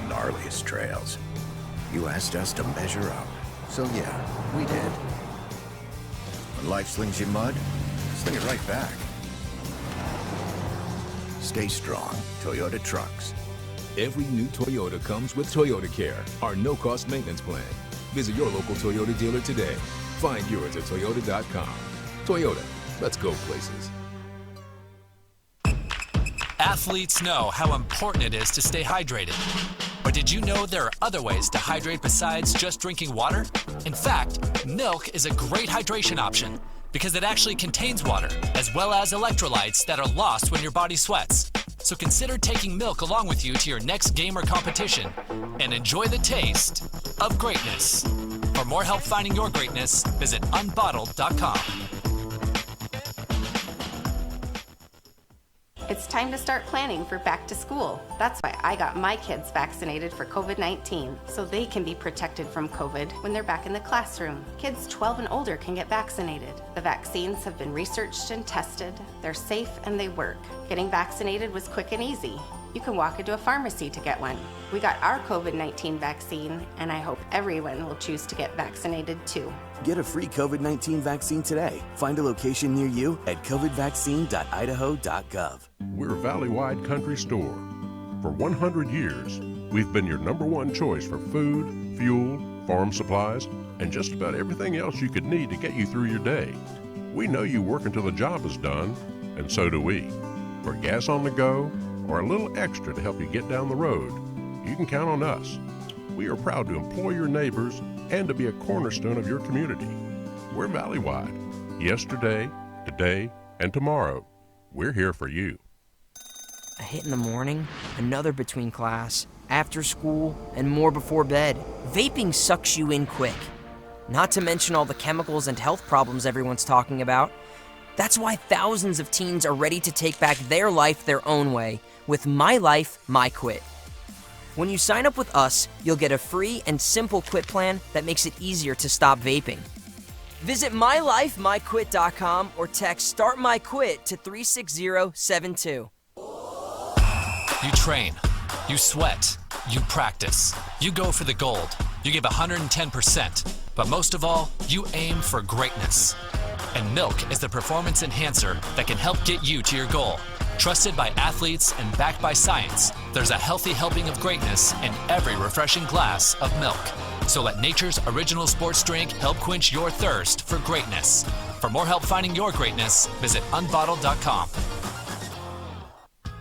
gnarliest trails. You asked us to measure up, so yeah, we did. When life slings you mud, sling it right back. Stay strong, Toyota trucks. Every new Toyota comes with Toyota Care, our no-cost maintenance plan. Visit your local Toyota dealer today. Find yours at Toyota.com. Toyota, let's go places. Athletes know how important it is to stay hydrated. But did you know there are other ways to hydrate besides just drinking water? In fact, milk is a great hydration option because it actually contains water, as well as electrolytes that are lost when your body sweats. So consider taking milk along with you to your next game or competition and enjoy the taste of greatness. For more help finding your greatness, visit unbottled.com. It's time to start planning for back to school. That's why I got my kids vaccinated for COVID-19, so they can be protected from COVID when they're back in the classroom. Kids 12 and older can get vaccinated. The vaccines have been researched and tested. They're safe and they work. Getting vaccinated was quick and easy. You can walk into a pharmacy to get one. We got our COVID-19 vaccine, and I hope everyone will choose to get vaccinated too. Get a free COVID-19 vaccine today. Find a location near you at covidvaccine.idaho.gov. We're Valley-wide country store. For 100 years, we've been your #1 choice for food, fuel, farm supplies, and just about everything else you could need to get you through your day. We know you work until the job is done, and so do we. For gas on the go, or a little extra to help you get down the road, you can count on us. We are proud to employ your neighbors and to be a cornerstone of your community. We're Valley-wide. Yesterday, today, and tomorrow. We're here for you. A hit in the morning, another between class, after school, and more before bed. Vaping sucks you in quick. Not to mention all the chemicals and health problems everyone's talking about. That's why thousands of teens are ready to take back their life their own way with My Life, My Quit. When you sign up with us, you'll get a free and simple quit plan that makes it easier to stop vaping. Visit mylifemyquit.com or text Start My Quit to 36072. You train, you sweat, you practice, you go for the gold, you give 110%, but most of all, you aim for greatness. And milk is the performance enhancer that can help get you to your goal. Trusted by athletes and backed by science, there's a healthy helping of greatness in every refreshing glass of milk. So let nature's original sports drink help quench your thirst for greatness. For more help finding your greatness, visit unbottled.com.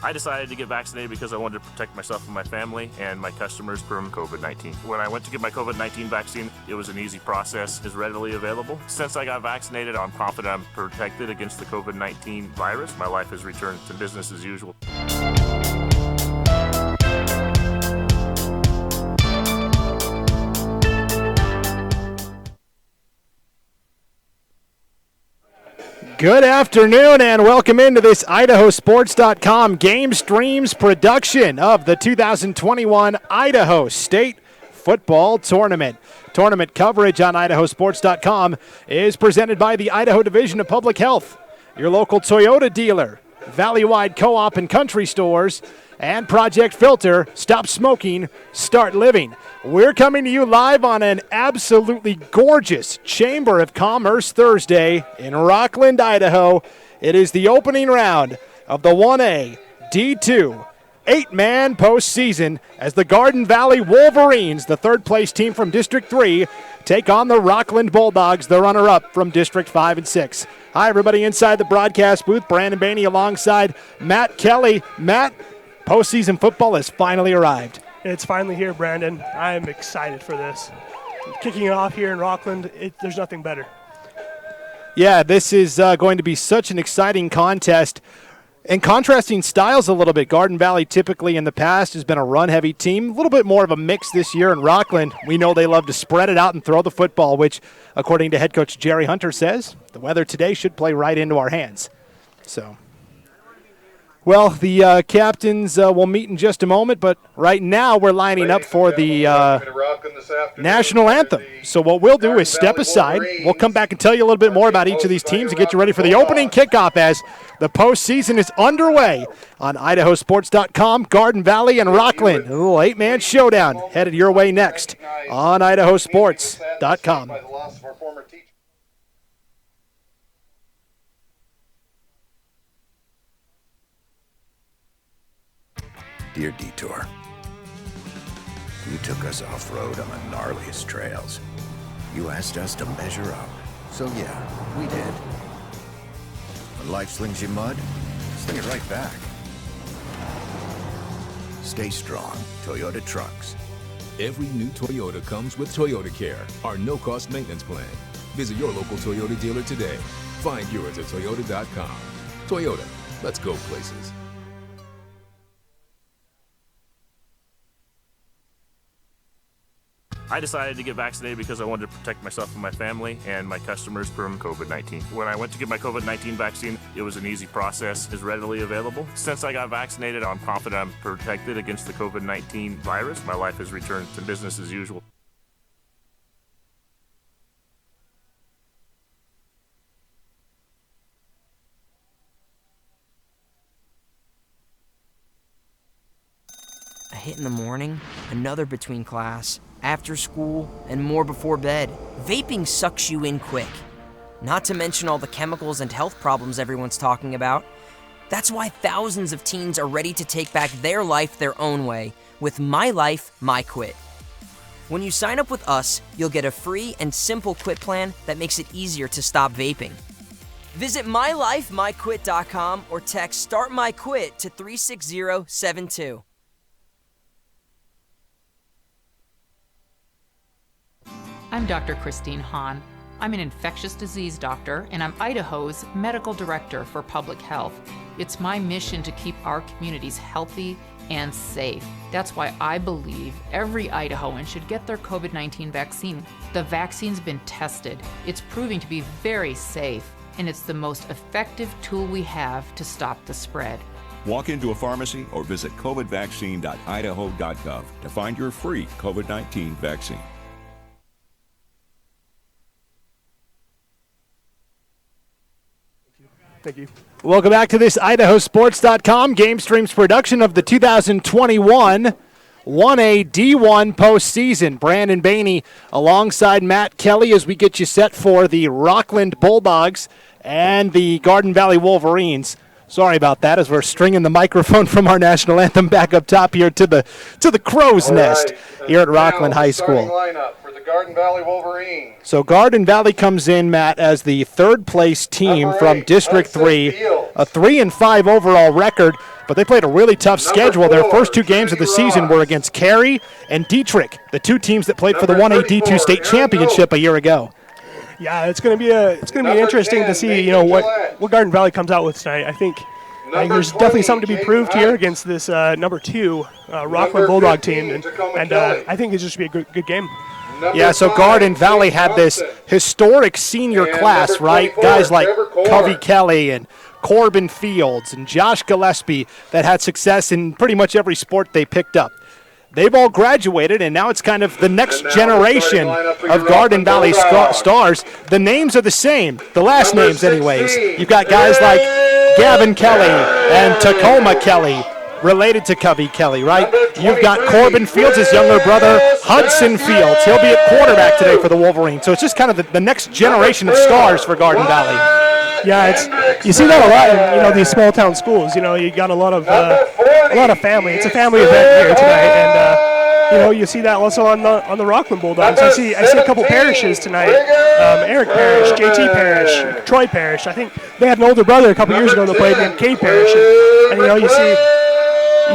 I decided to get vaccinated because I wanted to protect myself and my family and my customers from COVID-19. When I went to get my COVID-19 vaccine, it was an easy process, is readily available. Since I got vaccinated, I'm confident I'm protected against the COVID-19 virus. My life has returned to business as usual. Good afternoon and welcome into this IdahoSports.com Game Streams production of the 2021 Idaho State Football Tournament. Tournament coverage on IdahoSports.com is presented by the Idaho Division of Public Health, your local Toyota dealer, Valley-wide co-op and country stores, and Project Filter. Stop smoking, start living. We're coming to you live on an absolutely gorgeous Chamber of Commerce Thursday in Rockland, Idaho. It is the opening round of the 1A D2 8-man postseason as the Garden Valley Wolverines, the third-place team from District 3, take on the Rockland Bulldogs, the runner-up from District 5 and 6. Hi, everybody inside the broadcast booth. Brandon Bainey alongside Matt Kelly. Matt, postseason football has finally arrived. It's finally here, Brandon. I am excited for this. Kicking it off here in Rockland, there's nothing better. Yeah, this is going to be such an exciting contest. And contrasting styles a little bit. Garden Valley typically in the past has been a run-heavy team. A little bit more of a mix this year in Rockland. We know they love to spread it out and throw the football, which, according to head coach Jerry Hunter, says the weather today should play right into our hands. So, well, the captains will meet in just a moment, but right now we're lining up for the national anthem. So what we'll do is step aside. We'll come back and tell you a little bit more about each of these teams and get you ready for the opening kickoff as the postseason is underway on IdahoSports.com. Garden Valley and Rockland. A little 8-man showdown headed your way next on IdahoSports.com. Dear Detour, you took us off-road on the gnarliest trails. You asked us to measure up. So yeah, we did. When life slings you mud, sling it right back. Stay strong, Toyota trucks. Every new Toyota comes with Toyota Care, our no-cost maintenance plan. Visit your local Toyota dealer today. Find yours at Toyota.com. Toyota, let's go places. I decided to get vaccinated because I wanted to protect myself and my family and my customers from COVID-19. When I went to get my COVID-19 vaccine, it was an easy process. It's readily available. Since I got vaccinated, I'm confident I'm protected against the COVID-19 virus. My life has returned to business as usual. A hit in the morning, another between class, after school, and more before bed. Vaping sucks you in quick. Not to mention all the chemicals and health problems everyone's talking about. That's why thousands of teens are ready to take back their life their own way with My Life, My Quit. When you sign up with us, you'll get a free and simple quit plan that makes it easier to stop vaping. Visit mylifemyquit.com or text Start My Quit to 36072. I'm Dr. Christine Hahn. I'm an infectious disease doctor, and I'm Idaho's medical director for public health. It's my mission to keep our communities healthy and safe. That's why I believe every Idahoan should get their COVID-19 vaccine. The vaccine's been tested. It's proving to be very safe, and it's the most effective tool we have to stop the spread. Walk into a pharmacy or visit covidvaccine.idaho.gov to find your free COVID-19 vaccine. Thank you. Welcome back to this IdahoSports.com Game Streams production of the 2021 1A D1 postseason. Brandon Bainey alongside Matt Kelly as we get you set for the Rockland Bulldogs and the Garden Valley Wolverines. Sorry about that as we're stringing the microphone from our national anthem back up top here to the crow's nest here at Rockland High School. Garden Valley Wolverines. So Garden Valley comes in, Matt, as the third-place team from District 3, a 3-5 overall record, but they played a really tough schedule. Their first two games of the season were against Cary and Dietrich, the two teams that played for the 1A D2 state championship a year ago. Yeah, it's going to be interesting to see what Garden Valley comes out with tonight. I think there's definitely something to be proved here against this number 2 Rockland Bulldog team, and I think it just be a good game. Yeah, so Garden Valley had this historic senior class, right? Guys like Covey Kelly and Corbin Fields and Josh Gillespie that had success in pretty much every sport they picked up. They've all graduated, and now it's kind of the next generation of Garden Valley stars. The names are the same, the last names anyways. You've got guys like Gavin Kelly and Tacoma Kelly, related to Covey Kelly, right? You've got Corbin Fields, his younger brother, Hudson Fields. He'll be at quarterback today for the Wolverines. So it's just kind of the next generation of stars for Garden Valley. Yeah, you see that a lot in these small town schools. You got a lot of family. It's a family event here tonight, and you see that also on the Rockland Bulldogs. I see a couple parishes tonight. Eric Parish, JT Parish, Troy Parish. I think they had an older brother a couple years ago that played named Kay Parish, and you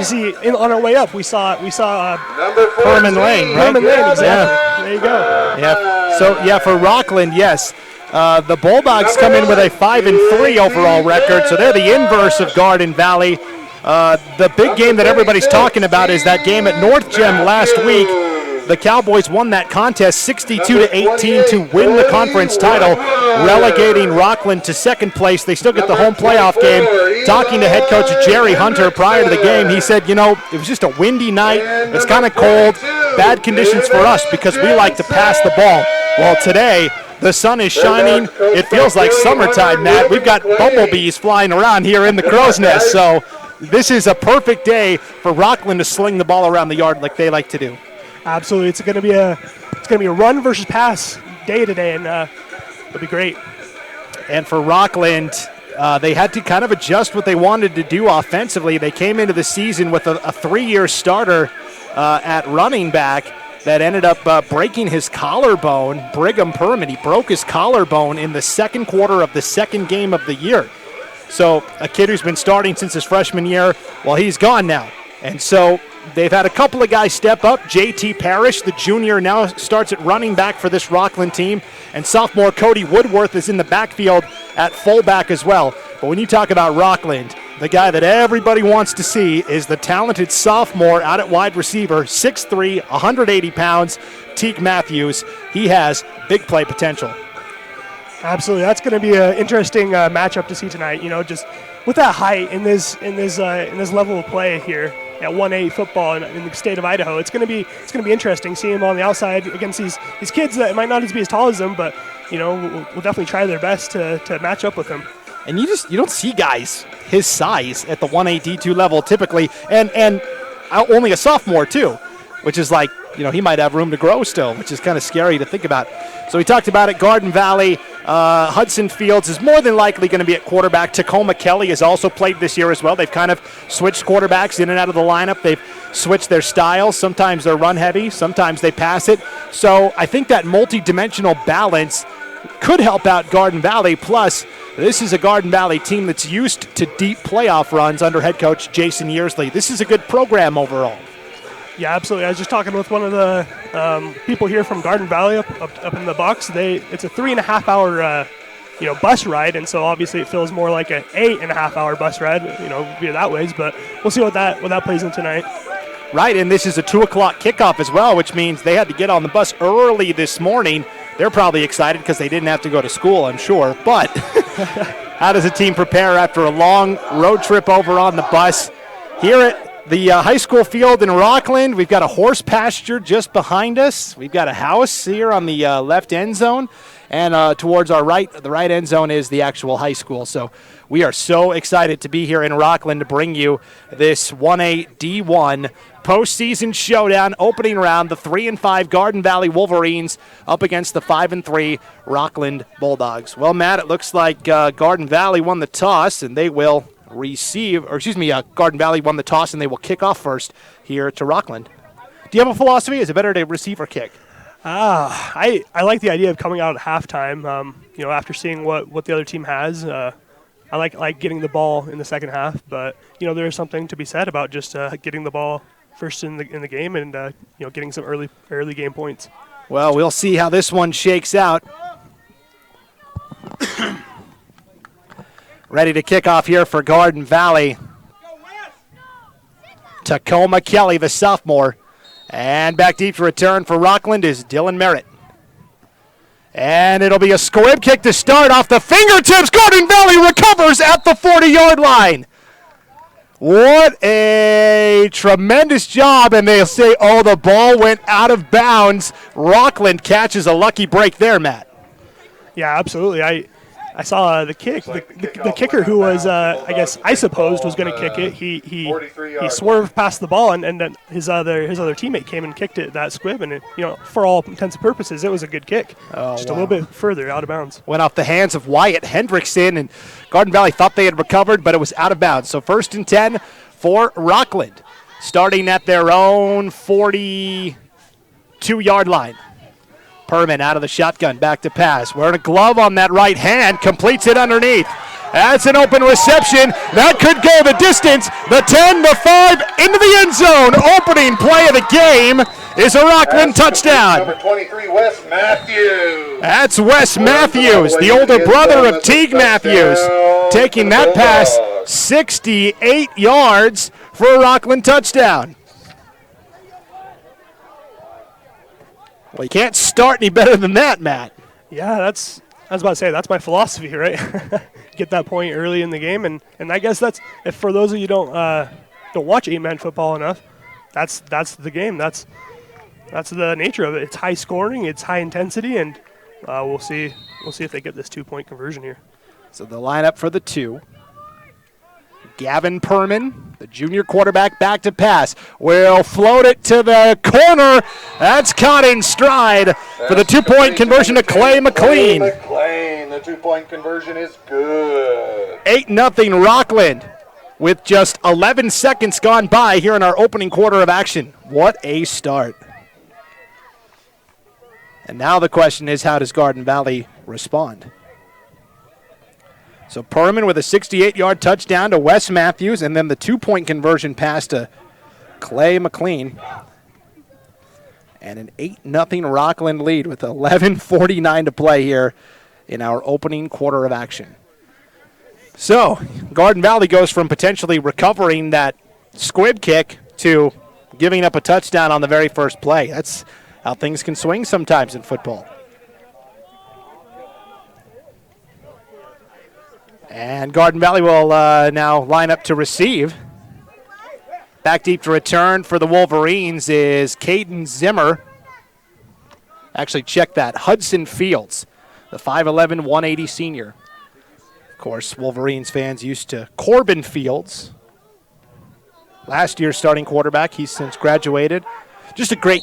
see on our way up we saw Herman Lane, right? Herman Lane, exactly. Yeah. There you go. Yeah. So for Rockland, yes. The Bulldogs come in with a 5-3 overall record, so they're the inverse of Garden Valley. The big game that everybody's talking about is that game at North Gem last week. The Cowboys won that contest 62-18 to win the conference title, relegating Rockland to second place. They still get the home playoff game. Talking to head coach Jerry Hunter prior to the game, he said, it was just a windy night. It's kind of cold. bad conditions for us because we like to pass the ball. Well, today, the sun is shining. It feels like summertime, Matt. We've got bumblebees flying around here in the crow's nest. So this is a perfect day for Rockland to sling the ball around the yard like they like to do. Absolutely. It's going to be a run versus pass day today, and it'll be great. And for Rockland, they had to kind of adjust what they wanted to do offensively. They came into the season with a 3-year starter at running back that ended up breaking his collarbone. Brigham Perman, he broke his collarbone in the second quarter of the second game of the year. So a kid who's been starting since his freshman year, well, he's gone now. And so they've had a couple of guys step up. J.T. Parrish, the junior, now starts at running back for this Rockland team. And sophomore Cody Woodworth is in the backfield at fullback as well. But when you talk about Rockland, the guy that everybody wants to see is the talented sophomore out at wide receiver, 6'3", 180 pounds, Teague Matthews. He has big play potential. Absolutely. That's going to be an interesting matchup to see tonight. You know, just with that height in this level of play here at 1A football in the state of Idaho, it's going to be interesting seeing him on the outside against these kids that might not be as tall as him, but you know, we'll definitely try their best to match up with him. And you don't see guys his size at the 1A D2 level typically, and only a sophomore too, which is like, you know, he might have room to grow still, which is kind of scary to think about. So we talked about it. Garden Valley, Hudson Fields is more than likely going to be at quarterback. Tacoma Kelly has also played this year as well. They've kind of switched quarterbacks in and out of the lineup. They've switched their styles. Sometimes they're run heavy, sometimes they pass it. So I think that multi-dimensional balance could help out Garden Valley. Plus, this is a Garden Valley team that's used to deep playoff runs under head coach Jason Yearsley. This is a good program overall. Yeah, absolutely. I was just talking with one of the people here from Garden Valley up in the box. It's a 3.5 hour bus ride, and so obviously it feels more like an 8.5 hour bus ride, via that ways. But we'll see what that plays in tonight. Right, and this is a 2 o'clock kickoff as well, which means they had to get on the bus early this morning. They're probably excited because they didn't have to go to school, I'm sure. But how does a team prepare after a long road trip over on the bus? Here at the high school field in Rockland, we've got a horse pasture just behind us. We've got a house here on the left end zone. And towards our right, the right end zone is the actual high school. So we are so excited to be here in Rockland to bring you this 1A D1 postseason showdown, opening round, the 3-5 Garden Valley Wolverines up against the 5-3 Rockland Bulldogs. Well, Matt, it looks like Garden Valley won the toss, and they will Garden Valley won the toss, and they will kick off first here to Rockland. Do you have a philosophy? Is it better to receive or kick? I like the idea of coming out at halftime. After seeing what the other team has, I like getting the ball in the second half. But there is something to be said about just getting the ball first in the game and getting some early game points. Well, we'll see how this one shakes out. Ready to kick off here for Garden Valley. Tacoma Kelly, the sophomore. And back deep to return for Rockland is Dylan Merritt. And it'll be a squib kick to start off the fingertips. Garden Valley recovers at the 40-yard line. What a tremendous job. And they'll say, the ball went out of bounds. Rockland catches a lucky break there, Matt. Yeah, absolutely. I saw the kick. The kicker who was, I supposed was going to kick it. He swerved past the ball, and then his other teammate came and kicked it that squib, and for all intents and purposes, it was a good kick. Just a little bit further out of bounds. Went off the hands of Wyatt Hendrickson, and Garden Valley thought they had recovered, but it was out of bounds. So 1st and 10 for Rockland, starting at their own 42-yard line. Perman out of the shotgun, back to pass. Wearing a glove on that right hand, completes it underneath. That's an open reception. That could go the distance. The 10, the 5, into the end zone. Opening play of the game is a Rockland touchdown. Number 23, Wes Matthews. That's Wes Matthews, the older brother of Teague Matthews, taking that pass 68 yards for a Rockland touchdown. Well, you can't start any better than that, Matt. Yeah, I was about to say, that's my philosophy, right? Get that point early in the game, and I guess that's, if for those of you don't watch 8-man football enough, that's the game. That's that's the nature of it. It's high scoring, it's high intensity, and we'll see if they get this 2-point conversion here. So the lineup for the 2. Gavin Perman, the junior quarterback, back to pass. Will float it to the corner. That's caught in stride for the 2-point conversion to Clay McLean. McLean, the 2-point conversion is good. 8-0 Rockland with just 11 seconds gone by here in our opening quarter of action. What a start. And now the question is, how does Garden Valley respond? So Perman with a 68-yard touchdown to Wes Matthews, and then the 2-point conversion pass to Clay McLean. And an 8-0 Rockland lead with 11:49 to play here in our opening quarter of action. So Garden Valley goes from potentially recovering that squib kick to giving up a touchdown on the very first play. That's how things can swing sometimes in football. And Garden Valley will now line up to receive. Back deep to return for the Wolverines is Caden Zimmer. Actually, check that. Hudson Fields, the 5'11", 180 senior. Of course, Wolverines fans used to Corbin Fields. Last year's starting quarterback. He's since graduated. Just a great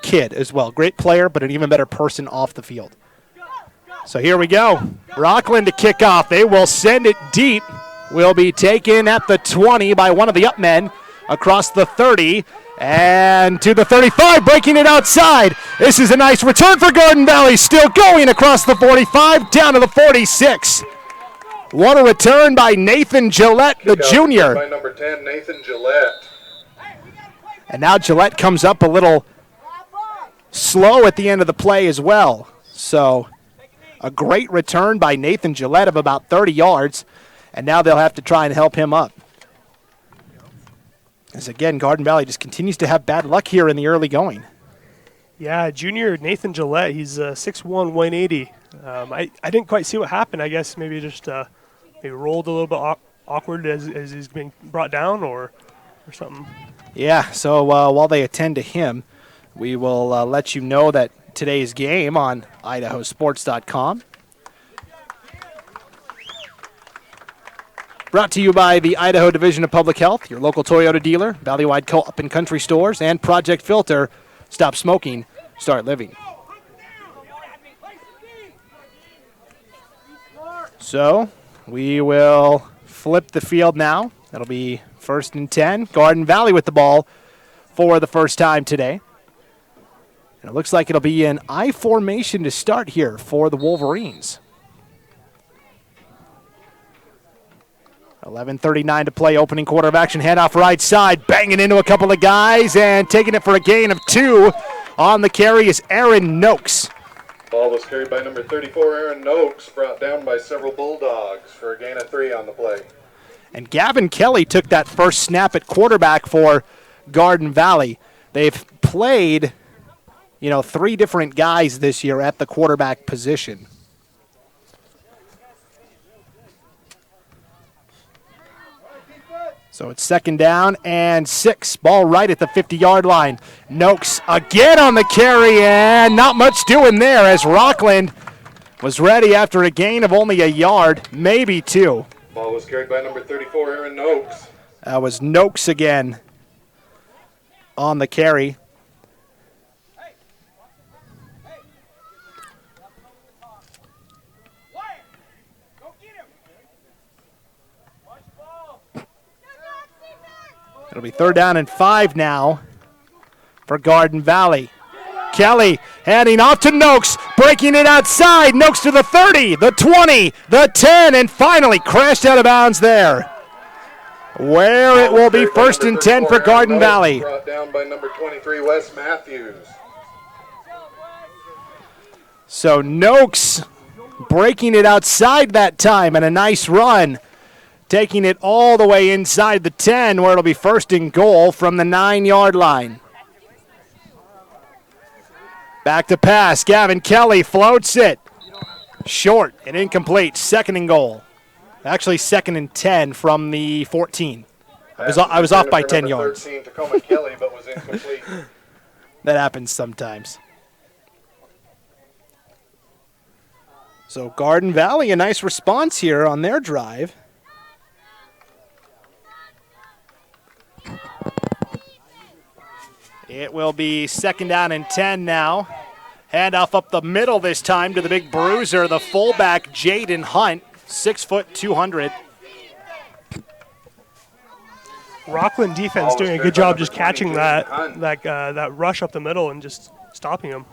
kid as well. Great player, but an even better person off the field. So here we go. Rockland to kick off. They will send it deep. Will be taken at the 20 by one of the up men across the 30 and to the 35, breaking it outside. This is a nice return for Garden Valley. Still going across the 45 down to the 46. What a return by Nathan Gillette, the junior. By number 10, Nathan Gillette. And now Gillette comes up a little slow at the end of the play as well. So a great return by Nathan Gillette of about 30 yards, and now they'll have to try and help him up. As again, Garden Valley just continues to have bad luck here in the early going. Yeah, junior Nathan Gillette, he's 6'1", 180. I didn't quite see what happened. I guess maybe just he rolled a little bit awkward as he's being brought down or something. Yeah, so while they attend to him, we will let you know that today's game on IdahoSports.com. Brought to you by the Idaho Division of Public Health, your local Toyota dealer, Valley-wide co-op and country stores, and Project Filter. Stop smoking, start living. So we will flip the field now. That'll be 1st and 10. Garden Valley with the ball for the first time today. And it looks like it'll be an I formation to start here for the Wolverines. 11:39 to play, opening quarter of action. Handoff right side, banging into a couple of guys and taking it for a gain of 2. On the carry is Aaron Noakes. Ball was carried by number 34, Aaron Noakes, brought down by several Bulldogs for a gain of 3 on the play. And Gavin Kelly took that first snap at quarterback for Garden Valley. They've played, 3 different guys this year at the quarterback position. So it's 2nd down and 6. Ball right at the 50-yard line. Noakes again on the carry, and not much doing there as Rockland was ready after a gain of only a yard, maybe 2. Ball was carried by number 34, Aaron Noakes. That was Noakes again on the carry. It'll be 3rd down and 5 now for Garden Valley. Kelly handing off to Noakes, breaking it outside. Noakes to the 30, the 20, the 10, and finally crashed out of bounds there. Where it will be 1st and 10 for Garden Valley. Brought down by number 23, Wes Matthews. So Noakes breaking it outside that time, and a nice run. Taking it all the way inside the 10, where it'll be 1st and goal from the 9-yard line. Back to pass. Gavin Kelly floats it. Short and incomplete. 2nd and goal. Actually, 2nd and 10 from the 14. I was off by 10 yards. 13, Tacoma Kelly, but was incomplete. That happens sometimes. So Garden Valley, a nice response here on their drive. It will be 2nd down and 10 now. Handoff up the middle this time to the big bruiser, the fullback, Jaden Hunt, 6 foot 200. Rockland defense doing a good job just catching that rush up the middle and just stopping him.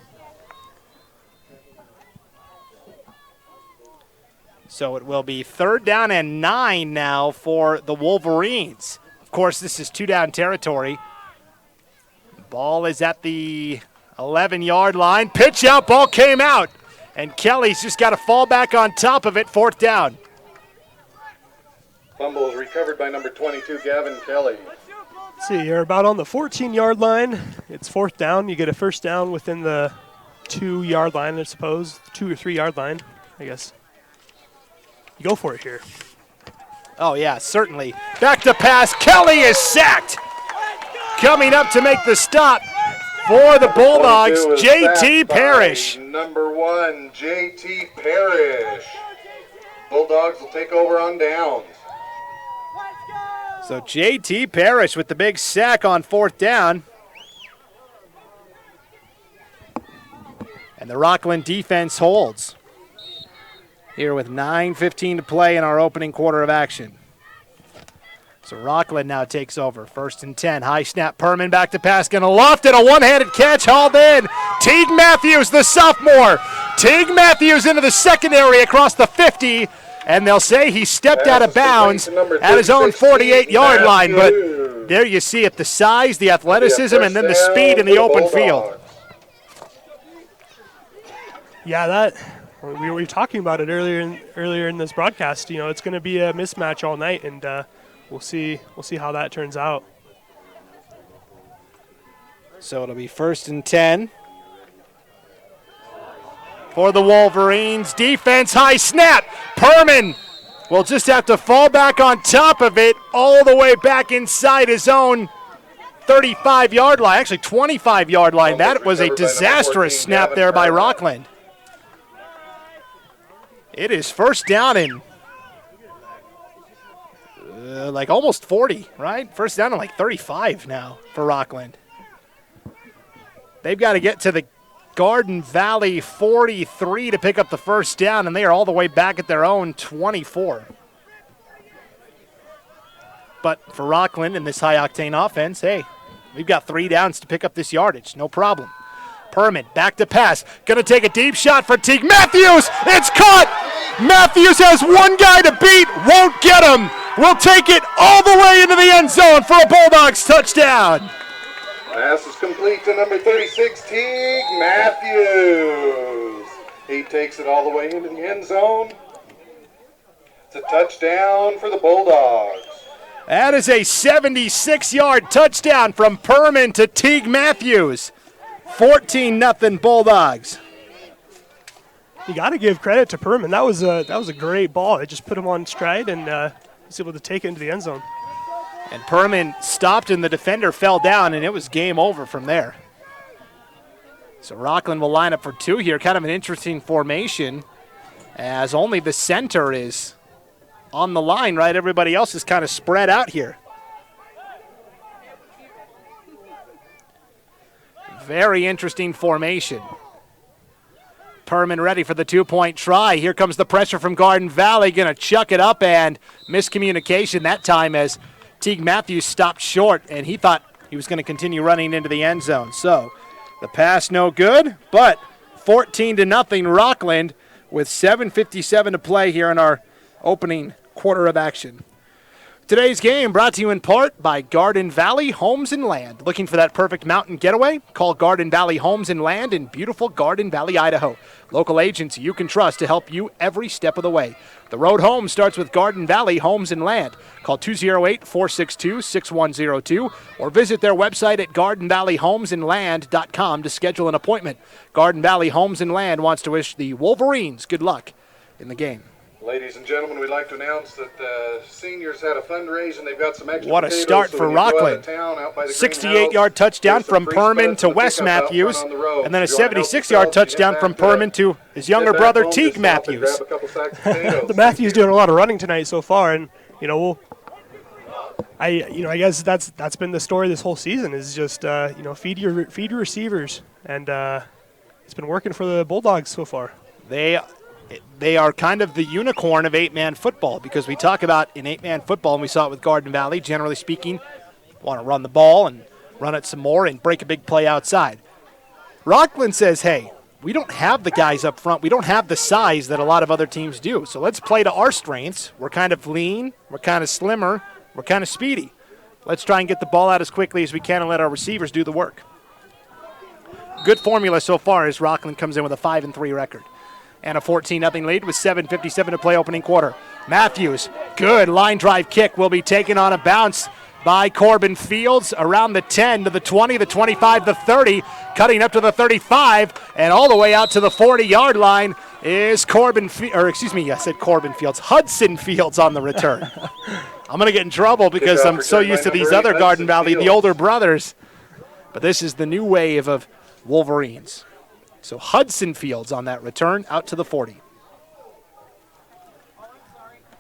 So it will be 3rd down and 9 now for the Wolverines. Of course, this is 2-down territory. Ball is at the 11-yard line. Pitch out, ball came out. And Kelly's just got to fall back on top of it, 4th down. Fumble is recovered by number 22, Gavin Kelly. Let's see, you're about on the 14-yard line. It's 4th down. You get a first down within the 2-yard line, I suppose. 2 or 3-yard line, I guess. You go for it here. Oh, yeah, certainly. Back to pass. Kelly is sacked. Coming up to make the stop for the Bulldogs, J.T. Parrish. Number 1, J.T. Parrish. Bulldogs will take over on downs. So J.T. Parrish with the big sack on 4th down. And the Rockland defense holds. Here with 9:15 to play in our opening quarter of action. So Rockland now takes over. 1st and 10. High snap. Perman back to pass. Going to loft it. A one-handed catch. Hauled in. Teague Matthews, the sophomore. Teague Matthews into the secondary across the 50. And they'll say he stepped out of bounds at his own 48-yard line. But there you see it, the size, the athleticism, and then the speed in the open field. Yeah, we were talking about it earlier in this broadcast. You know, it's going to be a mismatch all night, and we'll see how that turns out. So it'll be 1st and 10 for the Wolverines. Defense, high snap. Perman will just have to fall back on top of it all the way back inside his own 35-yard line, actually 25-yard line. That was a disastrous snap there by Rockland. It is 1st down and like almost 40, right? 1st down and like 35 now for Rockland. They've got to get to the Garden Valley 43 to pick up the 1st down, and they are all the way back at their own 24. But for Rockland in this high-octane offense, hey, we've got 3 downs to pick up this yardage, no problem. Perman back to pass, going to take a deep shot for Teague Matthews. It's caught. Matthews has one guy to beat, won't get him. Will take it all the way into the end zone for a Bulldogs touchdown. Pass is complete to number 36, Teague Matthews. He takes it all the way into the end zone. It's a touchdown for the Bulldogs. That is a 76-yard touchdown from Perman to Teague Matthews. 14-0 Bulldogs. You got to give credit to Perman. That was a great ball. It just put him on stride and was able to take it into the end zone. And Perman stopped and the defender fell down, and it was game over from there. So Rockland will line up for 2 here. Kind of an interesting formation as only the center is on the line, right? Everybody else is kind of spread out here. Very interesting formation. Perman ready for the 2-point try. Here comes the pressure from Garden Valley. Going to chuck it up, and miscommunication that time as Teague Matthews stopped short, and he thought he was going to continue running into the end zone. So the pass no good, but 14-0 Rockland with 7:57 to play here in our opening quarter of action. Today's game brought to you in part by Garden Valley Homes and Land. Looking for that perfect mountain getaway? Call Garden Valley Homes and Land in beautiful Garden Valley, Idaho. Local agents you can trust to help you every step of the way. The road home starts with Garden Valley Homes and Land. Call 208-462-6102 or visit their website at gardenvalleyhomesandland.com to schedule an appointment. Garden Valley Homes and Land wants to wish the Wolverines good luck in the game. Ladies and gentlemen, we'd like to announce that the seniors had a fundraiser and they've got some extra What a potatoes, start so for when you go out of Rockland. town, out by the 68-yard touchdown from Perman to Wes Matthews, and then a 76-yard touchdown from Perman to his younger brother, Teague Matthews. The Matthews doing a lot of running tonight so far, and I guess that's been the story this whole season is just feed your receivers, and it's been working for the Bulldogs so far. They are kind of the unicorn of 8-man football, because we talk about in 8-man football, and we saw it with Garden Valley, generally speaking, want to run the ball and run it some more and break a big play outside. Rockland says, hey, we don't have the guys up front. We don't have the size that a lot of other teams do. So let's play to our strengths. We're kind of lean. We're kind of slimmer. We're kind of speedy. Let's try and get the ball out as quickly as we can and let our receivers do the work. Good formula so far as Rockland comes in with a 5-3 record. And a 14-0 lead with 7:57 to play opening quarter. Matthews, good line drive kick, will be taken on a bounce by Corbin Fields around the 10 to the 20, the 25, the 30, cutting up to the 35, and all the way out to the 40-yard line is Hudson Fields on the return. I'm going to get in trouble because I'm so used to these other Garden Valley, the older brothers. But this is the new wave of Wolverines. So Hudson Fields on that return out to the 40.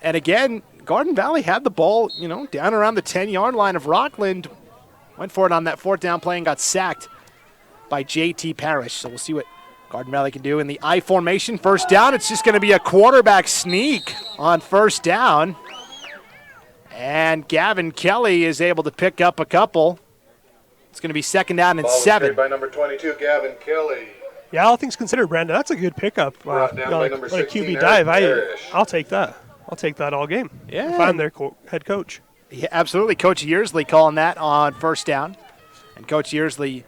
And again, Garden Valley had the ball, down around the 10-yard line of Rockland. Went for it on that fourth down play and got sacked by J.T. Parrish. So we'll see what Garden Valley can do in the I formation. First down, it's just going to be a quarterback sneak on first down. And Gavin Kelly is able to pick up a couple. It's going to be second down and 7. By number 22, Gavin Kelly. Yeah, all things considered, Brandon, that's a good pickup. Brought down by number 16, QB dive. Parrish. I'll take that. I'll take that all game. Yeah. If I'm their head coach. Yeah, absolutely. Coach Yearsley calling that on first down. And Coach Yearsley,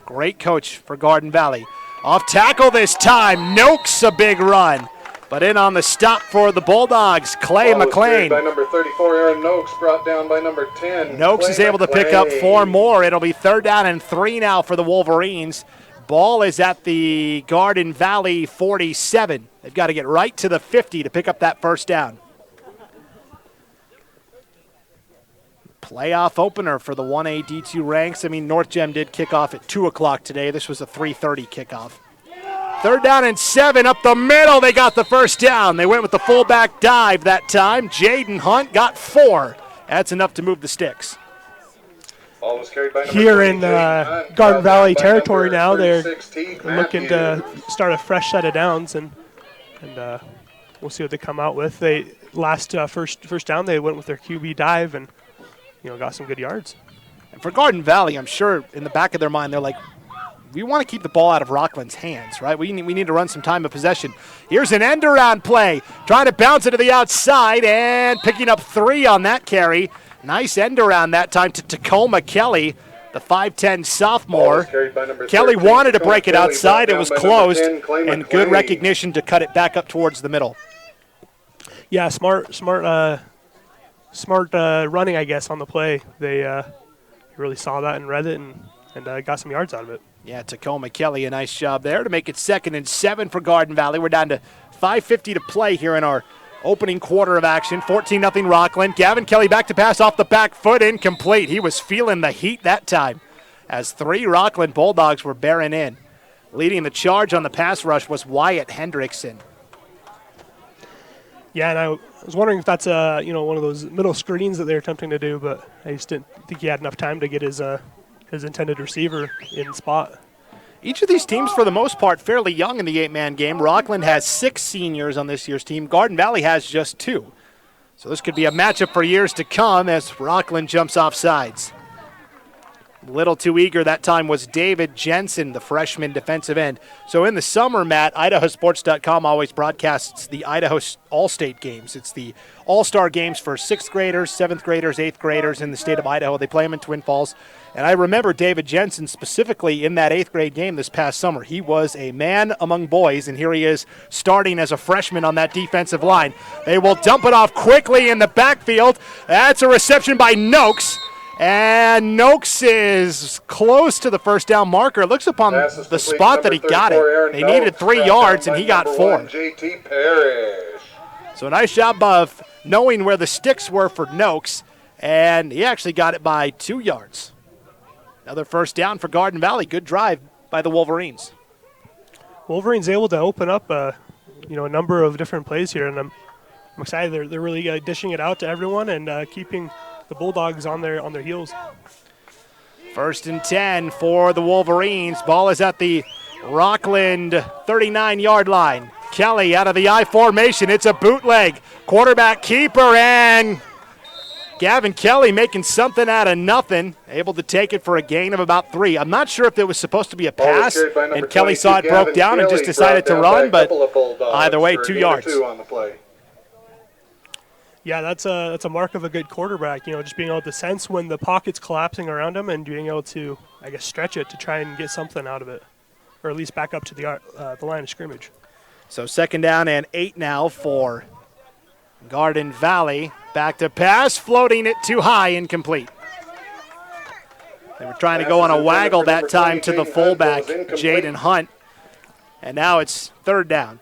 great coach for Garden Valley. Off tackle this time. Noakes a big run. But in on the stop for the Bulldogs, Clay McLean. By number 34, Aaron Noakes, brought down by number 10. Noakes Clay is able to pick up 4 more. It'll be third down and 3 now for the Wolverines. Ball is at the Garden Valley 47. They've got to get right to the 50 to pick up that first down. Playoff opener for the 1A D2 ranks. North Gem did kick off at 2 o'clock today. This was a 3:30 kickoff. Third down and 7 up the middle. They got the first down. They went with the fullback dive that time. Jaden Hunt got 4. That's enough to move the sticks. Here in Garden Valley territory now, they're looking to start a fresh set of downs, and we'll see what they come out with. They first down, they went with their QB dive and got some good yards. And for Garden Valley, I'm sure in the back of their mind they're like, we want to keep the ball out of Rockland's hands, right? We need to run some time of possession. Here's an end-around play, trying to bounce it to the outside and picking up 3 on that carry. Nice end-around that time to Tacoma Kelly, the 5'10 sophomore. Kelly wanted to break it outside. It was closed, and good recognition to cut it back up towards the middle. Yeah, smart running, I guess, on the play. They really saw that and read it and got some yards out of it. Yeah, Tacoma Kelly, a nice job there to make it second and 7 for Garden Valley. We're down to 5:50 to play here in our opening quarter of action. 14-0 Rockland. Gavin Kelly back to pass off the back foot, incomplete. He was feeling the heat that time as 3 Rockland Bulldogs were bearing in. Leading the charge on the pass rush was Wyatt Hendrickson. Yeah, and I was wondering if that's one of those middle screens that they're attempting to do, but I just didn't think he had enough time to get his intended receiver in spot. Each of these teams, for the most part, fairly young in the 8-man game. Rockland has 6 seniors on this year's team. Garden Valley has just 2. So this could be a matchup for years to come as Rockland jumps off sides. A little too eager that time was David Jensen, the freshman defensive end. So in the summer, Matt, IdahoSports.com always broadcasts the Idaho All-State games. It's the all-star games for 6th graders, 7th graders, 8th graders in the state of Idaho. They play them in Twin Falls. And I remember David Jensen specifically in that 8th grade game this past summer. He was a man among boys, and here he is starting as a freshman on that defensive line. They will dump it off quickly in the backfield. That's a reception by Noakes. And Noakes is close to the first down marker. Looks upon the spot that he got it. They needed 3 yards, and he got 4. JT Parrish. So a nice job of knowing where the sticks were for Noakes, and he actually got it by 2 yards. Another first down for Garden Valley. Good drive by the Wolverines. Wolverines able to open up a number of different plays here, and I'm excited. They're really dishing it out to everyone and keeping the Bulldogs on their heels. 1st and 10 for the Wolverines. Ball is at the Rockland 39-yard line. Kelly out of the I formation. It's a bootleg. Quarterback keeper, and Gavin Kelly making something out of nothing. Able to take it for a gain of about 3. I'm not sure if it was supposed to be a pass, and Kelly saw it broke down and just decided to run, but either way, 2 yards. Yeah, that's a mark of a good quarterback, just being able to sense when the pocket's collapsing around him and being able to, stretch it to try and get something out of it, or at least back up to the line of scrimmage. So 2nd down and 8 now for Garden Valley. Back to pass, floating it too high, incomplete. They were trying to go on a waggle that time to the fullback, Jaden Hunt, and now it's 3rd down.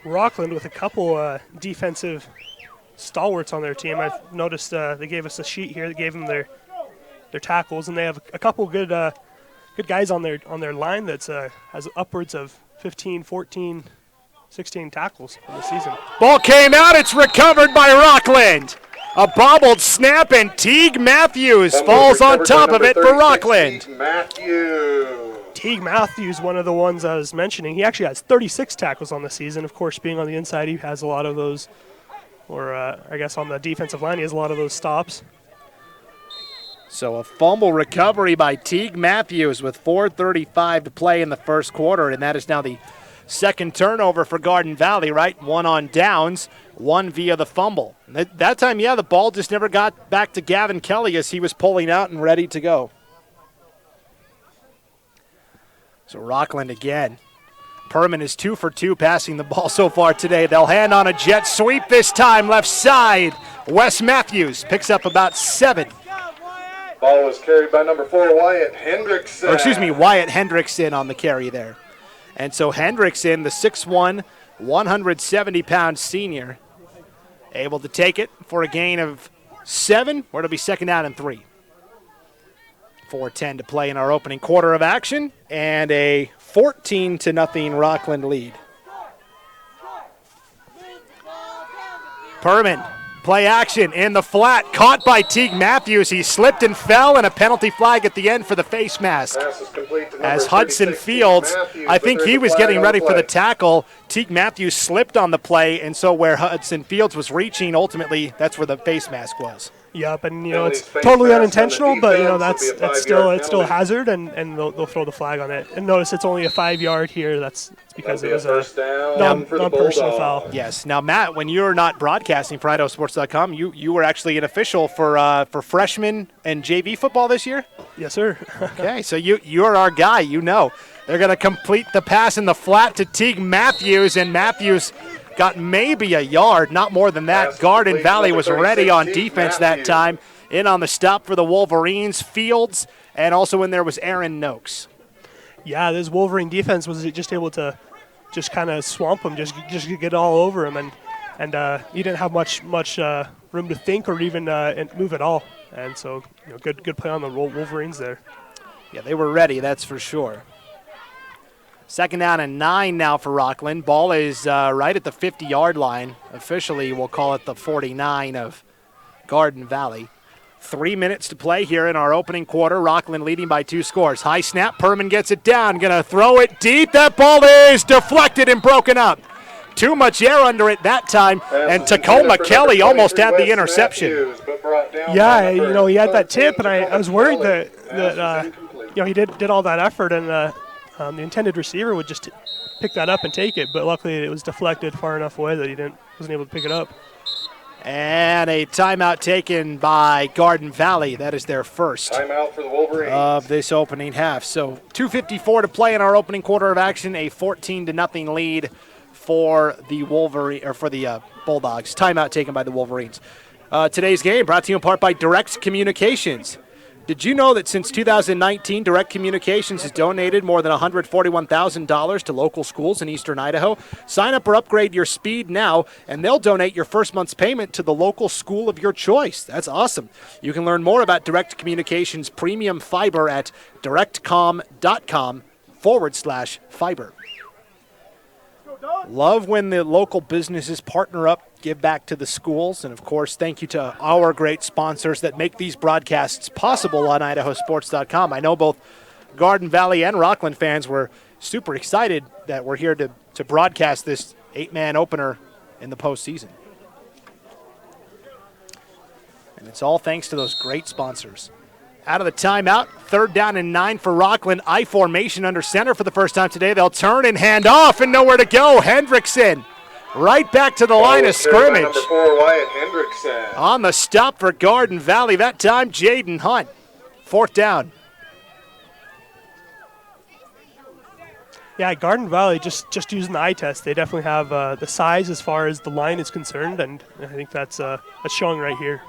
Rockland with a couple defensive stalwarts on their team. I've noticed they gave us a sheet here that gave them their tackles, and they have a couple good guys on their line that's has upwards of 15, 14, 16 tackles in the season. Ball came out. It's recovered by Rockland. A bobbled snap, and Teague Matthews falls on top of it for Rockland. Teague Matthews, one of the ones I was mentioning, he actually has 36 tackles on the season. Of course, being on the inside, he has a lot of those, or I guess on the defensive line, he has a lot of those stops. So a fumble recovery by Teague Matthews with 4:35 to play in the first quarter, and that is now the 2nd turnover for Garden Valley, right? 1 on downs, 1 via the fumble. That time, the ball just never got back to Gavin Kelly as he was pulling out and ready to go. So Rockland again. Perman is 2 for 2 passing the ball so far today. They'll hand on a jet sweep this time, left side. Wes Matthews picks up about 7. Ball was carried by number 4, Wyatt Hendrickson. Wyatt Hendrickson on the carry there. And so Hendrickson, the 6'1", 170-pound senior, able to take it for a gain of 7, or it'll be 2nd down and 3. 4:10 to play in our opening quarter of action, and a 14-0 Rockland lead. Perman, play action in the flat, caught by Teague Matthews. He slipped and fell, and a penalty flag at the end for the face mask. As Hudson Fields, I think he was getting ready for the tackle. Teague Matthews slipped on the play, and so where Hudson Fields was reaching, ultimately, that's where the face mask was. Yep, and it's totally unintentional, but that's still a hazard, and they'll throw the flag on it. And notice it's only a 5-yard here. That's because it was a non-personal foul. Yes. Now, Matt, when you're not broadcasting for IdahoSports.com, you were actually an official for freshman and JV football this year. Yes, sir. Okay, so you're our guy. They're going to complete the pass in the flat to Teague Matthews, and Matthews got maybe a yard, not more than that. Garden Valley was ready on defense that time. In on the stop for the Wolverines, Fields, and also in there was Aaron Noakes. Yeah, this Wolverine defense was just able to just kind of swamp him, just get all over him, and he didn't have much room to think or even move at all. And so, good play on the Wolverines there. Yeah, they were ready, that's for sure. 2nd down and 9 now for Rockland. Ball is right at the 50-yard line. Officially, we'll call it the 49 of Garden Valley. 3 minutes to play here in our opening quarter. Rockland leading by 2 scores. High snap. Perman gets it down. Going to throw it deep. That ball is deflected and broken up. Too much air under it that time, and Tacoma Kelly almost had the interception. Yeah, he had that tip, and I was worried that he did all that effort, and the intended receiver would just pick that up and take it, but luckily it was deflected far enough away that he wasn't able to pick it up. And a timeout taken by Garden Valley. That is their first timeout for the Wolverines of this opening half. So 2:54 to play in our opening quarter of action. A 14-0 lead for the Bulldogs. Timeout taken by the Wolverines. Today's game brought to you in part by Direct Communications. Did you know that since 2019, Direct Communications has donated more than $141,000 to local schools in eastern Idaho? Sign up or upgrade your speed now, and they'll donate your first month's payment to the local school of your choice. That's awesome. You can learn more about Direct Communications Premium Fiber at directcom.com/fiber. Love when the local businesses partner up, give back to the schools, and of course, thank you to our great sponsors that make these broadcasts possible on IdahoSports.com. I know both Garden Valley and Rockland fans were super excited that we're here to broadcast this 8-man opener in the postseason. And it's all thanks to those great sponsors. Out of the timeout, 3rd down and 9 for Rockland. I formation under center for the first time today. They'll turn and hand off and nowhere to go. Hendrickson right back to the line of scrimmage. Number 4, Wyatt Hendrickson. On the stop for Garden Valley. That time, Jaden Hunt. 4th down. Yeah, Garden Valley, just using the eye test, they definitely have the size as far as the line is concerned, and I think that's showing right here.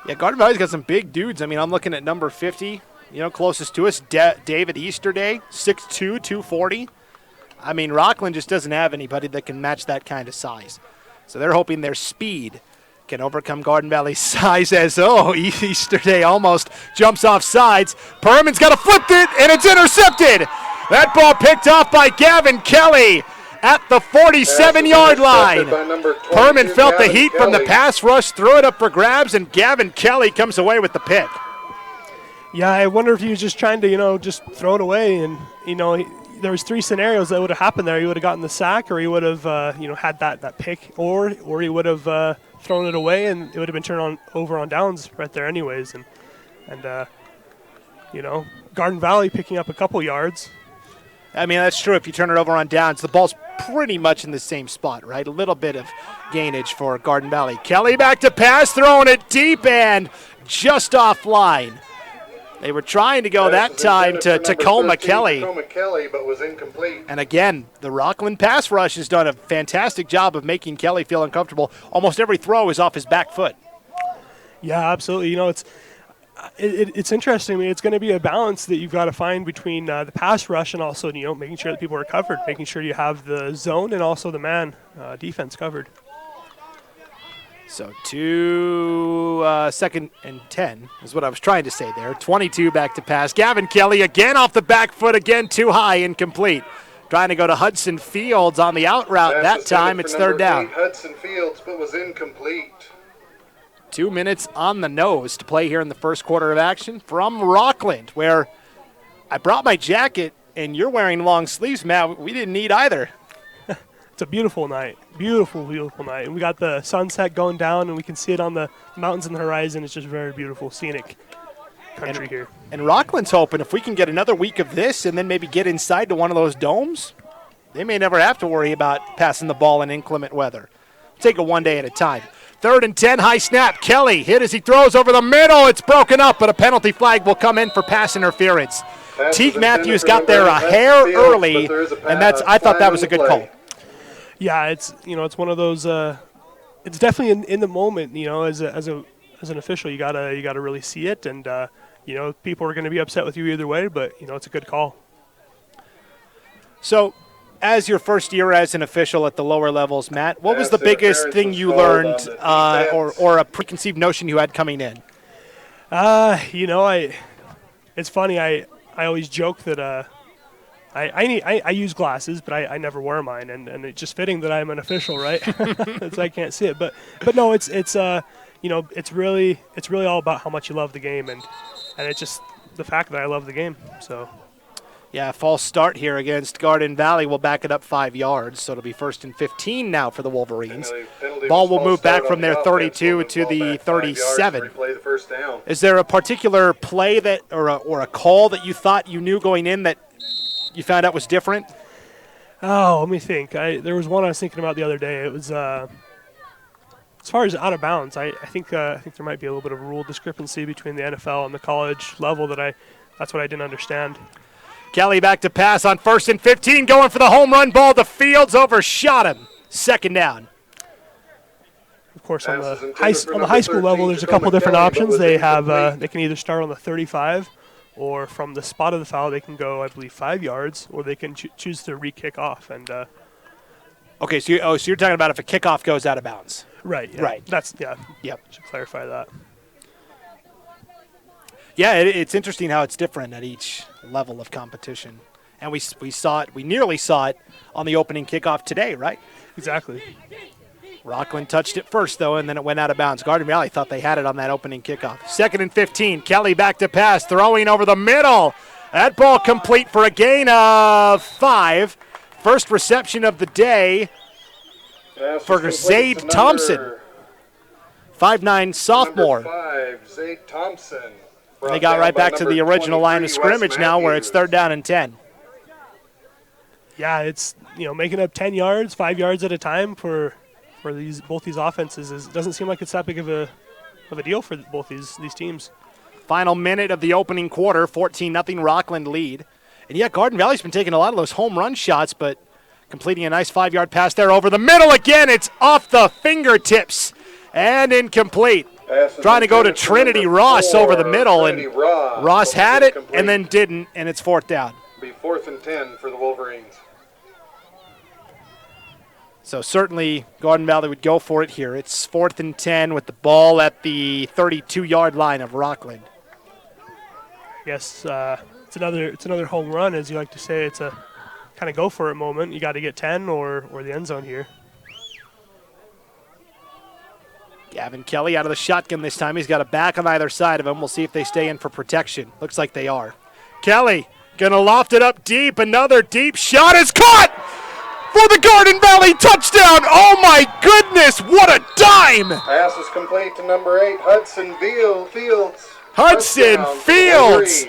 Yeah, Garden Valley's got some big dudes. I mean, I'm looking at number 50, closest to us, David Easterday, 6'2", 240. I mean, Rockland just doesn't have anybody that can match that kind of size. So they're hoping their speed can overcome Garden Valley's size as, Easterday almost jumps off sides. Perman's got to flip it, and it's intercepted. That ball picked off by Gavin Kelly at the 47-yard line. Perman felt the heat from the pass rush, threw it up for grabs, and Gavin Kelly comes away with the pick. Yeah, I wonder if he was just trying to, just throw it away. And, there was 3 scenarios that would have happened there. He would have gotten the sack, or he would have, had that pick, or he would have thrown it away, and it would have been turned over on downs right there anyways. And Garden Valley picking up a couple yards. I mean, that's true if you turn it over on downs. The ball's pretty much in the same spot, right? A little bit of gainage for Garden Valley. Kelly back to pass, throwing it deep and just offline. They were trying to go that time to Tacoma Kelly. Tacoma Kelly, but was incomplete. And again, the Rockland pass rush has done a fantastic job of making Kelly feel uncomfortable. Almost every throw is off his back foot. Yeah, absolutely. It's interesting. I mean, it's going to be a balance that you've got to find between the pass rush and also, making sure that people are covered, making sure you have the zone and also the man defense covered. So 2nd and 10 is what I was trying to say there. 22 back to pass. Gavin Kelly again off the back foot, again too high, incomplete. Trying to go to Hudson Fields on the out route. That time it's 3rd down. Hudson Fields, but was incomplete. 2 minutes on the nose to play here in the first quarter of action from Rockland, where I brought my jacket and you're wearing long sleeves, Matt. We didn't need either. It's a beautiful night. Beautiful, beautiful night. And we got the sunset going down, and we can see it on the mountains in the horizon. It's just very beautiful, scenic country here. And Rockland's hoping if we can get another week of this and then maybe get inside to one of those domes, they may never have to worry about passing the ball in inclement weather. Take it one day at a time. 3rd and 10, high snap. Kelly hit as he throws over the middle. It's broken up, but a penalty flag will come in for pass interference. Teague Matthews got there a hair early, and I thought that was a good call. Yeah, it's one of those. It's definitely in the moment. As an official, you gotta really see it, and people are going to be upset with you either way. But it's a good call. So, as your first year as an official at the lower levels, Matt, what was the biggest thing you learned, or a preconceived notion you had coming in? It's funny. I always joke that. I use glasses, but I never wear mine, and it's just fitting that I'm an official, right? So I can't see it, but no, it's really all about how much you love the game, and it's just the fact that I love the game. So, yeah, false start here against Garden Valley will back it up 5 yards, so it'll be 1st and 15 now for the Wolverines. Ball will move back from their 32 to the 37. Is there a particular play that or a call that you thought you knew going in that you found out was different? Oh, let me think. There was one I was thinking about the other day. It was as far as out of bounds. I think there might be a little bit of a rule discrepancy between the NFL and the college level that's what I didn't understand. Kelly back to pass on 1st and 15, going for the home run ball. The Fields overshot him. 2nd down. Of course, on the high school level, there's a couple different options. They have they can either start on the 35, or from the spot of the foul, they can go, I believe, 5 yards, or they can choose to re-kick off. And okay, so you're talking about if a kickoff goes out of bounds. Right. Yeah. Right. Yep. Should clarify that. Yeah, it's interesting how it's different at each level of competition, and we saw it. We nearly saw it on the opening kickoff today, right? Exactly. Rockland touched it first, though, and then it went out of bounds. Garden Valley thought they had it on that opening kickoff. 2nd and 15. Kelly back to pass, throwing over the middle. That ball complete for a gain of 5. First reception of the day for Zaid Thompson. 5'9" sophomore. Number 5, Zaid Thompson. They got right back to the original line of scrimmage now, where it's 3rd down and 10. Yeah, it's making up 10 yards, 5 yards at a time for both these offenses. It doesn't seem like it's that big of a deal for both these teams. Final minute of the opening quarter, 14-0 Rockland lead. And yet Garden Valley's been taking a lot of those home run shots, but completing a nice 5-yard pass there over the middle again. It's off the fingertips and incomplete. Trying to go to Trinity Ross over the middle, and Ross had it and then didn't, and it's 4th down. Be 4th and 10 for the Wolverines. So certainly Garden Valley would go for it here. It's 4th and 10 with the ball at the 32-yard line of Rockland. Yes, it's another home run, as you like to say. It's a kind of go for it moment. You got to get 10 or the end zone here. Gavin Kelly out of the shotgun this time. He's got a back on either side of him. We'll see if they stay in for protection. Looks like they are. Kelly gonna loft it up deep. Another deep shot is caught for the Garden Valley touchdown. Oh my goodness, what a dime! Pass is complete to number 8, Hudson Fields. Hudson Fields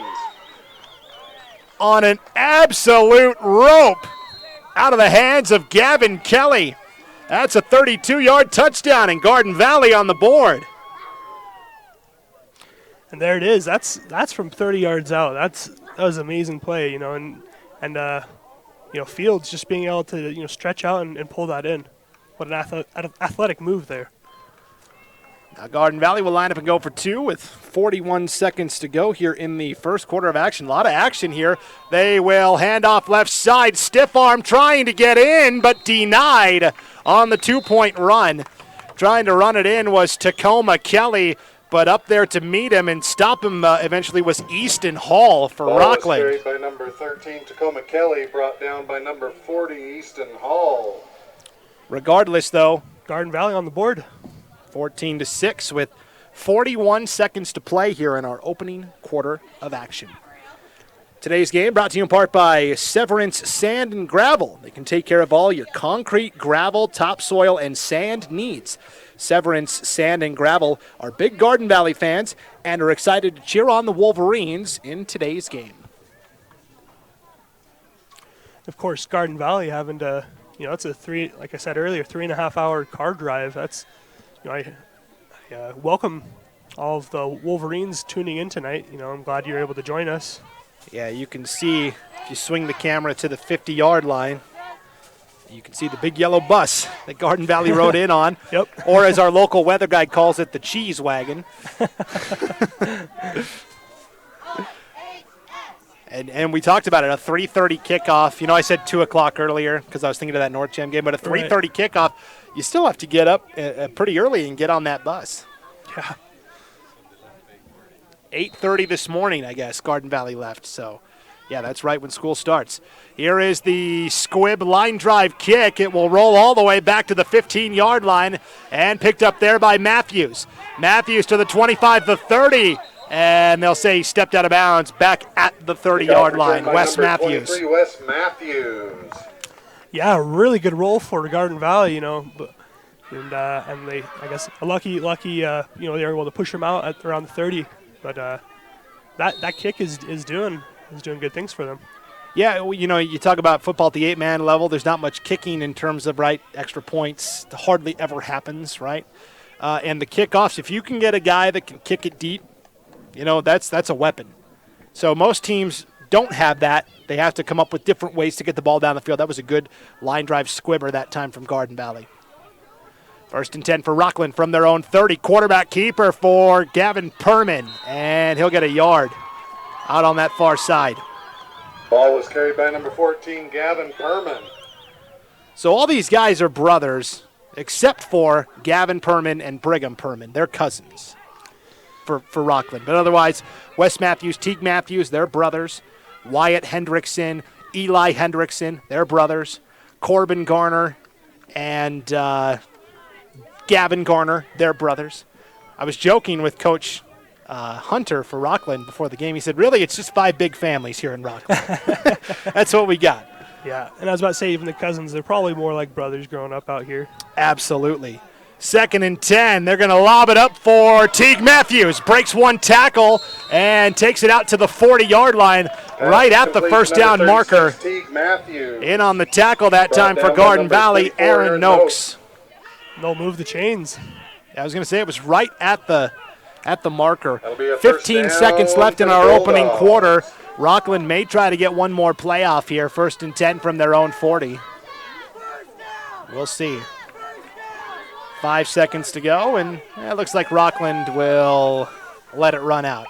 on an absolute rope out of the hands of Gavin Kelly. That's a 32-yard touchdown, and Garden Valley on the board. And there it is. That's from 30 yards out. That was an amazing play, and Fields just being able to stretch out and pull that in. What an athletic move there. Now Garden Valley will line up and go for 2 with 41 seconds to go here in the first quarter of action. A lot of action here. They will hand off left side. Stiff arm trying to get in, but denied on the 2-point run. Trying to run it in was Tacoma Kelly, but up there to meet him and stop him eventually was Easton Hall for Rockland. Carried by number 13, Tacoma Kelly, brought down by number 40, Easton Hall. Regardless, though, Garden Valley on the board. 14-6 with 41 seconds to play here in our opening quarter of action. Today's game brought to you in part by Severance Sand and Gravel. They can take care of all your concrete, gravel, topsoil, and sand needs. Severance Sand and Gravel are big Garden Valley fans and are excited to cheer on the Wolverines in today's game. Of course, Garden Valley having to, it's like I said earlier, 3.5-hour car drive. That's, I welcome all of the Wolverines tuning in tonight. I'm glad you're able to join us. Yeah, you can see, if you swing the camera to the 50-yard line, you can see the big yellow bus that Garden Valley rode in on. Yep. Or as our local weather guy calls it, the cheese wagon. And we talked about it, a 3:30 kickoff. I said 2 o'clock earlier because I was thinking of that North Cham game, but a 3:30 kickoff, you still have to get up pretty early and get on that bus. Yeah. 8:30 this morning, I guess, Garden Valley left. So, yeah, that's right when school starts. Here is the squib line drive kick. It will roll all the way back to the 15-yard line and picked up there by Matthews. Matthews to the 25, the 30. And they'll say he stepped out of bounds back at the 30-yard line. Wes Matthews. 23, Wes Matthews. Yeah, really good roll for Garden Valley, and they, I guess, lucky, they were able to push him out at around the 30. But that kick is doing good things for them. Yeah, you talk about football at the 8-man level. There's not much kicking in terms of extra points. It hardly ever happens, right? And the kickoffs, if you can get a guy that can kick it deep, that's a weapon. So most teams don't have that. They have to come up with different ways to get the ball down the field. That was a good line drive squibber that time from Garden Valley. First and 10 for Rockland from their own 30. Quarterback keeper for Gavin Perman, and he'll get a yard out on that far side. Ball was carried by number 14, Gavin Perman. So all these guys are brothers, except for Gavin Perman and Brigham Perman. They're cousins for Rockland. But otherwise, Wes Matthews, Teague Matthews, they're brothers. Wyatt Hendrickson, Eli Hendrickson, they're brothers. Corbin Garner and Gavin Garner, they're brothers. I was joking with Coach Hunter for Rockland before the game. He said, really, it's just 5 big families here in Rockland. That's what we got. Yeah, and I was about to say, even the cousins, they're probably more like brothers growing up out here. Absolutely. 2nd and 10. They're going to lob it up for Teague Matthews. Breaks one tackle and takes it out to the 40-yard line, right at the first down marker. Teague Matthews. In on the tackle that time for Garden Valley, Aaron Noakes. They'll move the chains. I was going to say it was right at the marker. 15 seconds left in our opening quarter. Rockland may try to get one more playoff here. 1st and 10 from their own 40. We'll see. 5 seconds to go, and it looks like Rockland will let it run out.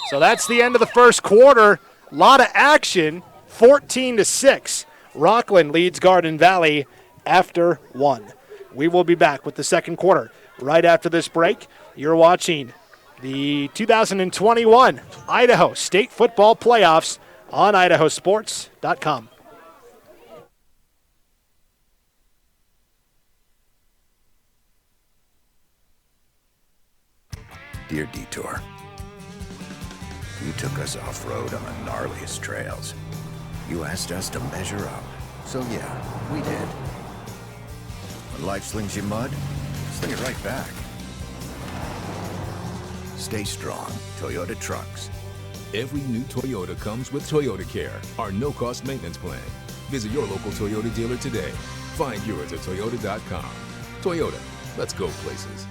So that's the end of the first quarter. A lot of action. 14-6. Rockland leads Garden Valley after 1. We will be back with the second quarter right after this break. You're watching the 2021 Idaho State Football Playoffs on IdahoSports.com. Dear Detour, you took us off-road on the gnarliest trails. You asked us to measure up, so yeah, we did. When life slings you mud, sling it right back. Stay strong, Toyota trucks. Every new Toyota comes with Toyota Care, our no-cost maintenance plan. Visit your local Toyota dealer today. Find yours at Toyota.com. Toyota, let's go places.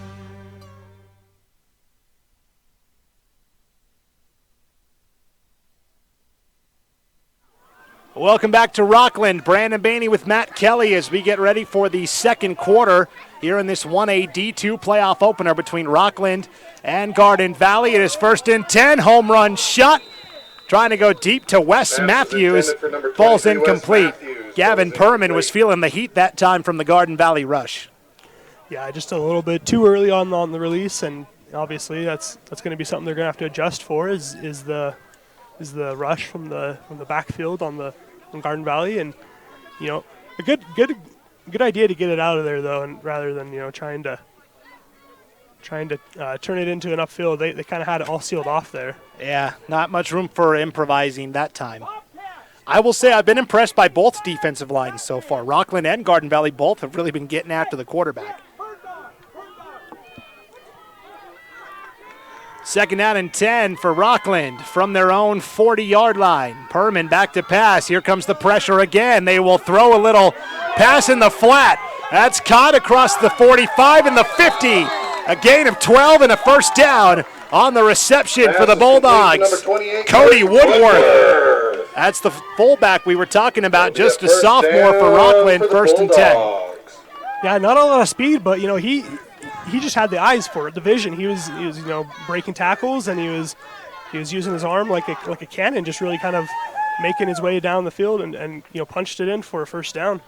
Welcome back to Rockland. Brandon Baney with Matt Kelly as we get ready for the second quarter here in this 1A D2 playoff opener between Rockland and Garden Valley. It is 1st and 10. Home run shot. Trying to go deep to Wes Matthews. Falls incomplete. Gavin Perman was feeling the heat that time from the Garden Valley rush. Yeah, just a little bit too early on the release, and obviously that's going to be something they're going to have to adjust for is the rush from the backfield on Garden Valley, and a good idea to get it out of there though, and rather than trying to turn it into an upfield, they kind of had it all sealed off there. Yeah, not much room for improvising that time. I will say I've been impressed by both defensive lines so far. Rockland and Garden Valley both have really been getting after the quarterback. 2nd down and 10 for Rockland from their own 40-yard line. Perman back to pass. Here comes the pressure again. They will throw a little pass in the flat. That's caught across the 45 and the 50. A gain of 12 and a first down on the reception for the Bulldogs. Cody Woodworth. That's the fullback we were talking about, just a sophomore for Rockland, 1st and 10. Yeah, not a lot of speed, but he just had the eyes for it, the vision. He was breaking tackles, and he was using his arm like a cannon, just really kind of making his way down the field and punched it in for a first down.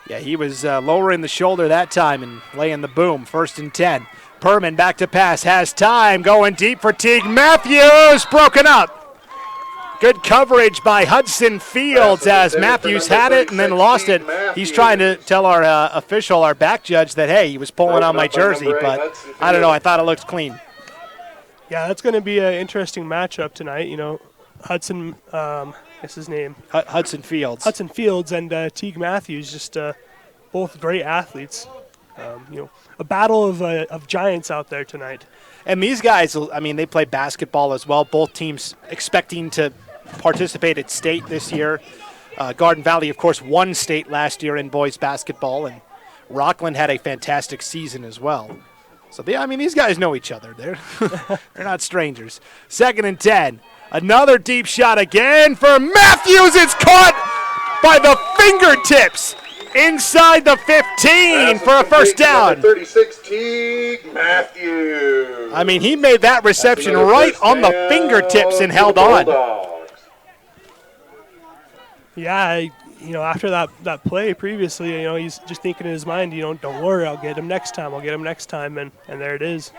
Yeah, he was lowering the shoulder that time and laying the boom. 1st and 10. Perman back to pass, has time, going deep for Teague Matthews, broken up. Good coverage by Hudson Fields as Matthews had it and then lost it. He's trying to tell our official, our back judge, that, hey, he was pulling on my jersey, but I don't know. I thought it looked clean. Yeah, that's going to be an interesting matchup tonight. Hudson, what's his name? Hudson Fields. Hudson Fields and Teague Matthews, just both great athletes. A battle of giants out there tonight. And these guys, they play basketball as well. Both teams expecting to participate at state this year. Garden Valley, of course, won state last year in boys basketball, and Rockland had a fantastic season as well. So, these guys know each other. They're not strangers. 2nd and 10. Another deep shot again for Matthews. It's caught by the fingertips inside the 15 for a first down. 36, Teague Matthews. I mean, he made that reception right on the fingertips and held on. Yeah, after that play previously, he's just thinking in his mind, don't worry, I'll get him next time, and there it is.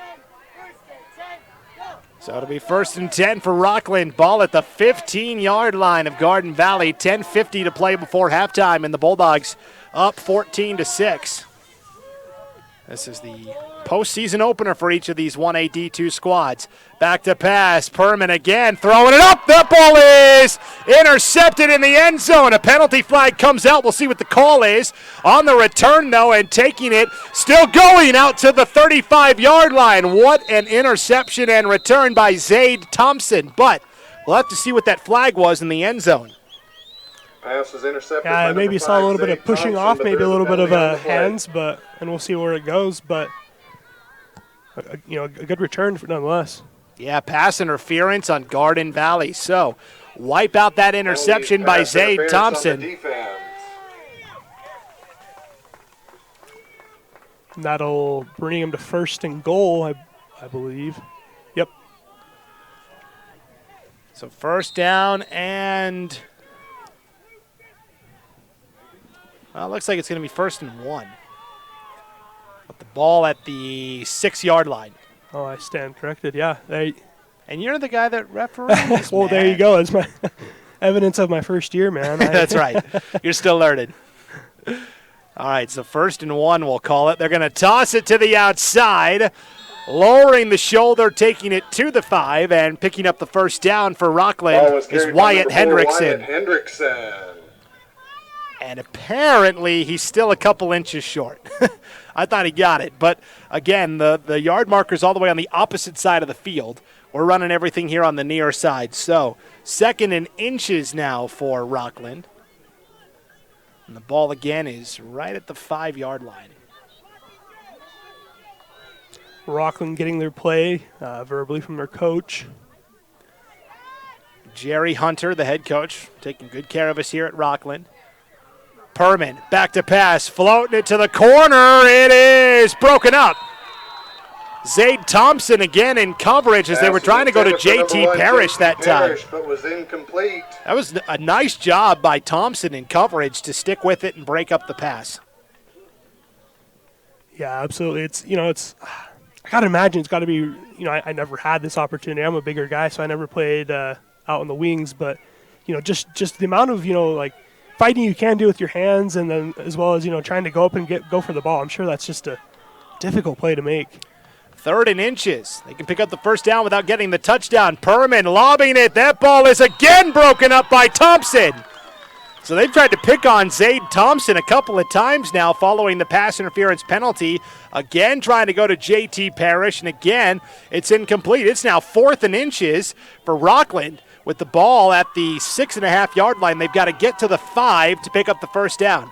So it'll be 1st and 10 for Rockland. Ball at the 15-yard line of Garden Valley. 10:50 to play before halftime, and the Bulldogs up 14-6. This is the postseason opener for each of these 1A D2 squads. Back to pass. Perman again, throwing it up. That ball is intercepted in the end zone. A penalty flag comes out. We'll see what the call is. On the return, though, and taking it, still going out to the 35-yard line. What an interception and return by Zaid Thompson. But we'll have to see what that flag was in the end zone. Pass was intercepted. Yeah, maybe saw a little bit of pushing off, maybe a little bit of hands, and we'll see where it goes. But a good return nonetheless. Yeah, pass interference on Garden Valley. So wipe out that interception by Zaid Thompson. That'll bring him to 1st and goal, I believe. Yep. So 1st down and... Well, it looks like it's going to be 1st and 1. With the ball at the 6-yard line. Oh, I stand corrected, yeah. And you're the guy that referees, well, there you go. It's my evidence of my first year, man. That's right. You're still learning. All right, so 1st and 1, we'll call it. They're going to toss it to the outside, lowering the shoulder, taking it to the 5, and picking up the 1st down for Rockland is Wyatt Hendrickson. And apparently he's still a couple inches short. I thought he got it. But, again, the yard marker's all the way on the opposite side of the field. We're running everything here on the near side. So 2nd and inches now for Rockland. And the ball, again, is right at the 5-yard line. Rockland getting their play verbally from their coach. Jerry Hunter, the head coach, taking good care of us here at Rockland. Perman, back to pass, floating it to the corner. It is broken up. Zaid Thompson again in coverage as they were trying to go to J.T. Parrish that time. But was incomplete. That was a nice job by Thompson in coverage to stick with it and break up the pass. Yeah, absolutely. It's I gotta imagine it's got to be. I never had this opportunity. I'm a bigger guy, so I never played out on the wings. But just the amount of fighting you can do with your hands, and then as well as trying to go up and go for the ball. I'm sure that's just a difficult play to make. 3rd and inches. They can pick up the 1st down without getting the touchdown. Perman lobbing it. That ball is again broken up by Thompson. So they've tried to pick on Zaid Thompson a couple of times now following the pass interference penalty. Again trying to go to J.T. Parrish, and again it's incomplete. It's now 4th and inches for Rockland. With the ball at the 6.5-yard line, they've got to get to the 5 to pick up the 1st down.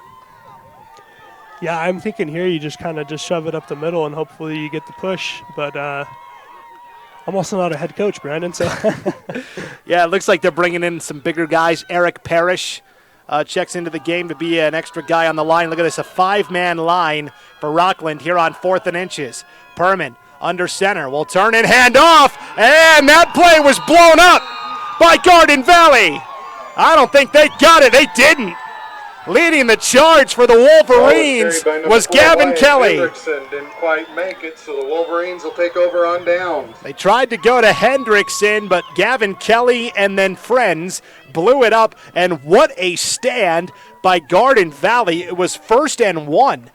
Yeah, I'm thinking here you just kind of shove it up the middle and hopefully you get the push. But I'm also not a head coach, Brandon. So yeah, it looks like they're bringing in some bigger guys. Eric Parrish checks into the game to be an extra guy on the line. Look at this, a 5-man line for Rockland here on 4th and inches. Perman under center will turn and hand off, and that play was blown up by Garden Valley. I don't think they got it. They didn't. Leading the charge for the Wolverines was Gavin Kelly. Hendrickson didn't quite make it, so the Wolverines will take over on downs. They tried to go to Hendrickson, but Gavin Kelly and then friends blew it up, and what a stand by Garden Valley. It was 1st and 1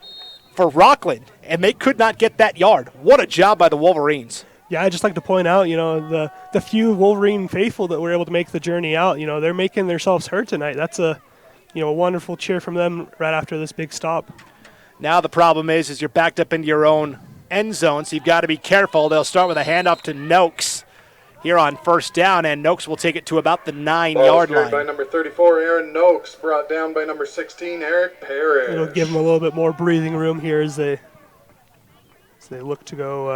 for Rockland, and they could not get that yard. What a job by the Wolverines. Yeah, I'd just like to point out, the few Wolverine faithful that were able to make the journey out, they're making themselves heard tonight. That's a wonderful cheer from them right after this big stop. Now the problem is you're backed up into your own end zone, so you've got to be careful. They'll start with a handoff to Noakes here on 1st down, and Noakes will take it to about the 9-yard line. By number 34, Aaron Noakes, brought down by number 16, Eric Parrish. It'll give them a little bit more breathing room here as they look to go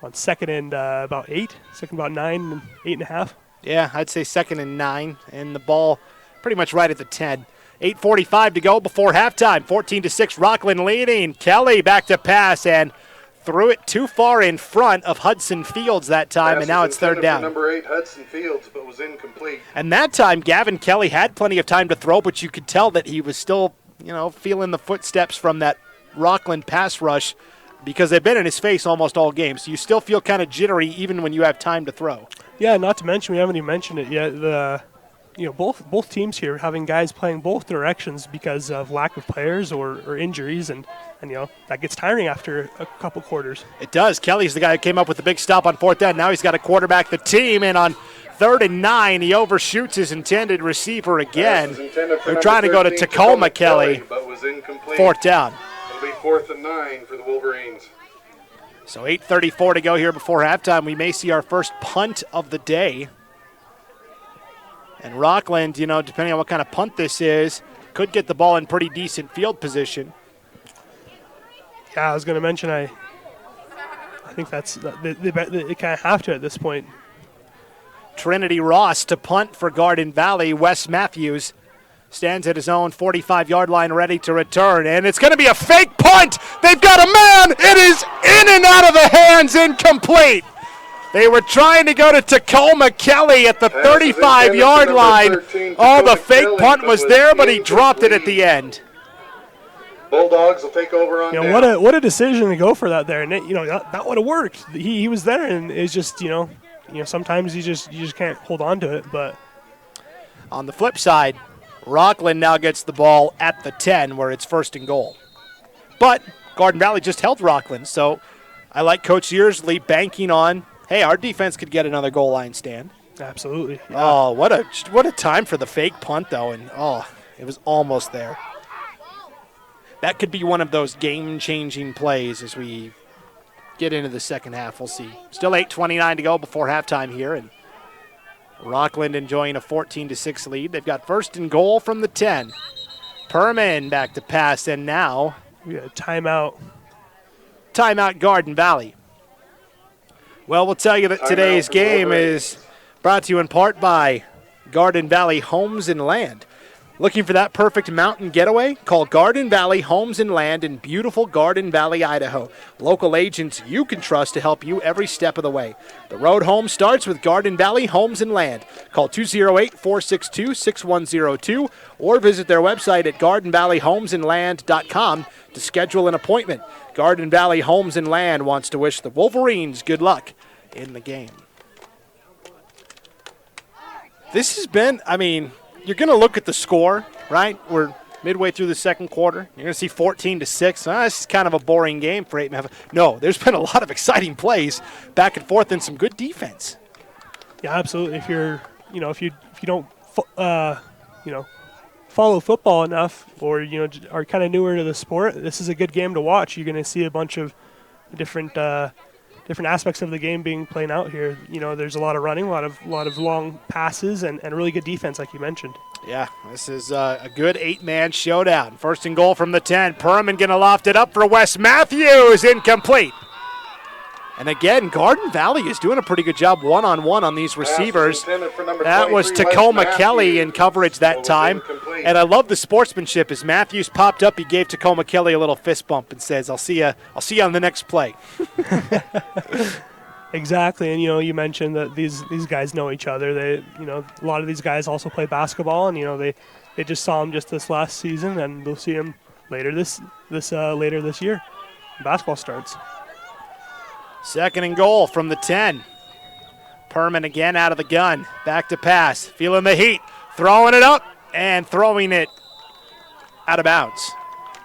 on 2nd and about 8, 2nd about 9, and 8.5. Yeah, I'd say 2nd and 9, and the ball pretty much right at the 10. 8:45 to go before halftime. 14-6, Rockland leading. Kelly back to pass and threw it too far in front of Hudson Fields that time, and now it's third down. Number 8, Hudson Fields, but was incomplete. And that time, Gavin Kelly had plenty of time to throw, but you could tell that he was still, feeling the footsteps from that Rockland pass rush because they've been in his face almost all game. So you still feel kind of jittery even when you have time to throw. Yeah, not to mention, we haven't even mentioned it yet, both teams here having guys playing both directions because of lack of players or injuries, and that gets tiring after a couple quarters. It does. Kelly's the guy who came up with the big stop on fourth down. Now he's got to quarterback the team, and on 3rd and 9, he overshoots his intended receiver again. They're trying to go to Tacoma Kelly. But was incomplete. Fourth down. It'll be 4th and 9 for the Wolverines. So 8:34 to go here before halftime. We may see our first punt of the day. And Rockland, depending on what kind of punt this is, could get the ball in pretty decent field position. Yeah, I was going to mention, I think they kind of have to at this point. Trinity Ross to punt for Garden Valley. Wes Matthews stands at his own 45-yard line ready to return. And it's going to be a fake punt. They've got a man. It is in and out of the hands, incomplete. They were trying to go to Tacoma Kelly at the 35-yard line. The fake punt was there, but he dropped it at the end. Bulldogs will take over on down. What a decision to go for that there. And that would have worked. He was there, and it's just, sometimes you just can't hold on to it. But on the flip side, Rockland now gets the ball at the 10 where it's 1st and goal. But Garden Valley just held Rockland, so I like Coach Yearsley banking on, hey, our defense could get another goal line stand. Absolutely. Yeah. Oh, what a time for the fake punt, though, and it was almost there. That could be one of those game-changing plays as we get into the second half. We'll see. Still 8:29 to go before halftime here, and Rockland enjoying a 14-6 lead. They've got 1st and goal from the 10. Perman back to pass, and now we got a timeout. Timeout Garden Valley. Well, we'll tell you that today's game is brought to you in part by Garden Valley Homes and Land. Looking for that perfect mountain getaway? Call Garden Valley Homes and Land in beautiful Garden Valley, Idaho. Local agents you can trust to help you every step of the way. The road home starts with Garden Valley Homes and Land. Call 208-462-6102 or visit their website at gardenvalleyhomesandland.com to schedule an appointment. Garden Valley Homes and Land wants to wish the Wolverines good luck in the game. This has been, you're going to look at the score, right? We're midway through the second quarter. You're going to see 14-6. This is kind of a boring game for 8.5. No, there's been a lot of exciting plays back and forth and some good defense. Yeah, absolutely. If you're, if you don't, follow football enough, or are kind of newer to the sport, this is a good game to watch. You're going to see a bunch of different aspects of the game being played out here. There's a lot of running, a lot of long passes, and really good defense, like you mentioned. Yeah, this is a good 8-man showdown. 1st and goal from the 10. Perman going to loft it up for Wes Matthews. Incomplete. And again, Garden Valley is doing a pretty good job one-on-one on these receivers. That was Tacoma Kelly in coverage that time. And I love the sportsmanship. As Matthews popped up, he gave Tacoma Kelly a little fist bump and says, I'll see you on the next play. Exactly. And you mentioned that these guys know each other. They a lot of these guys also play basketball, and they just saw him just this last season, and they'll see him later this year. Basketball starts. 2nd and goal from the 10. Perman again out of the gun. Back to pass. Feeling the heat. Throwing it up and throwing it out of bounds.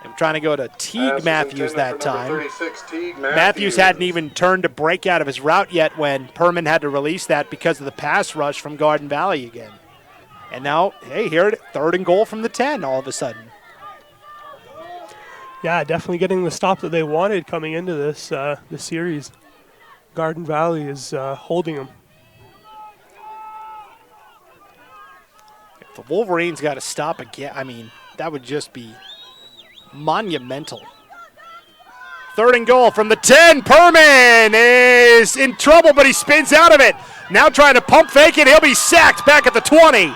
I'm trying to go to Teague Matthews that time. 36, Teague Matthews hadn't even turned to break out of his route yet when Perman had to release that because of the pass rush from Garden Valley again. And now, hey, here it is, 3rd and goal from the 10 all of a sudden. Yeah, definitely getting the stop that they wanted coming into this series. Garden Valley is holding them. If the Wolverines got to stop again, that would just be monumental. 3rd and goal from the 10. Perman is in trouble, but he spins out of it. Now trying to pump fake it. He'll be sacked back at the 20.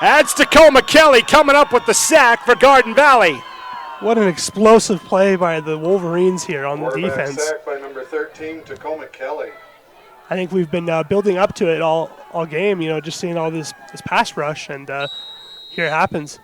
That's Tacoma Kelly coming up with the sack for Garden Valley. What an explosive play by the Wolverines here on the defense. Sack by number 13, Tacoma Kelly. I think we've been building up to it all game, just seeing all this pass rush, and here it happens.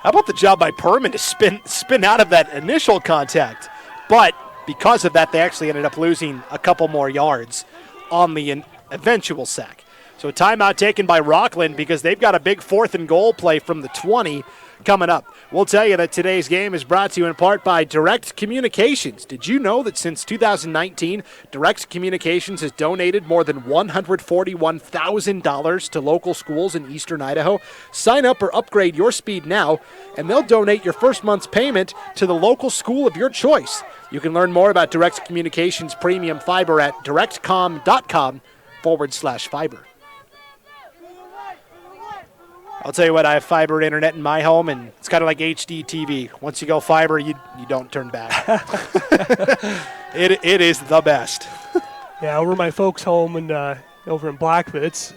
How about the job by Perman to spin out of that initial contact? But because of that, they actually ended up losing a couple more yards on the eventual sack. So a timeout taken by Rockland because they've got a big 4th and goal play from the 20 coming up. We'll tell you that today's game is brought to you in part by Direct Communications. Did you know that since 2019, Direct Communications has donated more than $141,000 to local schools in eastern Idaho? Sign up or upgrade your speed now, and they'll donate your first month's payment to the local school of your choice. You can learn more about Direct Communications Premium Fiber at directcom.com/fiber. I'll tell you what, I have fiber internet in my home, and it's kind of like HD TV. Once you go fiber, you don't turn back. It is the best. Yeah, over my folks' home and over in Blackfoot, it's,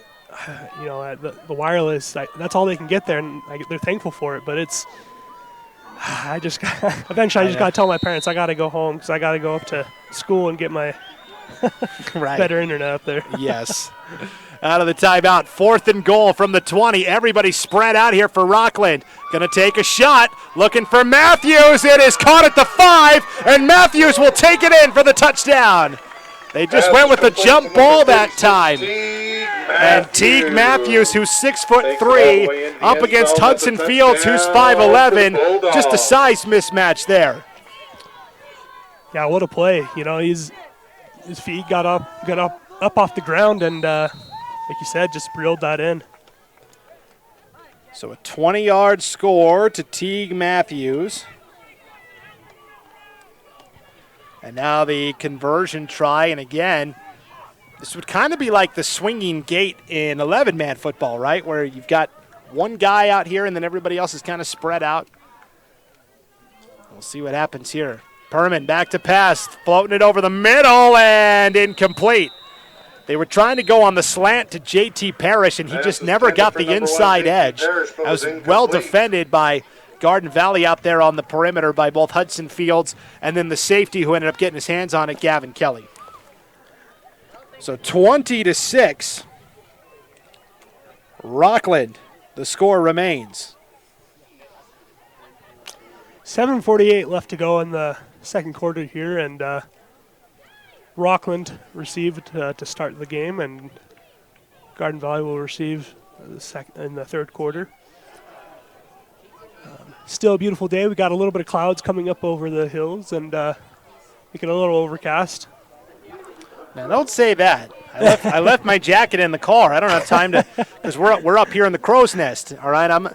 the wireless, that's all they can get there, and they're thankful for it. But it's, eventually I just got to tell my parents I got to go home because I got to go up to school and get my better internet up there. Yes. Out of the timeout, 4th and goal from the 20. Everybody spread out here for Rockland. Going to take a shot, looking for Matthews. It is caught at the 5, and Matthews will take it in for the touchdown. They just went with the jump ball that time. And Teague Matthews, who's 6'3", up against Hudson Fields, who's 5'11". Just a size mismatch there. Yeah, what a play. His feet got up off the ground, and like you said, just reeled that in. So a 20-yard score to Teague Matthews. And now the conversion try, and again, this would kind of be like the swinging gate in 11-man football, right, where you've got one guy out here and then everybody else is kind of spread out. We'll see what happens here. Perman back to pass, floating it over the middle, and incomplete. They were trying to go on the slant to J.T. Parrish, and he just never got the inside edge. That was well defended by Garden Valley out there on the perimeter by both Hudson Fields and then the safety who ended up getting his hands on it, Gavin Kelly. So 20-6. Rockland, the score remains. 7:48 left to go in the second quarter here, and Rockland received to start the game, and Garden Valley will receive in the third quarter. Still a beautiful day. We got a little bit of clouds coming up over the hills, and making a little overcast. Now, don't say that. I left my jacket in the car. I don't have time to, because we're up here in the crow's nest. All right, I'm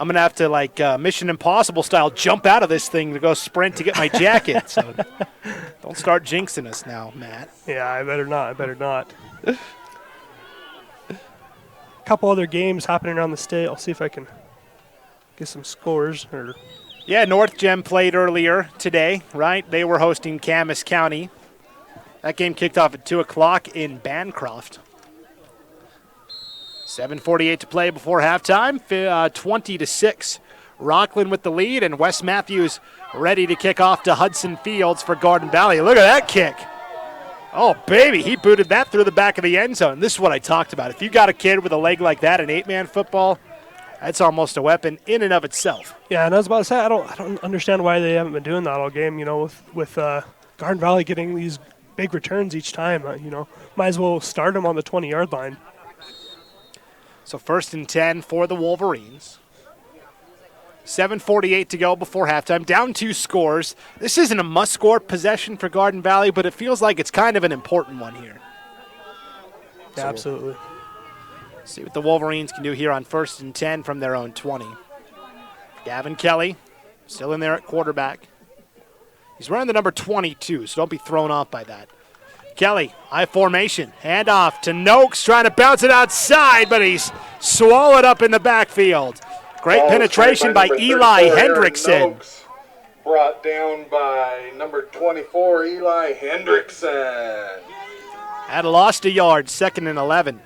gonna have to, like Mission Impossible style, jump out of this thing to go sprint to get my jacket. So don't start jinxing us now, Matt. Yeah, I better not. A couple other games happening around the state. I'll see if I can get some scores. Yeah, North Gem played earlier today, right? They were hosting Camas County. That game kicked off at 2 o'clock in Bancroft. 7:48 to play before halftime, 20-6. Rockland with the lead, and Wes Matthews ready to kick off to Hudson Fields for Garden Valley. Look at that kick. Oh, baby, he booted that through the back of the end zone. This is what I talked about. If you got a kid with a leg like that in 8-man football, that's almost a weapon in and of itself. Yeah, and I was about to say, I don't understand why they haven't been doing that all game, with Garden Valley getting these big returns each time. Might as well start them on the 20-yard line. So 1st and 10 for the Wolverines. 7:48 to go before halftime. Down 2 scores. This isn't a must-score possession for Garden Valley, but it feels like it's kind of an important one here. Yeah, so absolutely. See what the Wolverines can do here on 1st and 10 from their own 20. Gavin Kelly still in there at quarterback. He's wearing the number 22, so don't be thrown off by that. Kelly, high formation, handoff to Noakes, trying to bounce it outside, but he's swallowed up in the backfield. Great penetration by Eli Hendrickson. Noakes brought down by number 24, Eli Hendrickson. Had lost a yard, 2nd and 11.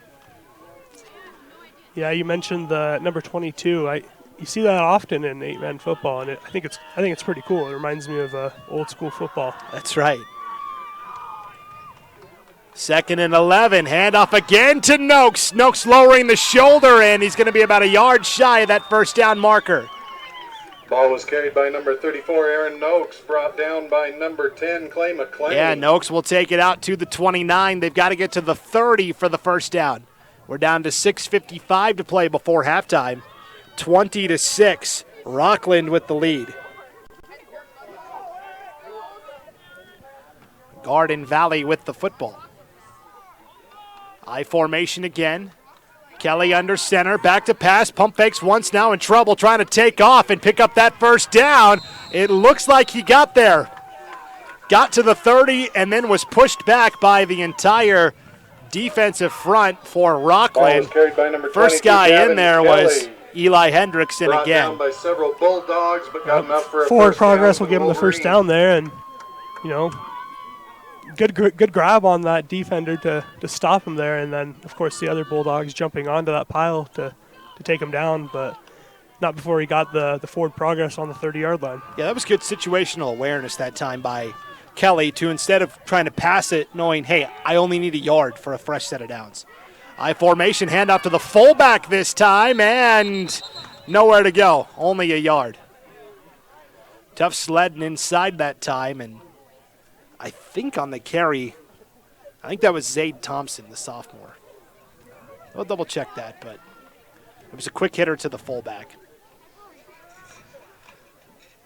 Yeah, you mentioned the number 22. You see that often in 8-man football, and I think it's pretty cool. It reminds me of old school football. That's right. 2nd and 11. Handoff again to Noakes. Noakes lowering the shoulder in. He's going to be about a yard shy of that first down marker. Ball was carried by number 34, Aaron Noakes, brought down by number 10, Clay McLean. Yeah, Noakes will take it out to the 29. They've got to get to the 30 for the first down. We're down to 6:55 to play before halftime. 20-6. Rockland with the lead. Garden Valley with the football. I formation again. Kelly under center, back to pass, pump fakes once, now in trouble, trying to take off and pick up that first down. It looks like he got there. Got to the 30 and then was pushed back by the entire defensive front for Rockland. First guy in there was Eli Hendrickson brought again. Down by several Bulldogs, but got enough for a Forward first progress down will give him the first down there, and good grab on that defender to stop him there, and then of course the other Bulldogs jumping onto that pile to take him down, but not before he got the forward progress on the 30-yard line. Yeah, that was good situational awareness that time by Kelly to, instead of trying to pass it, knowing, hey, I only need a yard for a fresh set of downs. I formation, handoff to the fullback this time, and nowhere to go, only a yard. Tough sledding inside that time, and I think on the carry, I think that was Zade Thompson, the sophomore. I'll double check that, but it was a quick hitter to the fullback.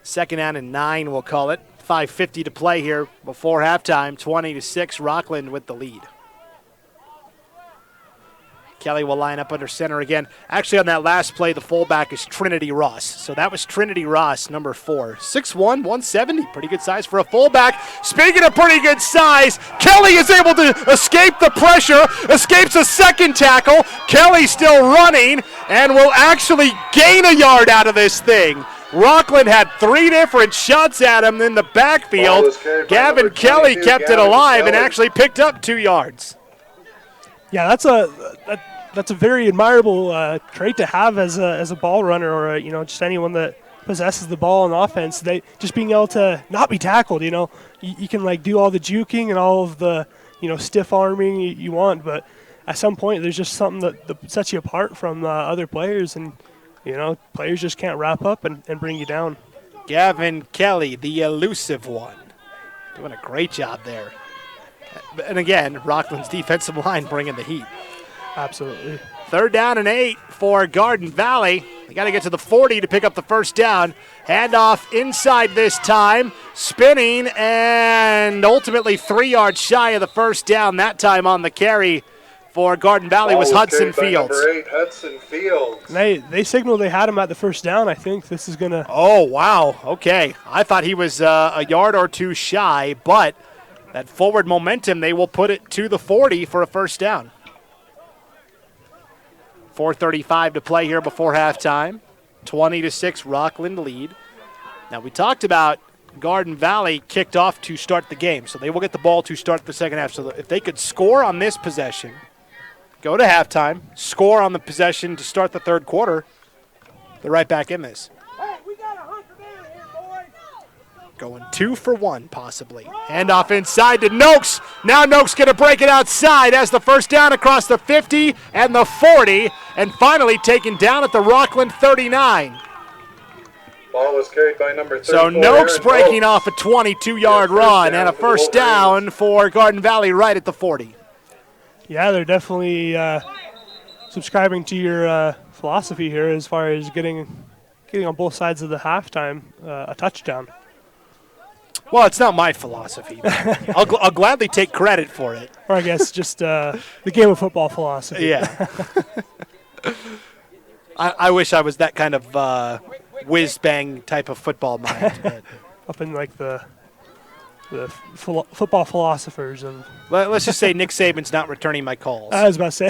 2nd down and 9, we'll call it. 5:50 to play here before halftime. 20-6, Rockland with the lead. Kelly will line up under center again. Actually, on that last play, the fullback is Trinity Ross. So that was Trinity Ross, number 4. 6'1", 170. Pretty good size for a fullback. Speaking of pretty good size, Kelly is able to escape the pressure, escapes a second tackle. Kelly still running and will actually gain a yard out of this thing. Rockland had 3 different shots at him in the backfield. Gavin Kelly kept it alive and actually picked up 2 yards. Yeah, that's a very admirable trait to have as a ball runner, or just anyone that possesses the ball on offense. They just being able to not be tackled. You can do all the juking and all of the stiff arming you want, but at some point there's just something that sets you apart from other players, and players just can't wrap up and bring you down. Gavin Kelly, the elusive one, doing a great job there. And again, Rockland's defensive line bringing the heat. Absolutely. 3rd down and 8 for Garden Valley. They got to get to the 40 to pick up the first down. Handoff inside this time. Spinning and ultimately 3 yards shy of the first down. That time on the carry for Garden Valley was Hudson Fields. Number 8, Hudson Fields. They signaled they had him at the first down. I think this is going to... Oh, wow. Okay. I thought he was a yard or 2 shy, but that forward momentum, they will put it to the 40 for a first down. 4:35 to play here before halftime. 20-6, Rockland lead. Now, we talked about Garden Valley kicked off to start the game, so they will get the ball to start the second half. So if they could score on this possession, go to halftime, score on the possession to start the third quarter, they're right back in this. Going 2 for 1, possibly. Handoff inside to Noakes. Now Noakes going to break it outside as the first down across the 50 and the 40, and finally taken down at the Rockland 39. Ball was carried by number 34. So Noakes breaking off a 22-yard run and a first down for Garden Valley right at the 40. Yeah, they're definitely subscribing to your philosophy here as far as getting on both sides of the halftime a touchdown. Well, it's not my philosophy. I'll gladly take credit for it. Or I guess just the game of football philosophy. Yeah. I wish I was that kind of whiz-bang type of football mind. But. Up in the football philosophers. Let's just say Nick Saban's not returning my calls. I was about to say.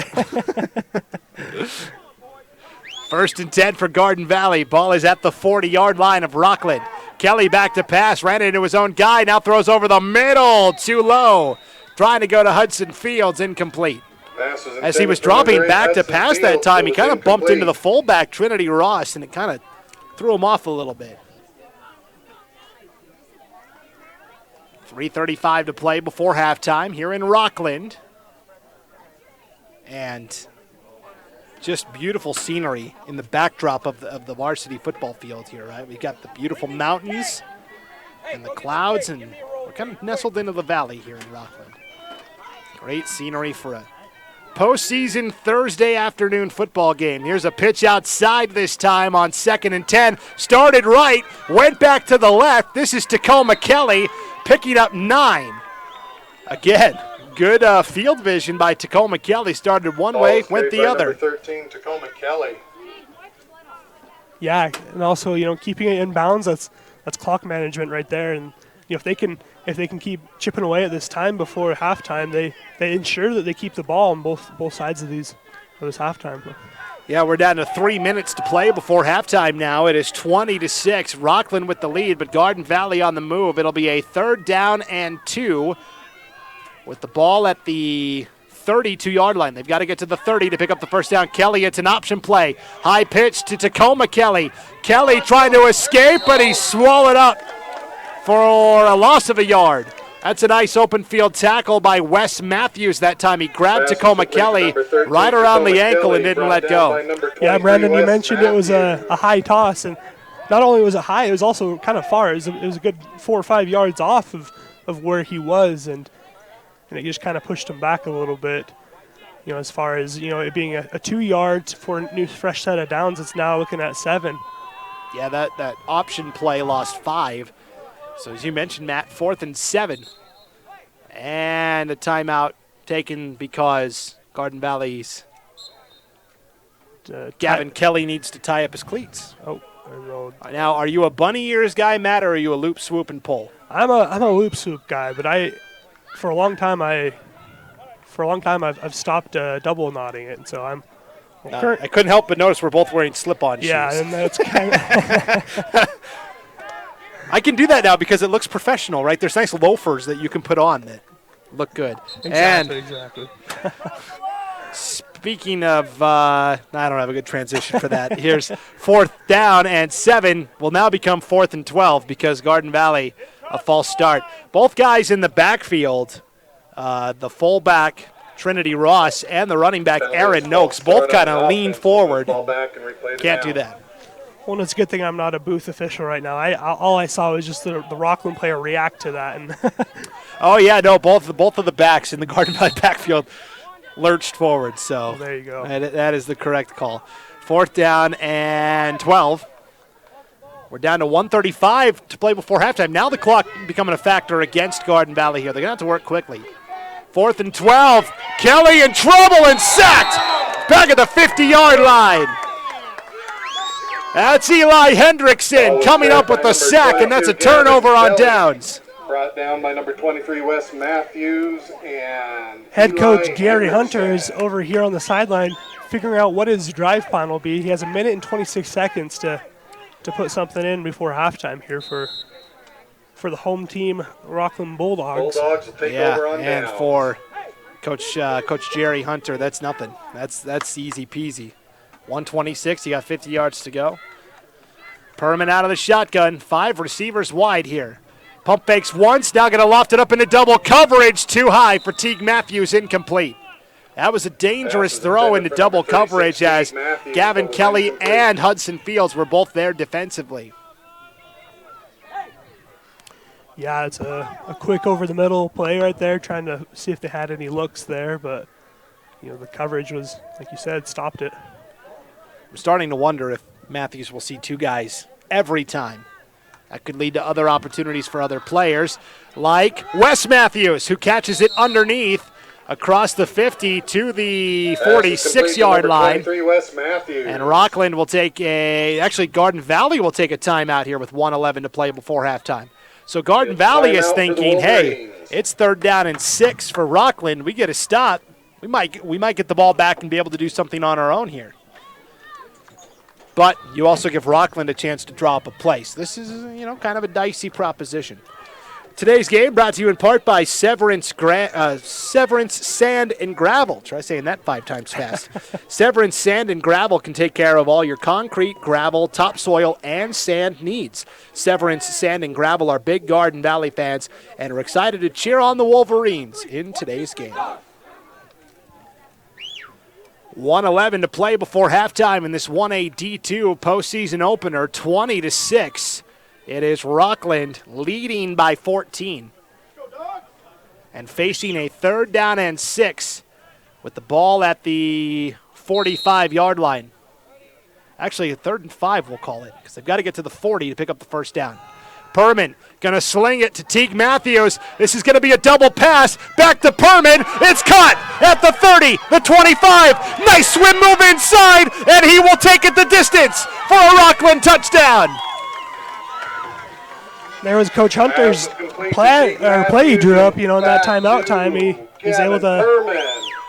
1st and 10 for Garden Valley. Ball is at the 40-yard line of Rockland. Kelly back to pass, ran into his own guy, now throws over the middle, too low. Trying to go to Hudson Fields, incomplete. As he was dropping back to pass that time, he kind of bumped into the fullback, Trinity Ross, and it kind of threw him off a little bit. 3:35 to play before halftime here in Rockland. And just beautiful scenery in the backdrop of the varsity football field here, right? We've got the beautiful mountains and the clouds, and we're kind of nestled into the valley here in Rockland. Great scenery for a postseason Thursday afternoon football game. Here's a pitch outside this time on 2nd and 10. Started right, went back to the left. This is Tacoma Kelly picking up 9. Again, good field vision by Tacoma Kelly. Started one way, went the other. Number 13, Tacoma Kelly. Yeah, and also, keeping it in bounds, that's clock management right there. And if they can keep chipping away at this time before halftime, they ensure that they keep the ball on both sides of this halftime. Yeah, we're down to 3 minutes to play before halftime now. It is 20-6. Rockland with the lead, but Garden Valley on the move. It'll be a 3rd down and 2 with the ball at the 32-yard line. They've got to get to the 30 to pick up the first down. Kelly, it's an option play. High pitch to Tacoma Kelly. Kelly trying to escape, but he's swallowed up for a loss of a yard. That's a nice open field tackle by Wes Matthews that time. He grabbed Tacoma Kelly right around the ankle and didn't let go. Yeah, Brandon, you mentioned it was a high toss, and not only was it high, it was also kind of far. It was a good 4 or 5 yards off of where he was, and it just kind of pushed him back a little bit. As far as, it being a 2 yards for a new fresh set of downs, it's now looking at 7. Yeah, that option play lost 5. So as you mentioned, Matt, 4th and 7. And a timeout taken because Garden Valley's Gavin Kelly needs to tie up his cleats. Oh, no. Now, are you a bunny ears guy, Matt, or are you a loop, swoop, and pull? I'm a loop swoop guy, but for a long time I've stopped double knotting it, and so I'm. I couldn't help but notice we're both wearing slip-on shoes. Yeah, and that's kind of. I can do that now because it looks professional, right? There's nice loafers that you can put on that look good. Exactly. Speaking of, I don't have a good transition for that. Here's 4th down and 7 will now become 4th and 12 because Garden Valley, a false start. Both guys in the backfield, the fullback, Trinity Ross, and the running back, Aaron Noakes, both kind of lean forward. Can't do that. Well, it's a good thing I'm not a booth official right now. All I saw was just the Rockland player react to that. And oh, yeah, no, both of the backs in the Garden Valley backfield lurched forward. So well, there you go. That is the correct call. 4th down and 12. We're down to 1:35 to play before halftime. Now the clock becoming a factor against Garden Valley here. They're going to have to work quickly. 4th and 12. Kelly in trouble and sacked back at the 50-yard line. That's Eli Hendrickson coming up with the sack, and that's a turnover on downs. Brought down by number 23, Wes Matthews, and head coach Gary Hunter is over here on the sideline figuring out what his drive plan will be. He has 1 minute and 26 seconds to put something in before halftime here for the home team, Rockland Bulldogs. Bulldogs will take over on and downs. For Coach Jerry Hunter, that's nothing. That's easy peasy. 126, you got 50 yards to go. Perman out of the shotgun, 5 receivers wide here. Pump fakes once, now going to loft it up into double coverage, too high for Teague Matthews, incomplete. That was a dangerous throw into double coverage as Gavin Kelly and Hudson Fields were both there defensively. Yeah, it's a quick over-the-middle play right there, trying to see if they had any looks there, but the coverage was, like you said, stopped it. I'm starting to wonder if Matthews will see 2 guys every time. That could lead to other opportunities for other players, like Wes Matthews, who catches it underneath across the 50 to the 46-yard line. Wes Matthews. And Rockland will take Garden Valley will take a timeout here with 1:11 to play before halftime. So Garden Valley is thinking, hey, it's 3rd down and 6 for Rockland. We get a stop. We might get the ball back and be able to do something on our own here. But you also give Rockland a chance to draw up a play. So this is, kind of a dicey proposition. Today's game brought to you in part by Severance Sand and Gravel. Try saying that 5 times fast. Severance Sand and Gravel can take care of all your concrete, gravel, topsoil, and sand needs. Severance Sand and Gravel are big Garden Valley fans and are excited to cheer on the Wolverines in today's game. 1:11 to play before halftime in this 1A D2 postseason opener, 20-6. It is Rockland leading by 14 and facing a 3rd down and 6 with the ball at the 45-yard line. Actually, a 3rd and 5 we'll call it because they've got to get to the 40 to pick up the first down. Perman going to sling it to Teague Matthews. This is going to be a double pass. Back to Perman. It's caught at the 30, the 25. Nice swim move inside, and he will take it the distance for a Rockland touchdown. There was Coach Hunter's play he drew up, in that timeout time. He's able to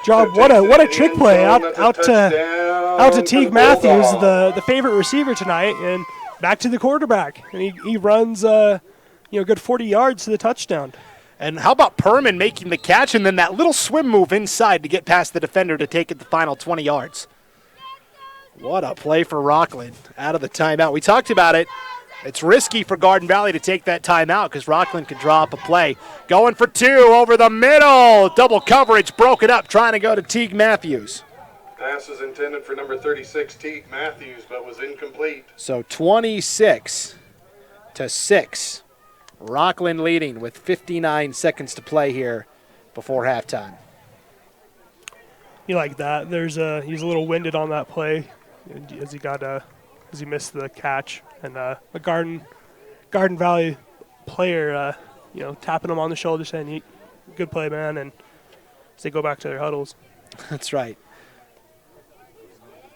drop what a trick play out to Teague Matthews, the favorite receiver tonight, and back to the quarterback. And he runs good 40 yards to the touchdown. And how about Perman making the catch and then that little swim move inside to get past the defender to take it the final 20 yards. What a play for Rockland out of the timeout. We talked about it. It's risky for Garden Valley to take that timeout because Rockland could draw up a play. Going for 2 over the middle. Double coverage, broke it up, trying to go to Teague Matthews. Pass is intended for number 36, Teague Matthews, but was incomplete. So 26-6. Rockland leading with 59 seconds to play here before halftime. You like that. He's a little winded on that play as he missed the catch. And a Garden Valley player, tapping him on the shoulder saying, good play, man, and as they go back to their huddles. That's right.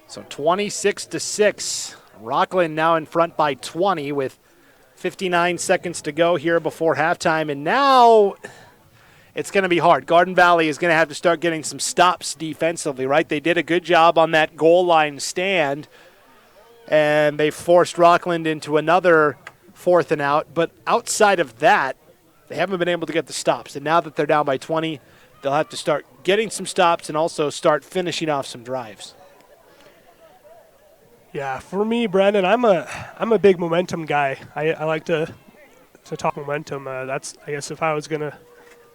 So 26-6. Rockland now in front by 20 with 59 seconds to go here before halftime. And now it's going to be hard. Garden Valley is going to have to start getting some stops defensively, right? They did a good job on that goal line stand, and they forced Rockland into another 4th and out. But outside of that, they haven't been able to get the stops. And now that they're down by 20, they'll have to start getting some stops and also start finishing off some drives. Yeah, for me, Brandon, I'm a big momentum guy. I like to talk momentum. That's, I guess, if I was going to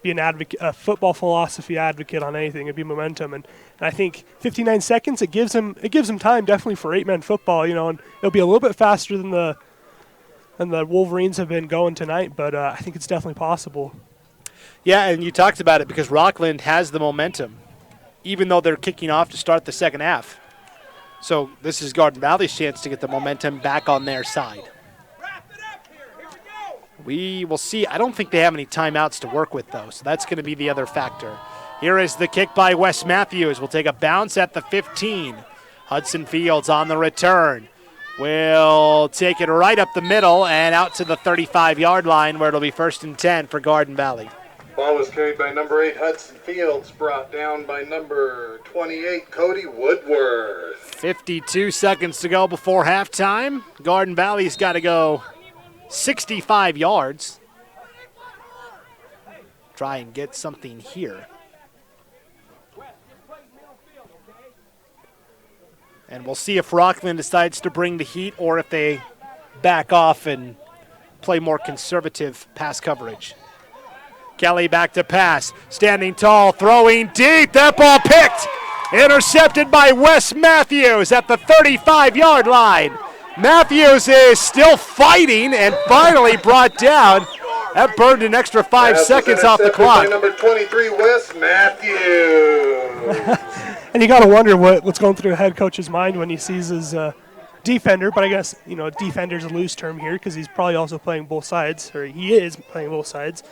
be an advocate, a football philosophy advocate on anything, it'd be momentum. And I think 59 seconds, it gives them time definitely for 8-man football, and it'll be a little bit faster than the Wolverines have been going tonight, but I think it's definitely possible. Yeah, and you talked about it because Rockland has the momentum, even though they're kicking off to start the second half. So this is Garden Valley's chance to get the momentum back on their side. We will see. I don't think they have any timeouts to work with, though, so that's going to be the other factor. Here is the kick by Wes Matthews. We'll take a bounce at the 15. Hudson Fields on the return. Will take it right up the middle and out to the 35-yard line where it'll be 1st and 10 for Garden Valley. Ball was carried by number 8, Hudson Fields, brought down by number 28, Cody Woodworth. 52 seconds to go before halftime. Garden Valley's got to go 65 yards. Try and get something here. And we'll see if Rockland decides to bring the heat or if they back off and play more conservative pass coverage. Kelly back to pass, standing tall, throwing deep. That ball picked, intercepted by Wes Matthews at the 35-yard line. Matthews is still fighting and finally brought down. That burned an extra 5 seconds off the clock. By number 23, Wes Matthews. And you got to wonder what's going through a head coach's mind when he sees his defender, but I guess, defender's a loose term here because he's probably also playing both sides, or he is playing both sides.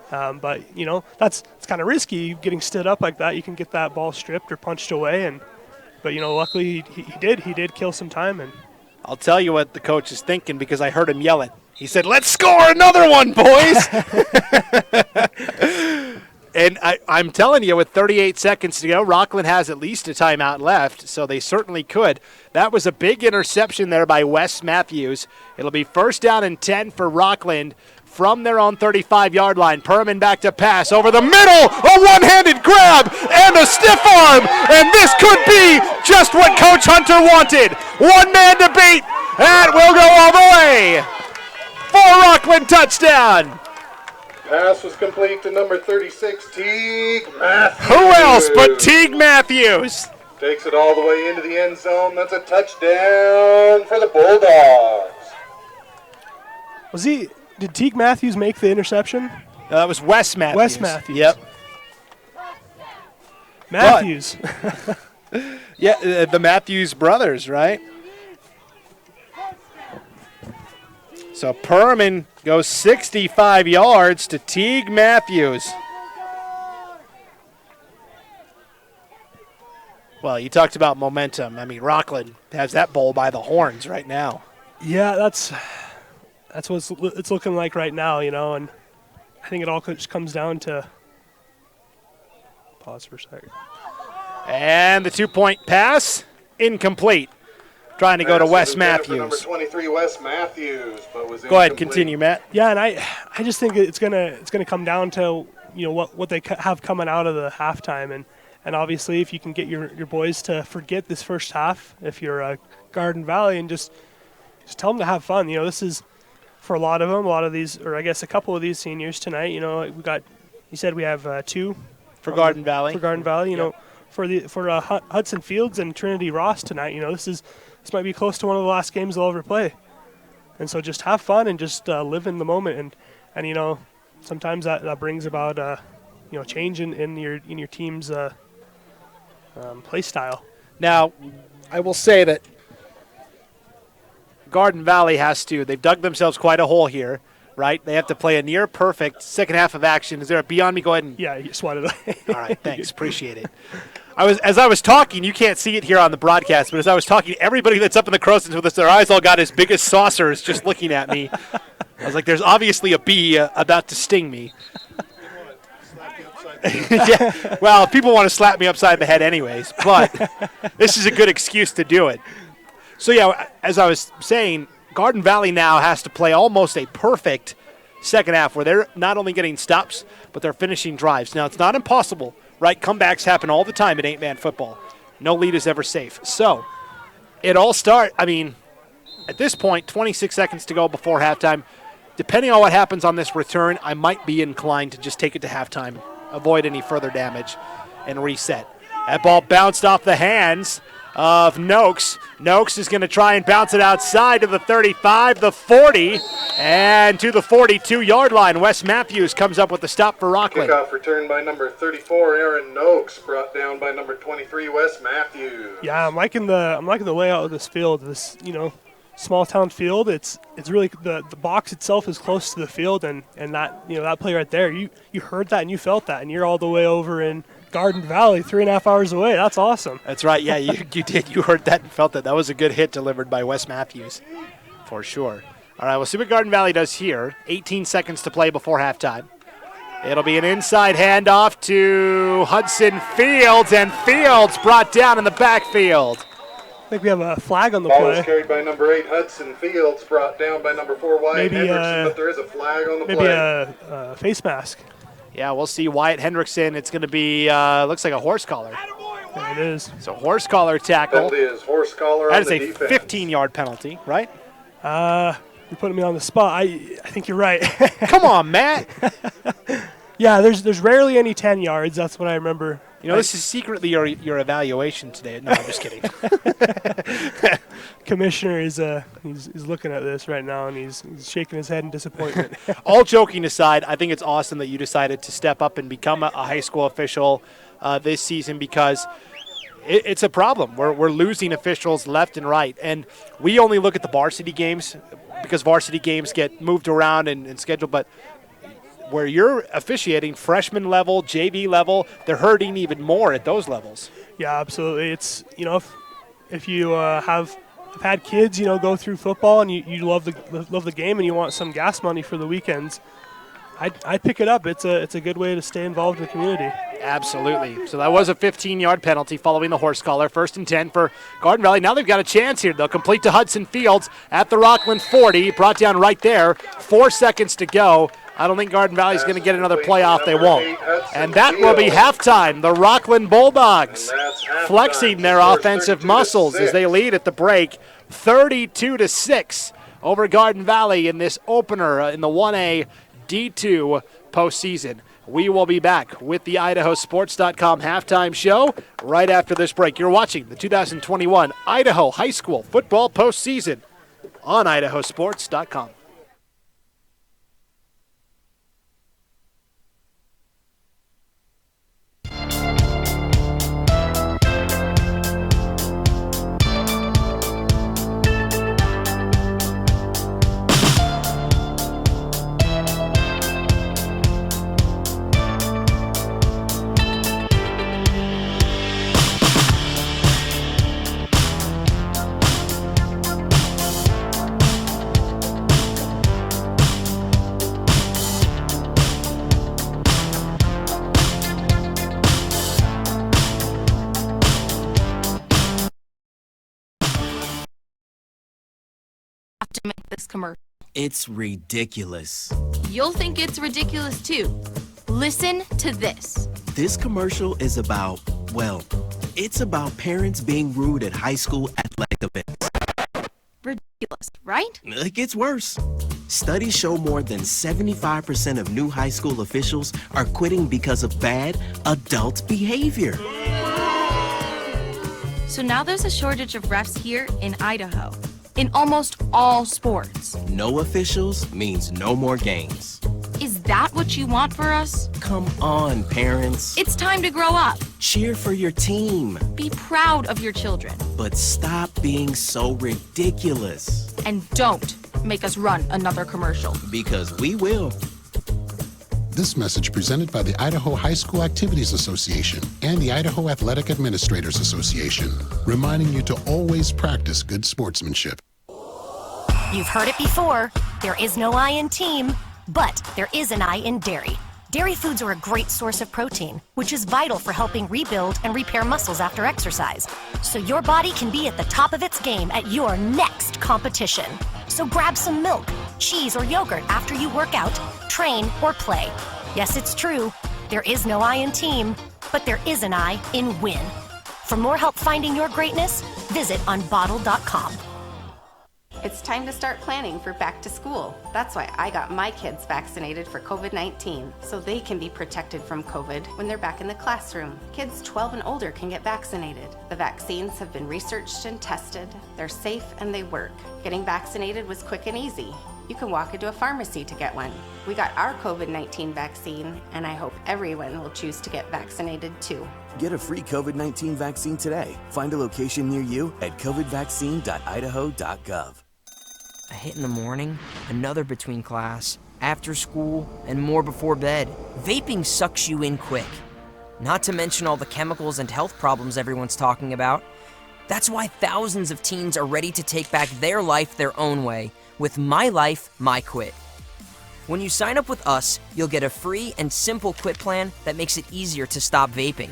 But, it's kind of risky getting stood up like that. You can get that ball stripped or punched away. But luckily he did kill some time. And I'll tell you what the coach is thinking because I heard him yell it. He said, "Let's score another one, boys." And I'm telling you, with 38 seconds to go, Rockland has at least a timeout left, so they certainly could. That was a big interception there by Wes Matthews. It'll be 1st down and 10 for Rockland from their own 35-yard line. Perman back to pass over the middle, a one-handed grab and a stiff arm, and this could be just what Coach Hunter wanted. One man to beat, that will go all the way for Rockland touchdown. Pass was complete to number 36, Teague Matthews. Who else but Teague Matthews? Takes it all the way into the end zone. That's a touchdown for the Bulldogs. Did Teague Matthews make the interception? That was Wes Matthews. Wes Matthews. Yep. Matthews. Yeah, the Matthews brothers, right? So Perman goes 65 yards to Teague Matthews. Well, you talked about momentum. I mean, Rockland has that bowl by the horns right now. Yeah, that's what it's looking like right now, and I think it all just comes down to pause for a second. And the 2-point pass, incomplete. Trying to go to Wes Matthews. Number 23, Wes Matthews, but was Go ahead, continue, Matt. Yeah, and I just think it's gonna come down to what they have coming out of the halftime, and obviously if you can get your boys to forget this first half, if you're Garden Valley, and just tell them to have fun. This is for a lot of these, or I guess a couple of these seniors tonight. We got. You said we have 2 for Garden Valley. For Garden Valley, for Hudson Fields and Trinity Ross tonight. This might be close to one of the last games they'll ever play, and so just have fun and just live in the moment. And sometimes that brings about change in your team's play style. Now, I will say that Garden Valley they've dug themselves quite a hole here, right? They have to play a near perfect second half of action. Is there a beyond me? Go ahead and. Yeah, you swatted it. All right, thanks. Appreciate it. As I was talking, you can't see it here on the broadcast, but as I was talking, everybody that's up in the Crozens with us, their eyes all got as big as saucers just looking at me. I was like, there's obviously a bee about to sting me. Yeah, well, people want to slap me upside the head anyways, but this is a good excuse to do it. So, yeah, as I was saying, Garden Valley now has to play almost a perfect second half where they're not only getting stops, but they're finishing drives. Now, it's not impossible, right? Comebacks happen all the time in 8-man football. No lead is ever safe. So, at this point, 26 seconds to go before halftime. Depending on what happens on this return, I might be inclined to just take it to halftime, avoid any further damage, and reset. That ball bounced off the hands of Noakes. Noakes is going to try and bounce it outside to the 35, the 40, and to the 42-yard line. Wes Matthews comes up with the stop for Rockland. Kickoff return by number 34, Aaron Noakes, brought down by number 23, Wes Matthews. Yeah, I'm liking the layout of this field. This small town field. It's really the box itself is close to the field, and that that play right there. You heard that and you felt that, and you're all the way over in Garden Valley, 3.5 hours away. That's awesome. That's right. Yeah, you did. You heard that and felt that. That was a good hit delivered by Wes Matthews, for sure. All right, we'll see what Garden Valley does here. 18 seconds to play before halftime. It'll be an inside handoff to Hudson Fields, and Fields brought down in the backfield. I think we have a flag on the Ball play. was carried by number 8, Hudson Fields, brought down by number 4, Wyatt Hendrickson, but there is a flag on the play. Maybe a face mask. Yeah, we'll see Wyatt Hendrickson. It's going to be, looks like a horse collar. There it is. So horse collar tackle. That is horse collar That on the is a defense. 15-yard penalty, right? You're putting me on the spot. I think you're right. Come on, Matt. Yeah, there's rarely any 10 yards. That's what I remember. This is secretly your evaluation today. No, I'm just kidding. Commissioner is he's looking at this right now, and he's shaking his head in disappointment. All joking aside, I think it's awesome that you decided to step up and become a high school official this season, because it's a problem. We're losing officials left and right, and we only look at the varsity games because varsity games get moved around and scheduled, but where you're officiating, freshman level, JV level, they're hurting even more at those levels. Yeah, absolutely. It's if you have had kids, go through football and you love the game and you want some gas money for the weekends, I'd pick it up. It's a good way to stay involved in the community. Absolutely. So that was a 15-yard penalty following the horse collar. 1st and 10 for Garden Valley. Now they've got a chance here. They'll complete to Hudson Fields at the Rockland 40. Brought down right there. 4 seconds to go. I don't think Garden Valley's going to get another play off. They won't. And that will be halftime. The Rockland Bulldogs flexing their offensive muscles as they lead at the break 32-6 over Garden Valley in this opener in the 1A D2 postseason. We will be back with the IdahoSports.com halftime show right after this break. You're watching the 2021 Idaho High School football postseason on IdahoSports.com. To make this commercial. It's ridiculous. You'll think it's ridiculous too. Listen to this. This commercial is about, well, it's about parents being rude at high school athletic events. Ridiculous, right? It gets worse. Studies show more than 75% of new high school officials are quitting because of bad adult behavior. So now there's a shortage of refs here in Idaho. In almost all sports. No officials means no more games. Is that what you want for us? Come on, parents. It's time to grow up. Cheer for your team. Be proud of your children. But stop being so ridiculous. And don't make us run another commercial. Because we will. This message presented by the Idaho High School Activities Association and the Idaho Athletic Administrators Association, reminding you to always practice good sportsmanship. You've heard it before. There is no I in team, but there is an I in dairy. Dairy foods are a great source of protein, which is vital for helping rebuild and repair muscles after exercise, so your body can be at the top of its game at your next competition. So grab some milk, cheese, or yogurt after you work out, train, or play. Yes, it's true. There is no I in team, but there is an I in win. For more help finding your greatness, visit unbottled.com. It's time to start planning for back to school. That's why I got my kids vaccinated for COVID-19, so they can be protected from COVID when they're back in the classroom. Kids 12 and older can get vaccinated. The vaccines have been researched and tested. They're safe and they work. Getting vaccinated was quick and easy. You can walk into a pharmacy to get one. We got our COVID-19 vaccine, and I hope everyone will choose to get vaccinated too. Get a free COVID-19 vaccine today. Find a location near you at covidvaccine.idaho.gov. A hit in the morning, another between class, after school, and more before bed. Vaping sucks you in quick. Not to mention all the chemicals and health problems everyone's talking about. That's why thousands of teens are ready to take back their life their own way with My Life, My Quit. When you sign up with us, you'll get a free and simple quit plan that makes it easier to stop vaping.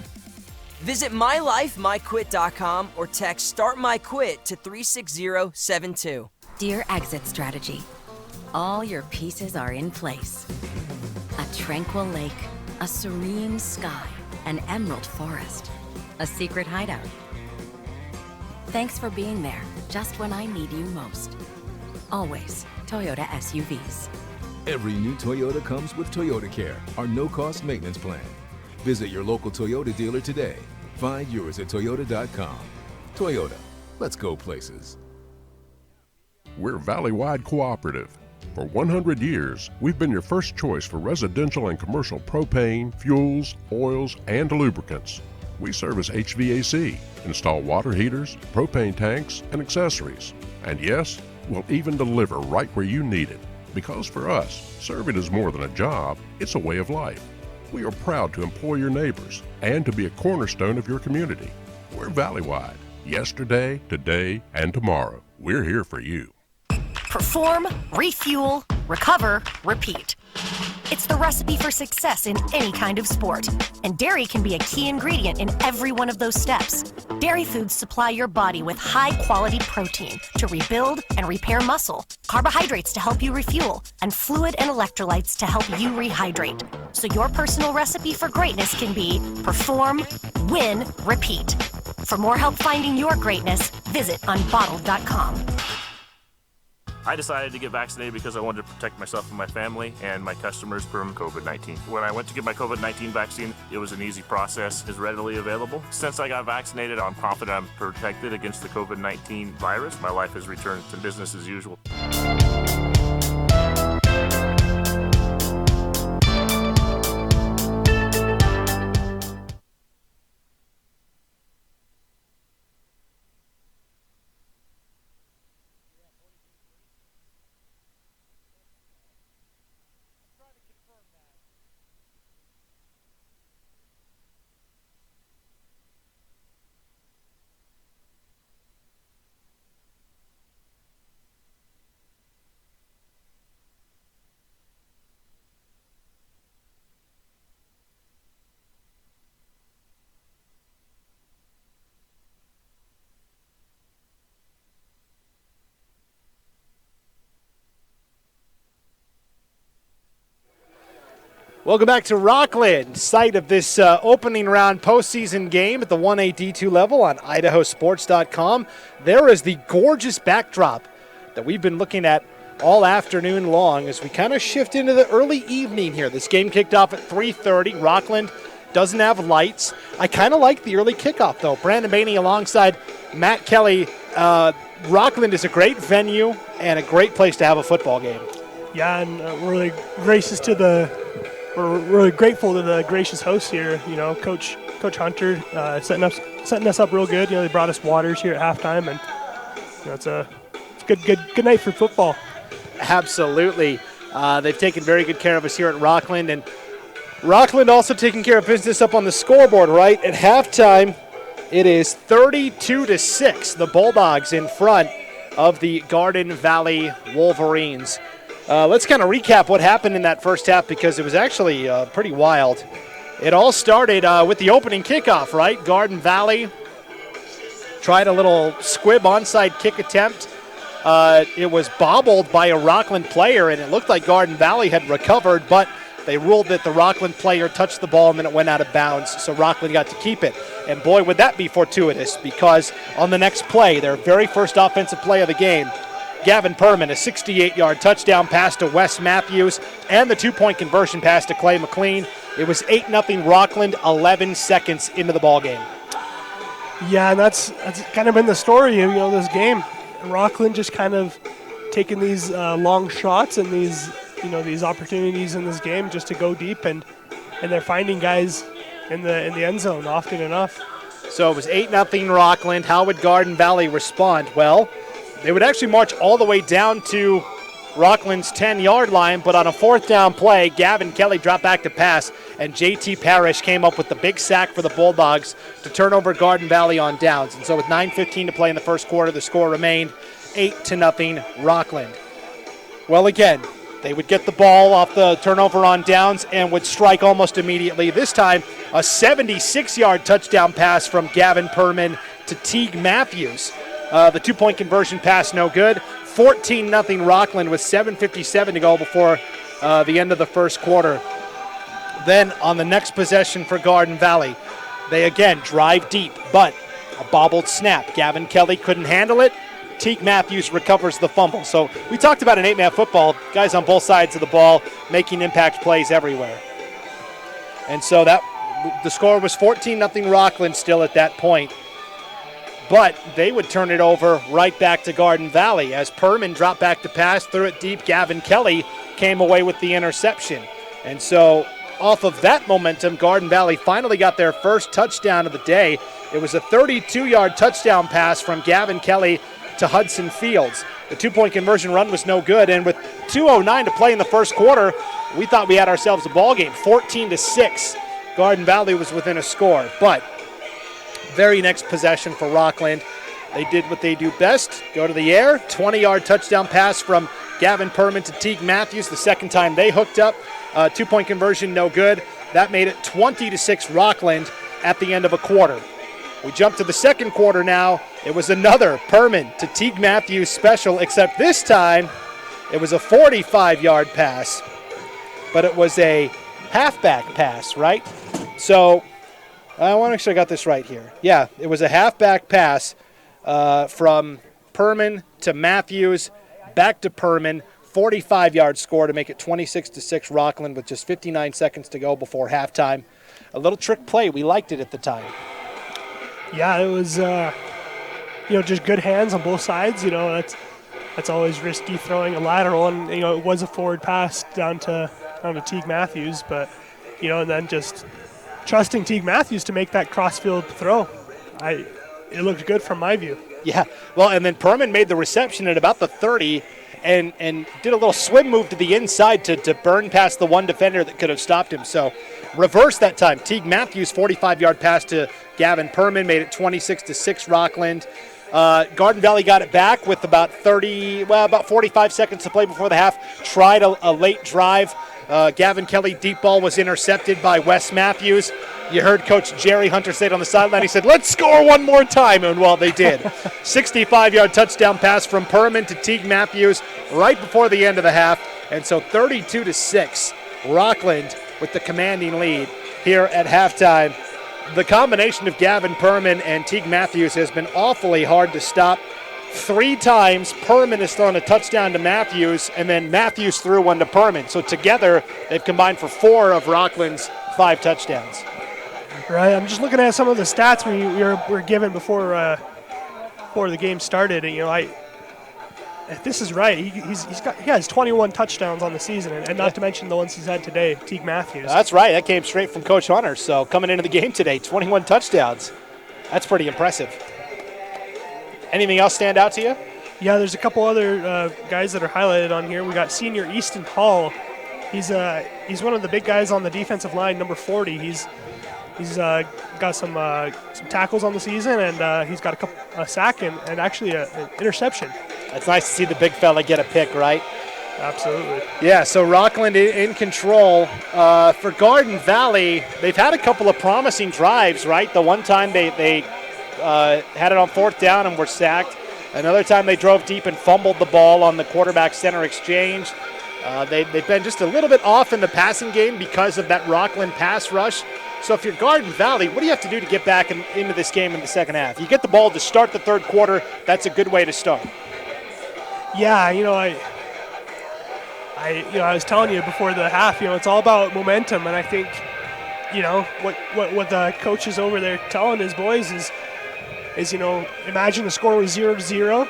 Visit mylifemyquit.com or text Start My Quit to 36072. Dear Exit Strategy, all your pieces are in place. A tranquil lake, a serene sky, an emerald forest, a secret hideout. Thanks for being there just when I need you most. Always Toyota SUVs. Every new Toyota comes with Toyota Care, our no-cost maintenance plan. Visit your local Toyota dealer today. Find yours at Toyota.com. Toyota, let's go places. We're Valley-wide cooperative. For 100 years, we've been your first choice for residential and commercial propane, fuels, oils, and lubricants. We service HVAC, install water heaters, propane tanks, and accessories. And yes, we'll even deliver right where you need it. Because for us, serving is more than a job, it's a way of life. We are proud to employ your neighbors and to be a cornerstone of your community. We're Valley-wide. Yesterday, today, and tomorrow. We're here for you. Perform, refuel, recover, repeat. It's the recipe for success in any kind of sport. And dairy can be a key ingredient in every one of those steps. Dairy foods supply your body with high-quality protein to rebuild and repair muscle, carbohydrates to help you refuel, and fluid and electrolytes to help you rehydrate. So your personal recipe for greatness can be perform, win, repeat. For more help finding your greatness, visit unbottled.com. I decided to get vaccinated because I wanted to protect myself and my family and my customers from COVID-19. When I went to get my COVID-19 vaccine, it was an easy process, is readily available. Since I got vaccinated, I'm confident I'm protected against the COVID-19 virus. My life has returned to business as usual. Welcome back to Rockland, site of this opening round postseason game at the 1A D2 level on IdahoSports.com. There is the gorgeous backdrop that we've been looking at all afternoon long as we kind of shift into the early evening here. This game kicked off at 3:30. Rockland doesn't have lights. I kind of like the early kickoff, though. Brandon Bainey alongside Matt Kelly. Rockland is a great venue and a great place to have a football game. Yeah, and we're really really grateful to the gracious hosts here. You know, Coach Hunter setting us up real good. You know, they brought us waters here at halftime, and you know, it's a good night for football. Absolutely, they've taken very good care of us here at Rockland, and Rockland also taking care of business up on the scoreboard. Right at halftime, it is 32-6. The Bulldogs in front of the Garden Valley Wolverines. Let's kind of recap what happened in that first half because it was actually pretty wild. It all started with the opening kickoff, right? Garden Valley tried a little squib onside kick attempt. It was bobbled by a Rockland player, and it looked like Garden Valley had recovered, but they ruled that the Rockland player touched the ball and then it went out of bounds, so Rockland got to keep it. And boy, would that be fortuitous because on the next play, their very first offensive play of the game, Gavin Perman, a 68-yard touchdown pass to Wes Matthews, and the two-point conversion pass to Clay McLean. It was 8-0 Rockland, 11 seconds into the ballgame. Yeah, and that's kind of been the story of this game. Rockland just kind of taking these long shots and these opportunities in this game just to go deep, and they're finding guys in the end zone often enough. So it was 8-0 Rockland. How would Garden Valley respond? Well, they would actually march all the way down to Rockland's 10-yard line, but on a fourth down play, Gavin Kelly dropped back to pass, and J.T. Parrish came up with the big sack for the Bulldogs to turn over Garden Valley on downs. And so with 9:15 to play in the first quarter, the score remained 8-0 Rockland. Well, again, they would get the ball off the turnover on downs and would strike almost immediately. This time, a 76-yard touchdown pass from Gavin Perman to Teague Matthews. The two-point conversion pass, no good. 14-0 Rockland with 7:57 to go before the end of the first quarter. Then on the next possession for Garden Valley, they again drive deep, but a bobbled snap. Gavin Kelly couldn't handle it. Teague Matthews recovers the fumble. So we talked about an 8-man football, guys on both sides of the ball making impact plays everywhere. And so the score was 14-0 Rockland still at that point. But they would turn it over right back to Garden Valley as Perman dropped back to pass, threw it deep. Gavin Kelly came away with the interception. And so off of that momentum, Garden Valley finally got their first touchdown of the day. It was a 32-yard touchdown pass from Gavin Kelly to Hudson Fields. The two-point conversion run was no good, and with 2:09 to play in the first quarter, we thought we had ourselves a ball game. 14-6, Garden Valley was within a score. But very next possession for Rockland, they did what they do best, go to the air. 20-yard touchdown pass from Gavin Perman to Teague Matthews. The second time they hooked up. 2-point conversion, no good. That made it 20-6 Rockland at the end of a quarter. We jump to the second quarter now. It was another Perman to Teague Matthews special, except this time it was a 45-yard pass, but it was a halfback pass, right? So I want to make sure I got this right here. Yeah, it was a halfback pass from Perman to Matthews, back to Perman, 45-yard score to make it 26-6 Rockland with just 59 seconds to go before halftime. A little trick play. We liked it at the time. Yeah, it was, just good hands on both sides. That's always risky throwing a lateral, and it was a forward pass down to Teague Matthews, but and then just trusting Teague Matthews to make that cross-field throw. It looked good from my view. Yeah, well, and then Perman made the reception at about the 30 and did a little swim move to the inside to burn past the one defender that could have stopped him. So reverse that time. Teague Matthews, 45-yard pass to Gavin Perman, made it 26-6 Rockland. Garden Valley got it back with about 45 seconds to play before the half. Tried a late drive. Gavin Kelly deep ball was intercepted by Wes Matthews. You heard Coach Jerry Hunter say it on the sideline. He said, "Let's score one more time," and well, they did. 65-yard touchdown pass from Perman to Teague Matthews right before the end of the half, and so 32-6, Rockland with the commanding lead here at halftime. The combination of Gavin Perman and Teague Matthews has been awfully hard to stop. 3 times Perman has thrown a touchdown to Matthews, and then Matthews threw one to Perman. So together, they've combined for 4 of Rockland's 5 touchdowns. Right, I'm just looking at some of the stats we were given before the game started, and if this is right, he has 21 touchdowns on the season, and not to mention the ones he's had today, Teague Matthews. That's right, that came straight from Coach Hunter. So coming into the game today, 21 touchdowns. That's pretty impressive. Anything else stand out to you? Yeah, there's a couple other guys that are highlighted on here. We got senior Easton Hall. He's one of the big guys on the defensive line, number 40. He's got some tackles on the season, and he's got a sack and actually an interception. It's nice to see the big fella get a pick, right? Absolutely. Yeah, so Rockland in control. For Garden Valley, they've had a couple of promising drives, right? The one time they had it on 4th down and were sacked. Another time they drove deep and fumbled the ball on the quarterback-center exchange. They've been just a little bit off in the passing game because of that Rockland pass rush. So if you're Garden Valley, what do you have to do to get back into this game in the second half? You get the ball to start the third quarter. That's a good way to start. Yeah, I was telling you before the half, it's all about momentum, and I think, what the coaches over there telling his boys is imagine the score was 0-0,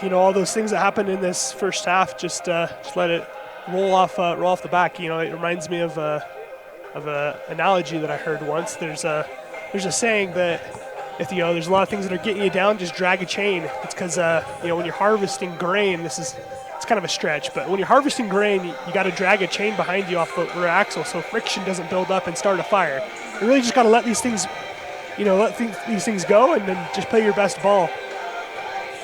and all those things that happened in this first half, just let it roll off the back. It reminds me of an analogy that I heard once. There's a saying that if there's a lot of things that are getting you down, just drag a chain. It's because when you're harvesting grain, it's kind of a stretch, but when you're harvesting grain, you got to drag a chain behind you off the rear axle so friction doesn't build up and start a fire. You really just got to let these things, these things go, and then just play your best ball.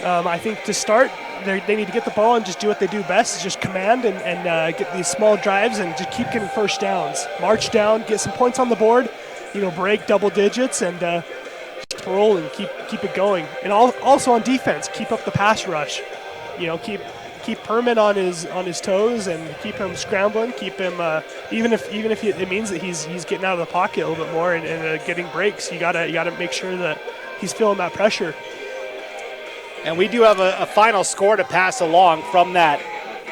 I think to start, they need to get the ball and just do what they do best, is just command and get these small drives and just keep getting first downs. March down, get some points on the board, break double digits and roll and keep it going. And also on defense, keep up the pass rush. Keep Perman on his toes and keep him scrambling. Keep him even if it means that he's getting out of the pocket a little bit more and getting breaks. You gotta make sure that he's feeling that pressure. And we do have a final score to pass along from that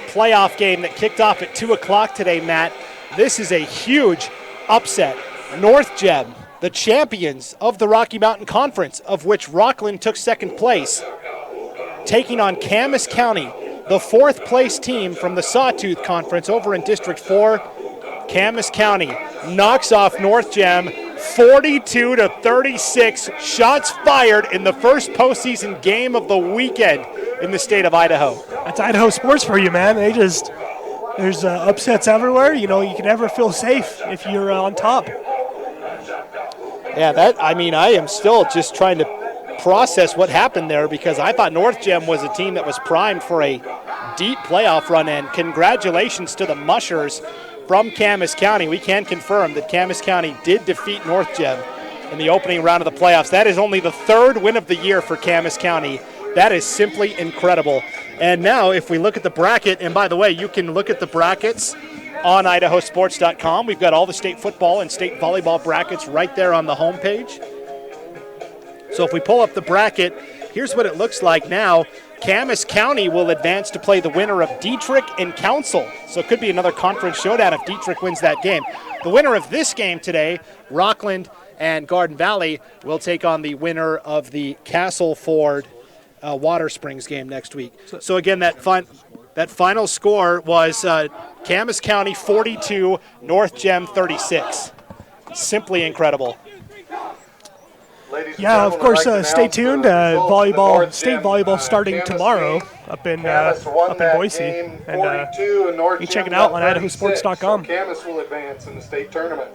playoff game that kicked off at 2 o'clock today, Matt. This is a huge upset. North Gem, the champions of the Rocky Mountain Conference, of which Rockland took second place, taking on Camas County, the 4th place team from the Sawtooth Conference over in District 4. Camas County knocks off North Gem 42-36. Shots fired in the first postseason game of the weekend in the state of Idaho. That's Idaho sports for you, man. There's upsets everywhere. You can never feel safe if you're on top. Yeah, I am still just trying to process what happened there, because I thought North Gem was a team that was primed for a deep playoff run, and congratulations to the Mushers from Camas County. We can confirm that Camas County did defeat North Gem in the opening round of the playoffs. That is only the third win of the year for Camas County. That is simply incredible. And now if we look at the bracket, and by the way, you can look at the brackets on IdahoSports.com. We've got all the state football and state volleyball brackets right there on the homepage. So if we pull up the bracket, here's what it looks like now. Camas County will advance to play the winner of Dietrich and Council. So it could be another conference showdown if Dietrich wins that game. The winner of this game today, Rockland and Garden Valley, will take on the winner of the Castleford Water Springs game next week. So again, that final score was Camas County 42, North Gem 36. Simply incredible. Yeah, of course, stay tuned. State volleyball starting tomorrow up in Boise. And you can check it out on IdahoSports.com. Camas will advance in the state tournament.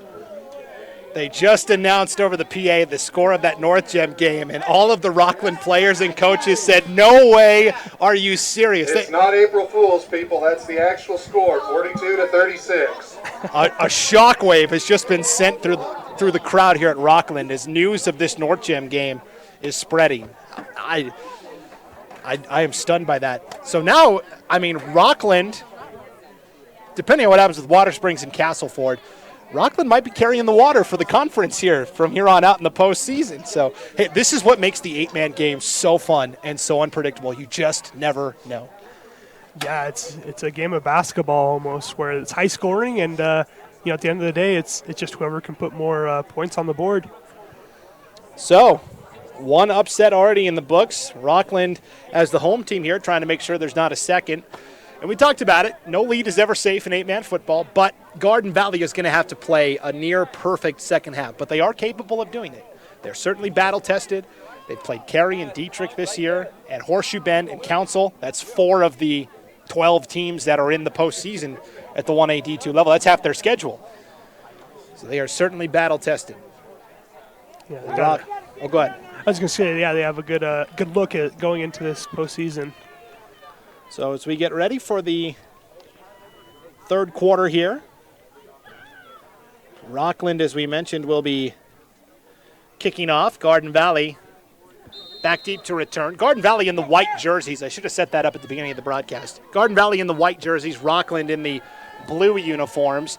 They just announced over the PA the score of that North Gem game, and all of the Rockland players and coaches said, "No way, are you serious?" It's not April Fool's, people. That's the actual score, 42-36. A shockwave has just been sent through the crowd here at Rockland as news of this North Gem game is spreading. I am stunned by that. So now, I mean, Rockland, depending on what happens with Water Springs and Castleford, Rockland might be carrying the water for the conference here from here on out in the postseason. So, hey, this is what makes the 8-man game so fun and so unpredictable. You just never know. Yeah, it's a game of basketball almost, where it's high scoring, and at the end of the day, it's just whoever can put more points on the board. So, one upset already in the books. Rockland as the home team here, trying to make sure there's not a second. And we talked about it. No lead is ever safe in 8-man football, but Garden Valley is going to have to play a near-perfect second half. But they are capable of doing it. They're certainly battle-tested. They've played Cary and Dietrich this year, and Horseshoe Bend and Council. That's 4 of the 12 teams that are in the postseason at the 1A D2 level. That's half their schedule. So they are certainly battle-tested. Yeah, go ahead. I was going to say, yeah, they have a good look at going into this postseason. So as we get ready for the third quarter here, Rockland, as we mentioned, will be kicking off. Garden Valley back deep to return. Garden Valley in the white jerseys. I should have set that up at the beginning of the broadcast. Garden Valley in the white jerseys, Rockland in the blue uniforms.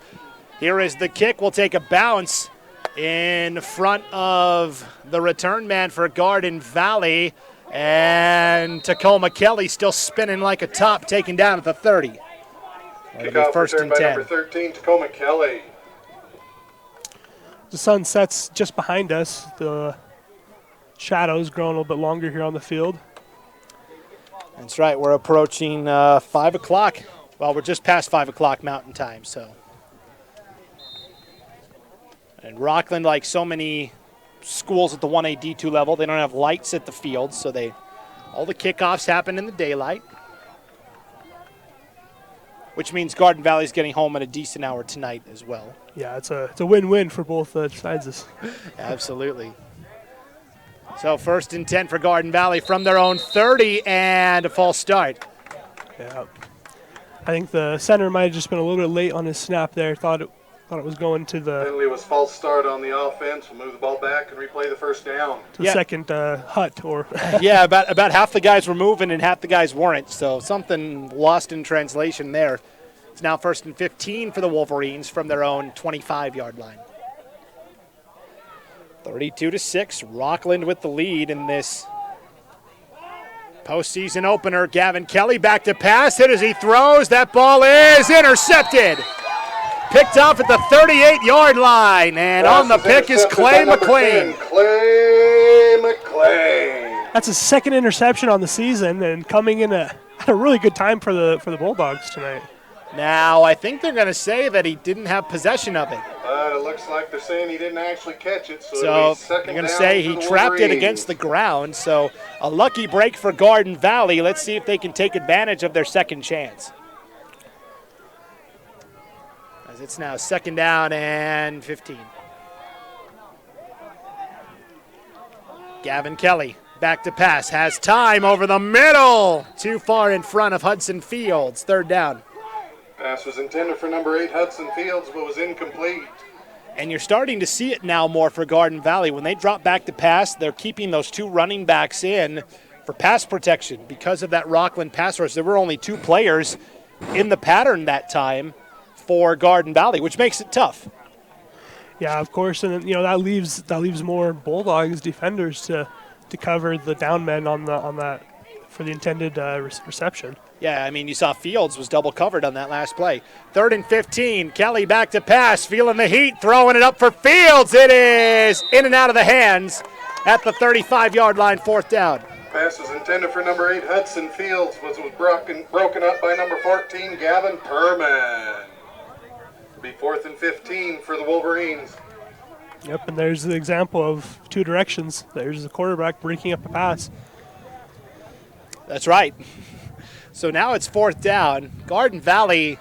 Here is the kick. We'll take a bounce in front of the return man for Garden Valley. And Tacoma Kelly still spinning like a top, taken down at the 30. Kickoff First return and 10. by number 13, Tacoma Kelly. The sun sets just behind us. The shadows growing a little bit longer here on the field. That's right. We're approaching 5 o'clock. Well, we're just past 5 o'clock Mountain Time. So, and Rockland, like so many schools at the 1A D2 level, they don't have lights at the field, so all the kickoffs happen in the daylight, which means Garden Valley's getting home at a decent hour tonight as well. Yeah, it's a win-win for both sides. Absolutely. So 1st and 10 for Garden Valley from their own 30, and a false start. Yeah, I think the center might have just been a little bit late on his snap there. Thought it was going to the... Penalty was false start on the offense. We'll move the ball back and replay the first down. To the second hut. Or yeah, about half the guys were moving and half the guys weren't, so something lost in translation there. It's now 1st and 15 for the Wolverines from their own 25-yard line. 32-6, Rockland with the lead in this postseason opener. Gavin Kelly back to pass. Hit as he throws. That ball is intercepted. Picked off at the 38-yard line, and on the pick is Clay McLean. Clay McLean. That's his second interception on the season, and coming in at a really good time for the Bulldogs tonight. Now, I think they're going to say that he didn't have possession of it. But it looks like they're saying he didn't actually catch it. So they're going to say he trapped it against the ground. So a lucky break for Garden Valley. Let's see if they can take advantage of their second chance. As it's now 2nd down and 15. Gavin Kelly Back to pass, has time over the middle. Too far in front of Hudson Fields. Third down. Pass was intended for number 8, Hudson Fields, but was incomplete. And you're starting to see it now more for Garden Valley. When they drop back to pass, they're keeping those 2 running backs in for pass protection because of that Rockland pass rush. There were only 2 players in the pattern that time for Garden Valley, which makes it tough. Yeah, of course, and that leaves more Bulldogs defenders to cover the down men on that for the intended reception. Yeah, I mean, you saw Fields was double covered on that last play. 3rd and 15. Kelly back to pass, feeling the heat, throwing it up for Fields. It is in and out of the hands at the 35-yard line, 4th down. Pass was intended for number 8, Hudson Fields, was broken up by number 14, Gavin Perman. It'll be 4th and 15 for the Wolverines. Yep, and there's the example of 2 directions. There's the quarterback breaking up a pass. That's right. So now it's 4th down. Garden Valley,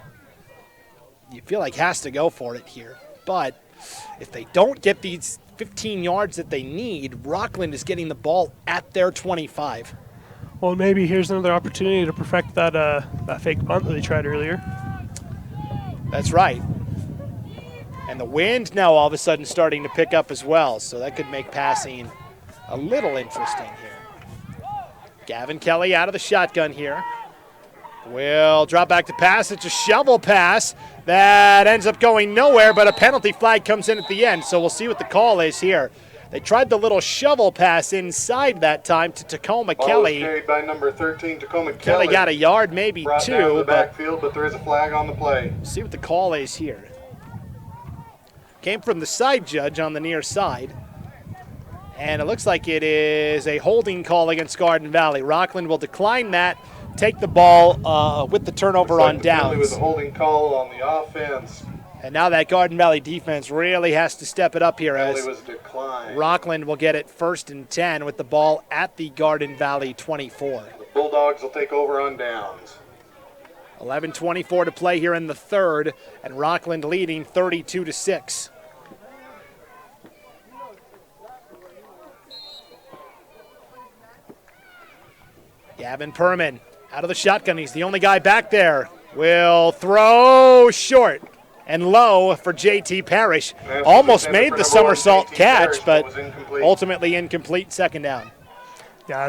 you feel like has to go for it here. But if they don't get these 15 yards that they need, Rockland is getting the ball at their 25. Well, maybe here's another opportunity to perfect that fake punt that they tried earlier. That's right. And the wind now all of a sudden starting to pick up as well, so that could make passing a little interesting here. Gavin Kelly out of the shotgun here. Will drop back to pass. It's a shovel pass that ends up going nowhere, but a penalty flag comes in at the end, so we'll see what the call is here. They tried the little shovel pass inside that time to Tacoma Kelly. Carried by number 13, Tacoma Kelly got a yard, maybe brought 2. Down to the but backfield, but there is a flag on the play. See what the call is here. Came from the side judge on the near side. And it looks like it is a holding call against Garden Valley. Rockland will decline that, take the ball with the turnover on downs. It was a holding call on the offense. And now that Garden Valley defense really has to step it up here as was declined. Rockland will get it 1st and 10 with the ball at the Garden Valley 24. The Bulldogs will take over on downs. 11:24 to play here in the 3rd, and Rockland leading 32-6. Gavin Perman out of the shotgun. He's the only guy back there. Will throw short and low for J.T. Parrish. Almost made the somersault catch, but ultimately incomplete. 2nd down. Yeah,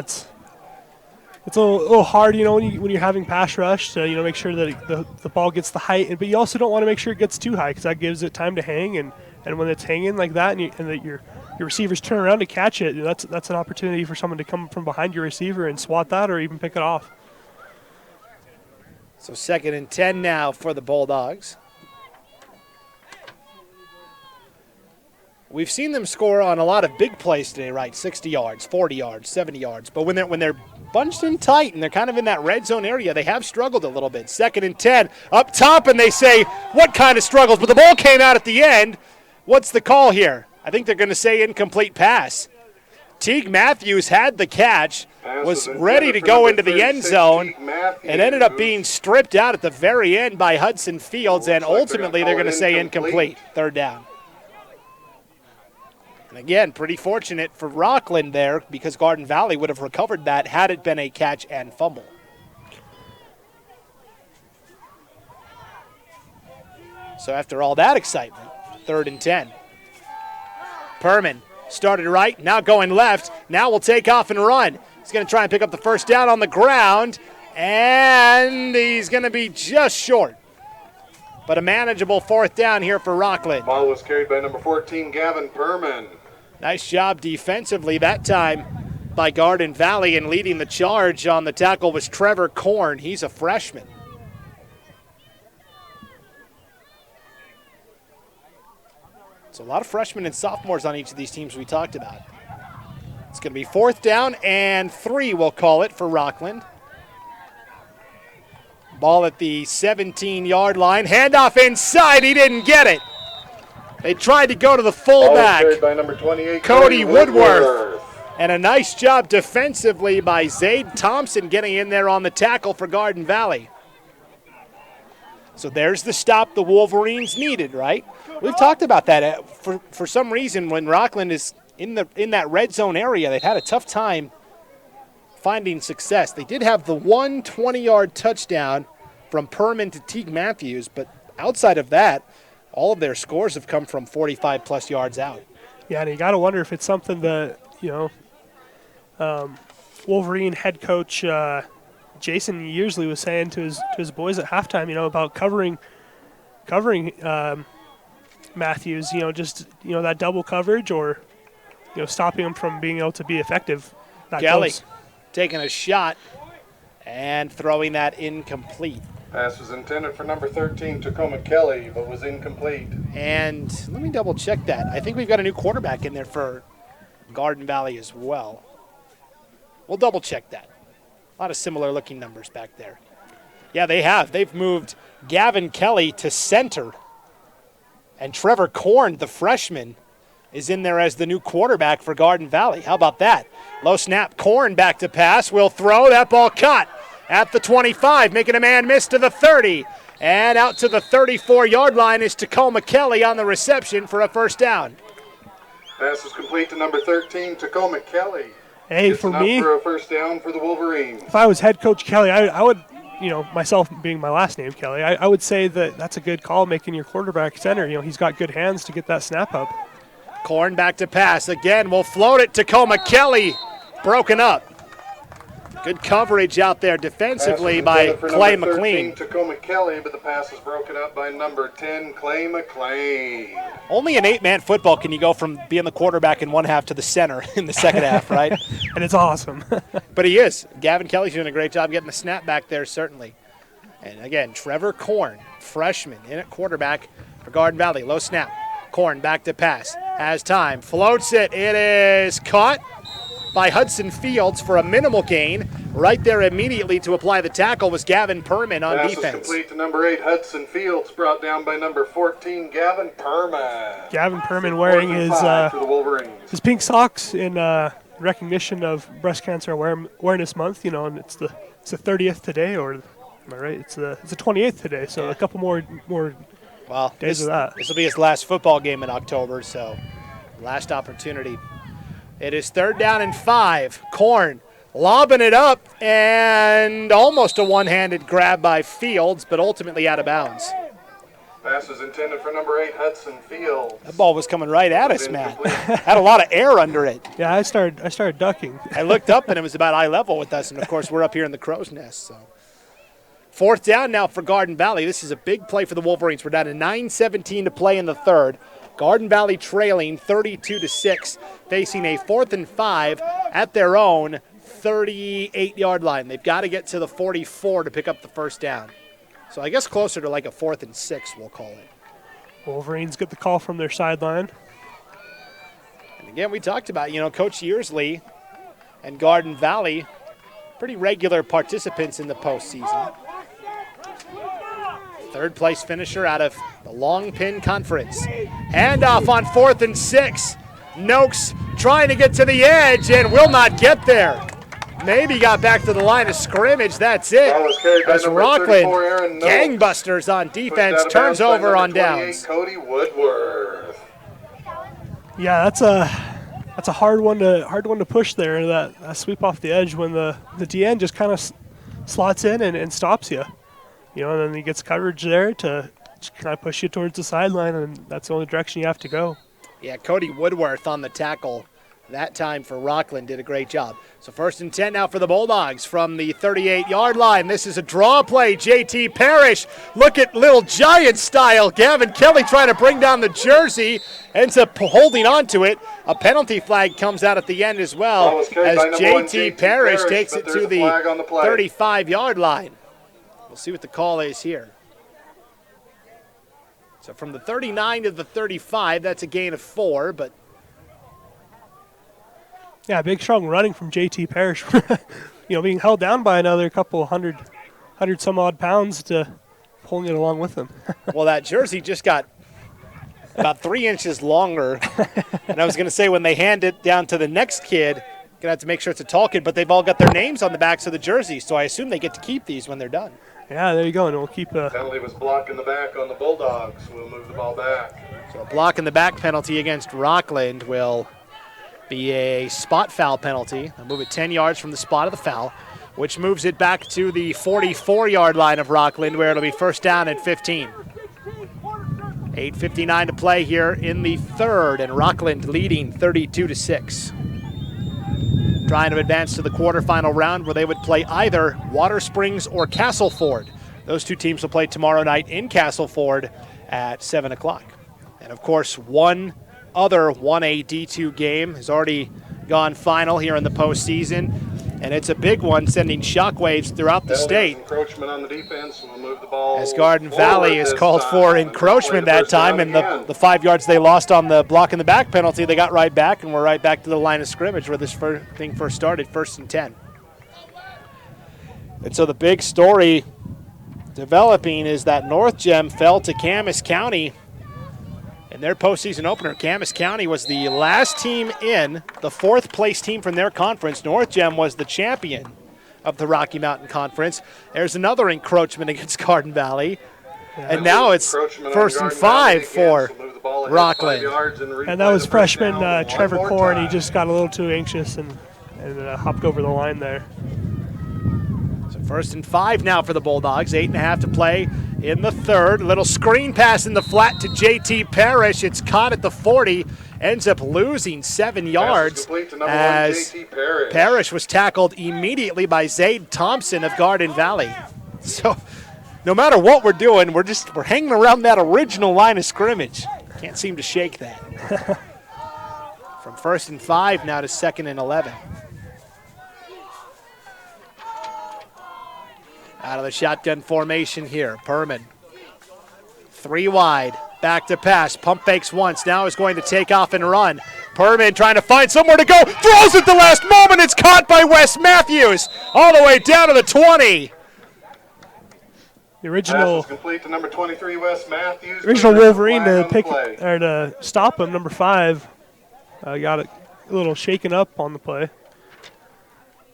it's a little hard, when you're having pass rush to, make sure that the ball gets the height, but you also don't want to make sure it gets too high because that gives it time to hang, and when it's hanging like that and that your receivers turn around to catch it, that's an opportunity for someone to come from behind your receiver and swat that or even pick it off. So 2nd and 10 now for the Bulldogs. We've seen them score on a lot of big plays today, right? 60 yards, 40 yards, 70 yards. But when they're bunched in tight and they're kind of in that red zone area, they have struggled a little bit. 2nd and 10 up top, and they say, what kind of struggles? But the ball came out at the end. What's the call here? I think they're going to say incomplete pass. Teague Matthews had the catch, was ready to go into the end zone, and ended up being stripped out at the very end by Hudson Fields, and ultimately they're going to say incomplete. 3rd down. And again, pretty fortunate for Rockland there because Garden Valley would have recovered that had it been a catch and fumble. So after all that excitement, 3rd and 10. Perman started right, now going left. Now will take off and run. He's going to try and pick up the 1st down on the ground, and he's going to be just short. But a manageable 4th down here for Rockland. Ball was carried by number 14, Gavin Perman. Nice job defensively that time by Garden Valley, and leading the charge on the tackle was Trevor Korn. He's a freshman. So a lot of freshmen and sophomores on each of these teams we talked about. It's going to be 4th down and 3, we'll call it, for Rockland. Ball at the 17-yard line. Handoff inside. He didn't get it. They tried to go to the fullback, by number 28, Cody Woodworth. And a nice job defensively by Zayd Thompson getting in there on the tackle for Garden Valley. So there's the stop the Wolverines needed, right? We've talked about that. For some reason, when Rockland is in that red zone area, they've had a tough time finding success. They did have the one 20-yard touchdown from Perman to Teague Matthews, but outside of that, all of their scores have come from 45-plus yards out. Yeah, and you got to wonder if it's something that, Wolverine head coach Jason Yearsley was saying to his boys at halftime, about covering Matthews, that double coverage or, stopping him from being able to be effective. Kelly taking a shot and throwing that incomplete. Pass was intended for number 13, Tacoma Kelly, but was incomplete. And let me double check that. I think we've got a new quarterback in there for Garden Valley as well. We'll double check that. A lot of similar looking numbers back there. Yeah, they have. They've moved Gavin Kelly to center. And Trevor Korn, the freshman, is in there as the new quarterback for Garden Valley. How about that? Low snap, Korn back to pass. Will throw. That ball caught at the 25, making a man miss to the 30. And out to the 34-yard line is Tacoma Kelly on the reception for a first down. Pass was complete to number 13, Tacoma Kelly. Hey, for me, for a first down for the Wolverines. If I was head coach Kelly, I would, myself being my last name, Kelly, I would say that that's a good call making your quarterback center. He's got good hands to get that snap up. Korn back to pass. Again, we'll float it. Tacoma Kelly broken up. Good coverage out there defensively by Clay McLean. Tacoma Kelly, but the pass was broken up by number 10, Clay McLean. Only in 8-man football can you go from being the quarterback in one half to the center in the second half, right? And it's awesome. But he is. Gavin Kelly's doing a great job getting the snap back there, certainly. And again, Trevor Korn, freshman, in at quarterback for Garden Valley. Low snap. Korn back to pass. Has time. Floats it. It is caught by Hudson Fields for a minimal gain. Right there immediately to apply the tackle was Gavin Perman on defense. Pass is complete to number 8, Hudson Fields, brought down by number 14, Gavin Perman. Gavin Perman wearing his pink socks in recognition of Breast Cancer Awareness Month, and it's the 30th today, or am I right? It's the 28th today, so a couple more days of that. This will be his last football game in October, so last opportunity. It is 3rd down and 5. Korn lobbing it up and almost a one-handed grab by Fields, but ultimately out of bounds. Pass is intended for number 8, Hudson Fields. That ball was coming right at us, Matt. Had a lot of air under it. Yeah, I started ducking. I looked up and it was about eye level with us, and of course we're up here in the crow's nest. So 4th down now for Garden Valley. This is a big play for the Wolverines. We're down to 9:17 to play in the third. Garden Valley trailing 32-6, facing a 4th and 5 at their own 38-yard line. They've got to get to the 44 to pick up the first down. So I guess closer to like a 4th and 6, we'll call it. Wolverines get the call from their sideline. And again, we talked about, Coach Yearsley and Garden Valley, pretty regular participants in the postseason. 3rd place finisher out of the Long Pin Conference. Handoff on 4th and 6. Noakes trying to get to the edge and will not get there. Maybe got back to the line of scrimmage. That's it. As Rockland, gangbusters on defense, turns over on downs. Cody Woodworth. Yeah, that's a hard one to push there. That sweep off the edge when the DN just kind of slots in and stops you. And then he gets coverage there to kind of push you towards the sideline, and that's the only direction you have to go. Yeah, Cody Woodworth on the tackle that time for Rockland did a great job. So 1st and 10 now for the Bulldogs from the 38-yard line. This is a draw play. JT Parrish, look at little giant style. Gavin Kelly trying to bring down the jersey, ends up holding on to it. A penalty flag comes out at the end as well as JT Parrish takes it to the 35-yard line. We'll see what the call is here. So from the 39 to the 35, that's a gain of 4, but yeah, big strong running from JT Parrish. Being held down by another couple hundred some odd pounds to pulling it along with him. Well, that jersey just got about 3 inches longer. And I was going to say when they hand it down to the next kid, going to have to make sure it's a tall kid, but they've all got their names on the backs of the jerseys, so I assume they get to keep these when they're done. Yeah, there you go, and we'll keep a penalty was blocked in the back on the Bulldogs. We'll move the ball back. So a block in the back penalty against Rockland will be a spot foul penalty. They'll move it 10 yards from the spot of the foul, which moves it back to the 44-yard line of Rockland, where it'll be first down and 15. 8:59 to play here in the third, and Rockland leading 32-6. Trying to advance to the quarterfinal round, where they would play either Water Springs or Castleford. Those two teams will play tomorrow night in Castleford at 7 o'clock. And of course, one other 1A D2 game has already gone final here in the postseason, and it's a big one, sending shockwaves throughout the state. Encroachment on the defense, and we'll move the ball as Garden Valley is called for encroachment that time, and the 5 yards they lost on the block in the back penalty, they got right back, and we're right back to the line of scrimmage where this thing first started, 1st and 10. And so the big story developing is that North Gem fell to Camas County in their postseason opener. Camas County was the last team in, the 4th place team from their conference. North Gem was the champion of the Rocky Mountain Conference. There's another encroachment against Garden Valley. And now it's 1st and 5 for Rockland. And that was freshman Trevor Korn. He just got a little too anxious and hopped over the line there. So 1st and 5 now for the Bulldogs. 8.5 to play in the third. Little screen pass in the flat to JT Parrish. It's caught at the 40. Ends up losing 7 yards as Parrish was tackled immediately by Zaid Thompson of Garden Valley. So no matter what we're doing, we're hanging around that original line of scrimmage. Can't seem to shake that. From 1st and 5 now to 2nd and 11. Out of the shotgun formation here, Perman. 3 wide, back to pass, pump fakes once, now is going to take off and run. Perman trying to find somewhere to go, throws at the last moment, it's caught by Wes Matthews, all the way down to the 20. The original complete to number 23, Wes Matthews. Original Wolverine to stop him, number 5. Got a little shaken up on the play.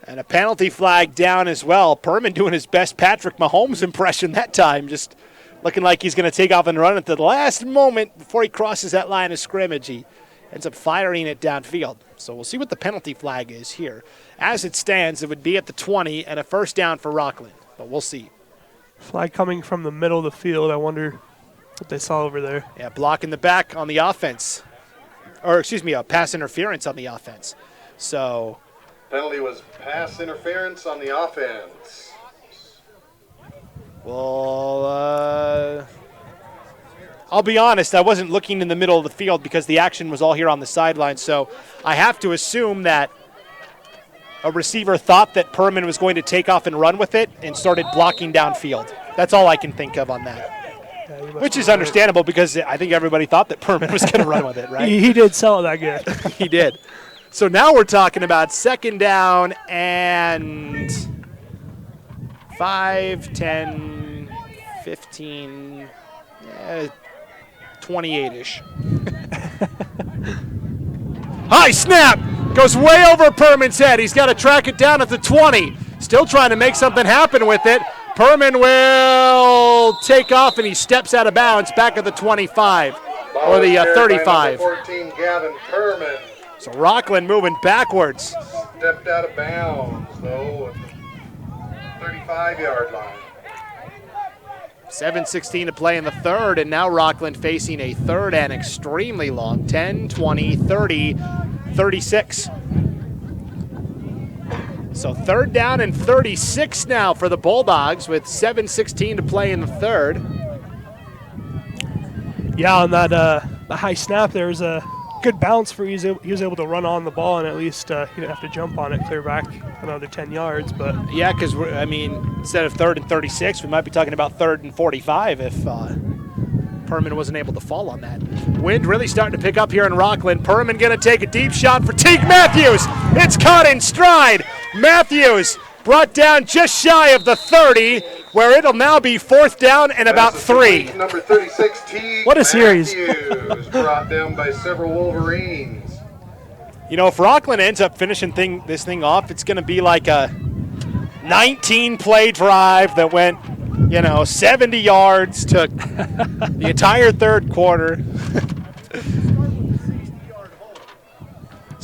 And a penalty flag down as well. Perman doing his best Patrick Mahomes impression that time, just looking like he's going to take off and run at the last moment before he crosses that line of scrimmage. He ends up firing it downfield. So we'll see what the penalty flag is here. As it stands, it would be at the 20 and a first down for Rockland, but we'll see. Flag coming from the middle of the field. I wonder what they saw over there. Yeah, block in the back on the offense. Or, excuse me, a pass interference on the offense. So penalty was pass interference on the offense. Well, I'll be honest, I wasn't looking in the middle of the field because the action was all here on the sideline, so I have to assume that a receiver thought that Perman was going to take off and run with it and started blocking downfield. That's all I can think of on that. Yeah, which is understandable because I think everybody thought that Perman was going to run with it, right? He did sell it that good. He did. So now we're talking about 2nd down and 5, 10, 15, 28-ish. High snap! Goes way over Perman's head. He's got to track it down at the 20. Still trying to make something happen with it. Perman will take off, and he steps out of bounds back at the 25 or the 35. 14, Gavin Perman. So Rockland moving backwards. Stepped out of bounds, though, at the 35-yard line. 7:16 to play in the third, and now Rockland facing a third and extremely long, 10, 20, 30, 36. So 3rd down and 36 now for the Bulldogs with 7:16 to play in the third. Yeah, on that the high snap, there was a good bounce for he was able to run on the ball and at least he didn't have to jump on it, clear back another 10 yards. But yeah, because instead of 3rd and 36, we might be talking about 3rd and 45 if Perman wasn't able to fall on that. Wind really starting to pick up here in Rockland. Perman going to take a deep shot for Teague Matthews. It's caught in stride. Matthews brought down just shy of the 30, where it'll now be 4th down and about 3. Number 36, Teague what a series. Matthews brought down by several Wolverines. You know, if Rockland ends up finishing this thing off, it's going to be like a 19-play drive that went 70 yards, took the entire third quarter.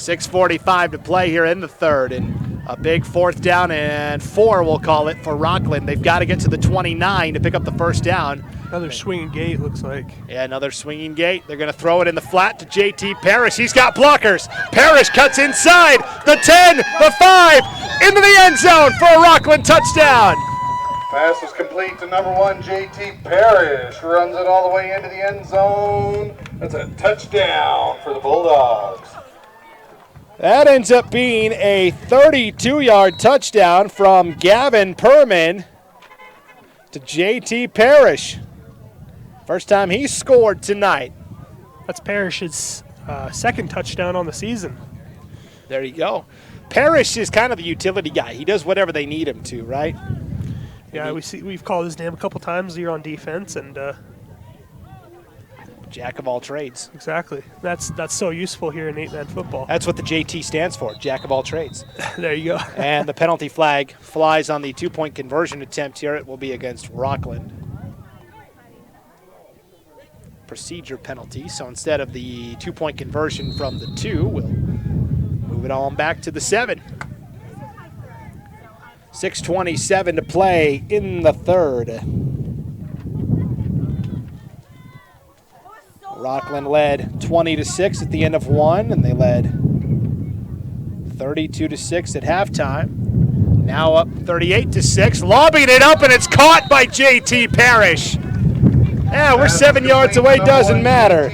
6:45 to play here in the third, and a big 4th down and 4, we'll call it, for Rockland. They've got to get to the 29 to pick up the first down. Another swinging gate, looks like. Yeah, another swinging gate. They're going to throw it in the flat to JT Parrish. He's got blockers. Parrish cuts inside the 10, the 5, into the end zone for a Rockland touchdown. Pass is complete to number 1, JT Parrish. Runs it all the way into the end zone. That's a touchdown for the Bulldogs. That ends up being a 32-yard touchdown from Gavin Perman to JT Parrish. First time he's scored tonight. That's Parrish's second touchdown on the season. There you go. Parrish is kind of the utility guy. He does whatever they need him to, right? Yeah, we've called his name a couple times here on defense, and jack of all trades. Exactly. That's so useful here in 8-man football. That's what the JT stands for, jack of all trades. There you go. And the penalty flag flies on the 2-point conversion attempt here. It will be against Rockland. Procedure penalty, so instead of the 2-point conversion from the 2, we'll move it on back to the 7. 6:27 to play in the third. Rockland led 20-6 at the end of 1, and they led 32-6 at halftime. Now up 38-6, lobbing it up, and it's caught by JT Parrish. Yeah, we're 7 yards away, doesn't matter.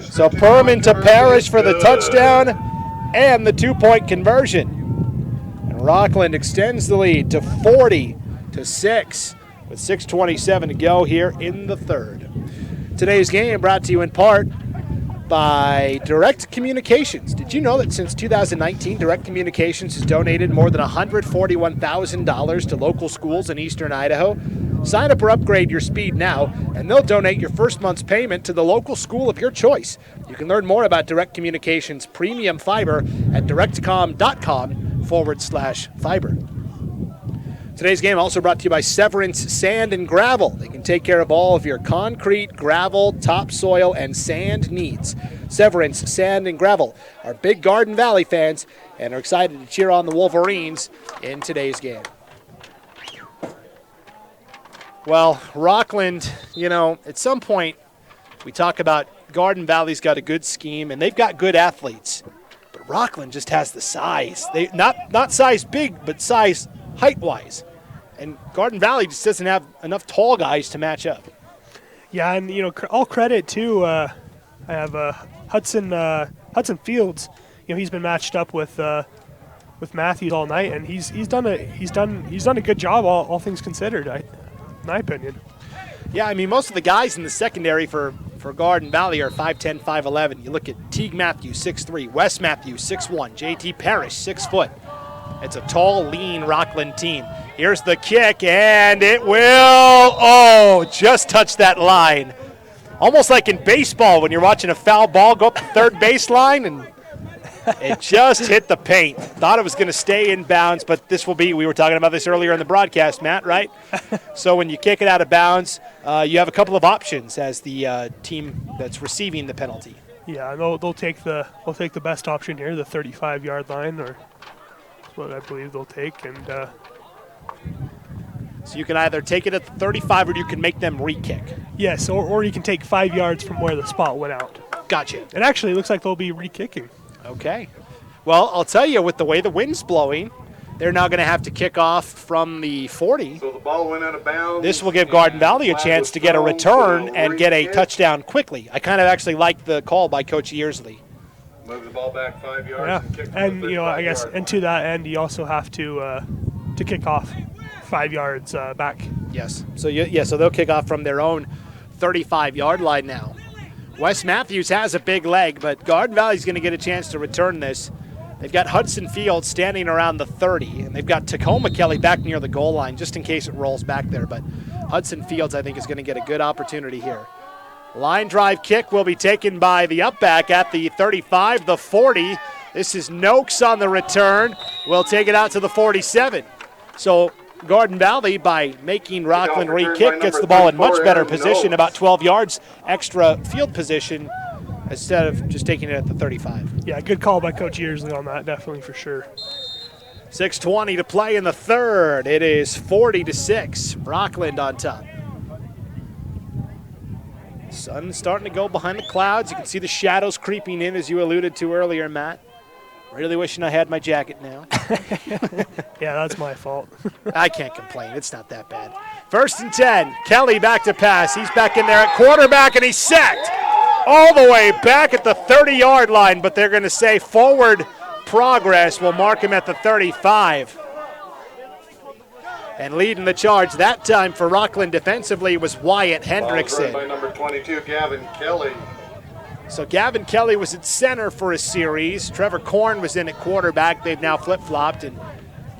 So Perman to Parrish for the touchdown and the 2-point conversion. And Rockland extends the lead to 40-6 with 6:27 to go here in the third. Today's game brought to you in part by Direct Communications. Did you know that since 2019, Direct Communications has donated more than $141,000 to local schools in eastern Idaho? Sign up or upgrade your speed now, and they'll donate your first month's payment to the local school of your choice. You can learn more about Direct Communications Premium Fiber at directcom.com/fiber. Today's game also brought to you by Severance Sand and Gravel. They can take care of all of your concrete, gravel, topsoil, and sand needs. Severance Sand and Gravel are big Garden Valley fans and are excited to cheer on the Wolverines in today's game. Well, Rockland, at some point we talk about Garden Valley's got a good scheme and they've got good athletes, but Rockland just has the size. They not size big, but size height-wise. And Garden Valley just doesn't have enough tall guys to match up. Yeah, and all credit to I have Hudson Fields. He's been matched up with Matthews all night, and he's done a good job, all things considered, in my opinion. Yeah, most of the guys in the secondary for Garden Valley are 5'10", 5'11". You look at Teague Matthews, 6'3", Wes Matthews, 6'1", JT Parrish, 6 foot. It's a tall, lean Rockland team. Here's the kick, and it will, just touch that line. Almost like in baseball when you're watching a foul ball go up the third baseline, and it just hit the paint. Thought it was going to stay in bounds, but we were talking about this earlier in the broadcast, Matt, right? So when you kick it out of bounds, you have a couple of options as the team that's receiving the penalty. Yeah, they'll take the best option here, the 35-yard line, or what I believe they'll take, and so you can either take it at the 35 or you can make them re-kick. Yes, or you can take 5 yards from where the spot went out. Gotcha. It actually looks like they'll be re-kicking. Okay. Well, I'll tell you, with the way the wind's blowing, they're now going to have to kick off from the 40. So the ball went out of bounds. This will give Garden Valley a chance to get a return and get a touchdown quickly. I kind of actually like the call by Coach Yearsley. Move the ball back 5 yards. Yeah, And, kick and I guess, and to that end, you also have to kick off 5 yards back. Yes. So they'll kick off from their own 35-yard line now. Wes Matthews has a big leg, but Garden Valley's going to get a chance to return this. They've got Hudson Fields standing around the 30, and they've got Tacoma Kelly back near the goal line just in case it rolls back there. But Hudson Fields, I think, is going to get a good opportunity here. Line drive kick will be taken by the upback at the 35, the 40. This is Noakes on the return. We'll take it out to the 47. So Garden Valley, by making Rockland re-kick, gets the ball in much better position, about 12 yards extra field position instead of just taking it at the 35. Yeah, good call by Coach Yearsley on that, definitely for sure. 6:20 to play in the third. It is 40-6. Rockland on top. Sun starting to go behind the clouds. You can see the shadows creeping in, as you alluded to earlier, Matt. Really wishing I had my jacket now. Yeah, that's my fault. I can't complain. It's not that bad. 1st and 10. Kelly back to pass. He's back in there at quarterback, and he's sacked all the way back at the 30-yard line, but they're going to say forward progress will mark him at the 35. And leading the charge that time for Rockland defensively was Wyatt Hendrickson. By number 22, Gavin Kelly. So Gavin Kelly was at center for a series. Trevor Korn was in at quarterback. They've now flip-flopped, and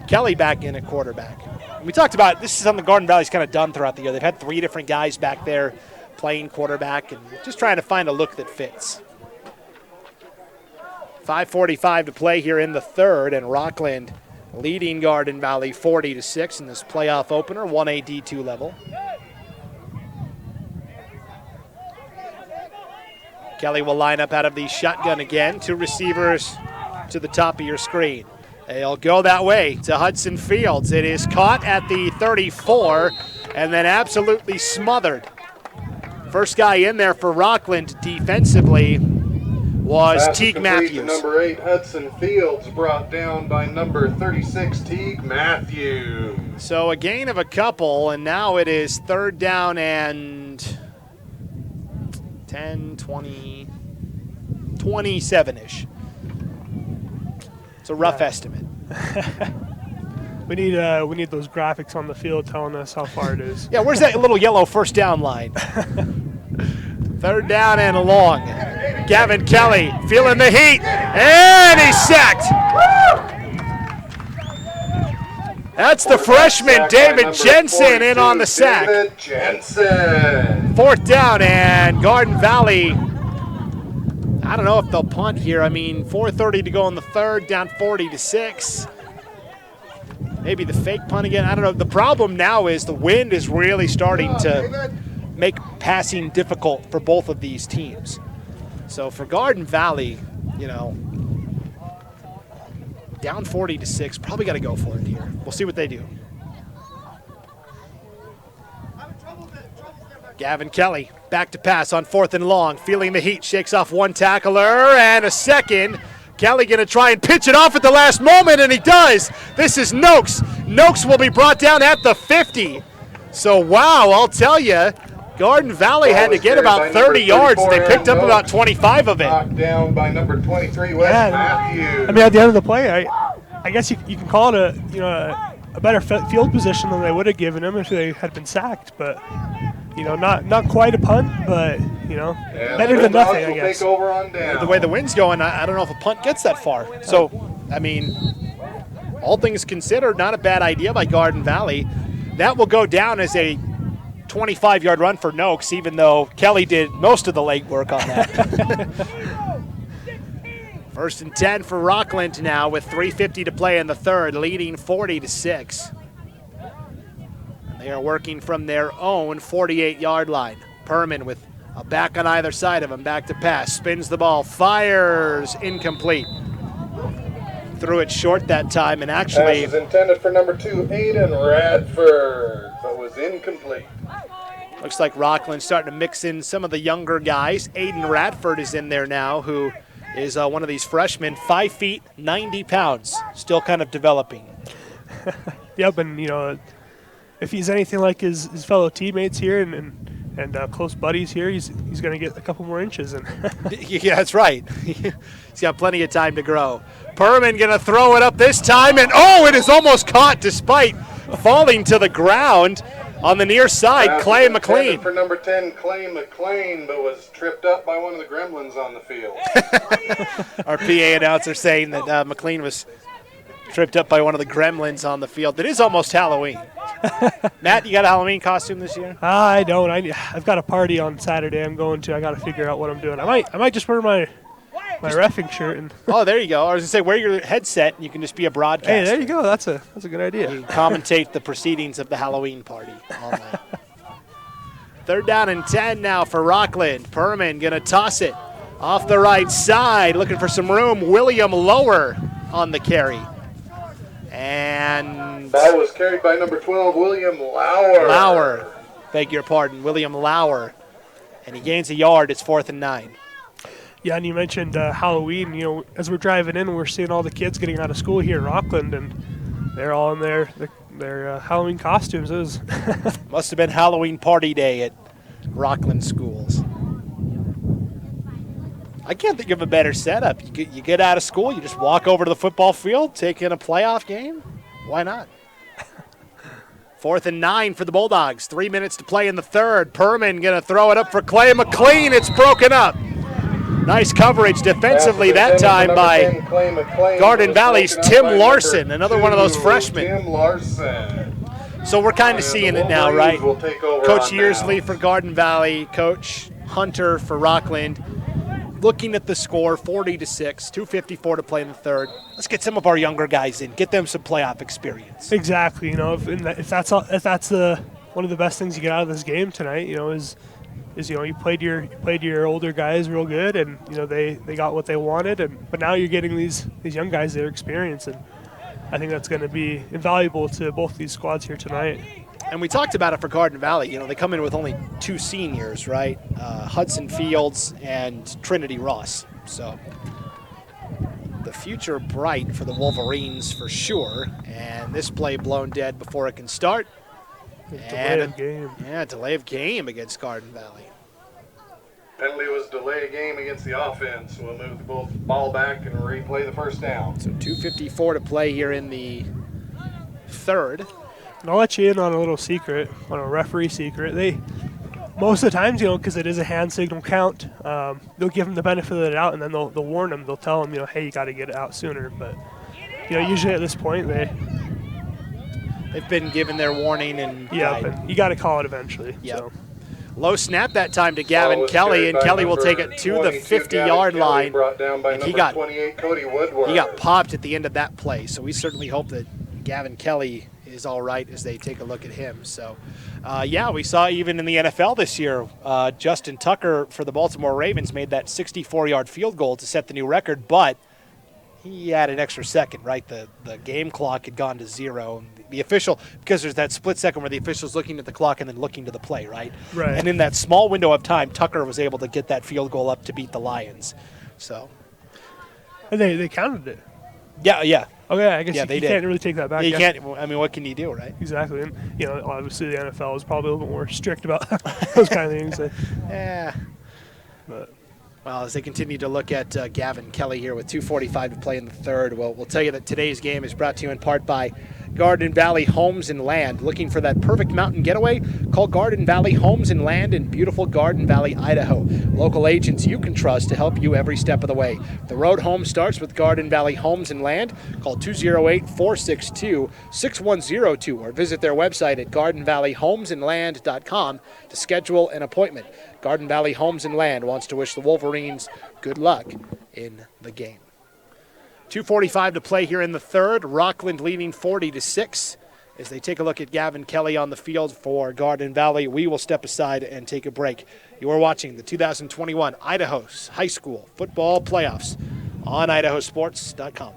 Kelly back in at quarterback. And we talked about this is something Garden Valley's kind of done throughout the year. They've had 3 different guys back there playing quarterback and just trying to find a look that fits. 5:45 to play here in the third, and Rockland leading Garden Valley 40-6 in this playoff opener, 1A D2 level. Kelly will line up out of the shotgun again. 2 receivers to the top of your screen. They'll go that way to Hudson Fields. It is caught at the 34 and then absolutely smothered. First guy in there for Rockland defensively was Teague Matthews. Number 8, Hudson Fields, brought down by number 36, Teague Matthews. So a gain of a couple, and now it is 3rd down and 10, 20, 27-ish. It's a rough estimate. We need those graphics on the field telling us how far it is. Yeah, where's that little yellow first down line? 3rd down and long. Gavin Kelly feeling the heat, and he's sacked. That's the freshman, David Jensen, in on the sack. David Jensen. 4th down, and Garden Valley, I don't know if they'll punt here. I mean, 4:30 to go in the third, down 40-6. Maybe the fake punt again. I don't know. The problem now is the wind is really starting to make passing difficult for both of these teams. So for Garden Valley, you know, down 40-6, probably got to go for it here. We'll see what they do. Gavin Kelly back to pass on 4th and long, feeling the heat, shakes off 1 tackler and a second. Kelly going to try and pitch it off at the last moment, and he does. This is Noakes. Noakes will be brought down at the 50. So, wow, I'll tell you, Garden Valley had to get about 30 yards, and they picked up about 25 of it. Knocked down by number 23, Wes Matthews. I mean, at the end of the play, I guess you can call it a better field position than they would have given him if they had been sacked. But not quite a punt, but better than nothing, I guess. Take over on down. The way the wind's going, I don't know if a punt gets that far. So, I mean, all things considered, not a bad idea by Garden Valley. That will go down as a 25-yard run for Noakes, even though Kelly did most of the legwork on that. 1st and 10 for Rockland now with 3:50 to play in the third, leading 40-6. They are working from their own 48-yard line. Perman with a back on either side of him, back to pass, spins the ball, fires, incomplete. Threw it short that time, and actually... Pass is intended for number 2, Aiden Radford, but was incomplete. Looks like Rockland starting to mix in some of the younger guys. Aiden Radford is in there now, who is one of these freshmen, 5 feet, 90 pounds, still kind of developing. Yep, and if he's anything like his fellow teammates here and close buddies here, he's going to get a couple more inches. Yeah, that's right. He's got plenty of time to grow. Perman going to throw it up this time, and it is almost caught despite falling to the ground on the near side. Clay McLean. For number 10, Clay McLean, but was tripped up by one of the gremlins on the field. Our PA announcer saying that McLean was tripped up by one of the gremlins on the field. It is almost Halloween. Matt, you got a Halloween costume this year? I don't. I've got a party on Saturday I'm going to. I got to figure out what I'm doing. I might just wear my reffing shirt. Oh, there you go. I was going to say, wear your headset and you can just be a broadcaster. Hey, there you go. That's a good idea. You commentate the proceedings of the Halloween party all night. 3rd down and 10 now for Rockland. Perman going to toss it Off the right side, looking for some room. William Lower on the carry. And Ball was carried by number 12, William Lauer. Beg your pardon, William Lauer. And he gains a yard. It's 4th and 9. Yeah, and you mentioned Halloween. You know, as we're driving in, we're seeing all the kids getting out of school here in Rockland, and they're all in their Halloween costumes. It was must have been Halloween party day at Rockland schools. I can't think of a better setup. You get out of school, you just walk over to the football field, take in a playoff game. Why not? 4th and 9 for the Bulldogs. 3 minutes to play in the third. Perman going to throw it up for Clay McLean. It's broken up. Nice coverage defensively that time by Garden Valley's Tim Larson, another one of those freshmen. Tim Larson. So we're kind of seeing it now, right? Coach Yearsley for Garden Valley, Coach Hunter for Rockland. Looking at the score, 40-6, 2:54 to play in the third. Let's get some of our younger guys in, get them some playoff experience. Exactly. You know, if that's one of the best things you get out of this game tonight, you know, is you know, you played your older guys real good, and you know they got what they wanted, but now you're getting these young guys their experience, and I think that's going to be invaluable to both these squads here tonight. And we talked about it for Garden Valley. You know, they come in with only 2 seniors, right? Hudson Fields and Trinity Ross. So the future bright for the Wolverines for sure. And this play blown dead before it can start. Delay of game. Yeah, delay of game against Garden Valley. Penalty was delay of game against the offense. We'll move the ball back and replay the first down. So 2:54 to play here in the third. And I'll let you in on a little secret, on a referee secret. They, most of the times, you know, because it is a hand signal count, they'll give them the benefit of the doubt, and then they'll warn them. They'll tell them, you know, hey, you got to get it out sooner. But, you know, usually at this point, they've been given their warning. And but you got to call it eventually. Yep. So. Low snap that time to Gavin Kelly, and Kelly will take it to the 50-yard line. And he got 28, Cody Woodward. He got popped at the end of that play, so we certainly hope that Gavin Kelly is all right as they take a look at him. So, we saw even in the NFL this year, Justin Tucker for the Baltimore Ravens made that 64-yard field goal to set the new record, but he had an extra second, right? The game clock had gone to 0. The official, because there's that split second where the official's looking at the clock and then looking to the play, right? Right. And in that small window of time, Tucker was able to get that field goal up to beat the Lions. So. And they counted it. Yeah. Okay, I guess you can't really take that back. You can't. I mean, what can you do, right? Exactly. And, you know, obviously the NFL is probably a little bit more strict about those kind of things. Yeah. But. Well, as they continue to look at Gavin Kelly here with 2:45 to play in the third, we'll tell you that today's game is brought to you in part by Garden Valley Homes and Land. Looking for that perfect mountain getaway? Call Garden Valley Homes and Land in beautiful Garden Valley, Idaho. Local agents you can trust to help you every step of the way. The road home starts with Garden Valley Homes and Land. Call 208-462-6102 or visit their website at gardenvalleyhomesandland.com to schedule an appointment. Garden Valley Homes and Land wants to wish the Wolverines good luck in the game. 2:45 to play here in the third. Rockland leading 40-6. As they take a look at Gavin Kelly on the field for Garden Valley, we will step aside and take a break. You are watching the 2021 Idaho High School Football Playoffs on IdahoSports.com.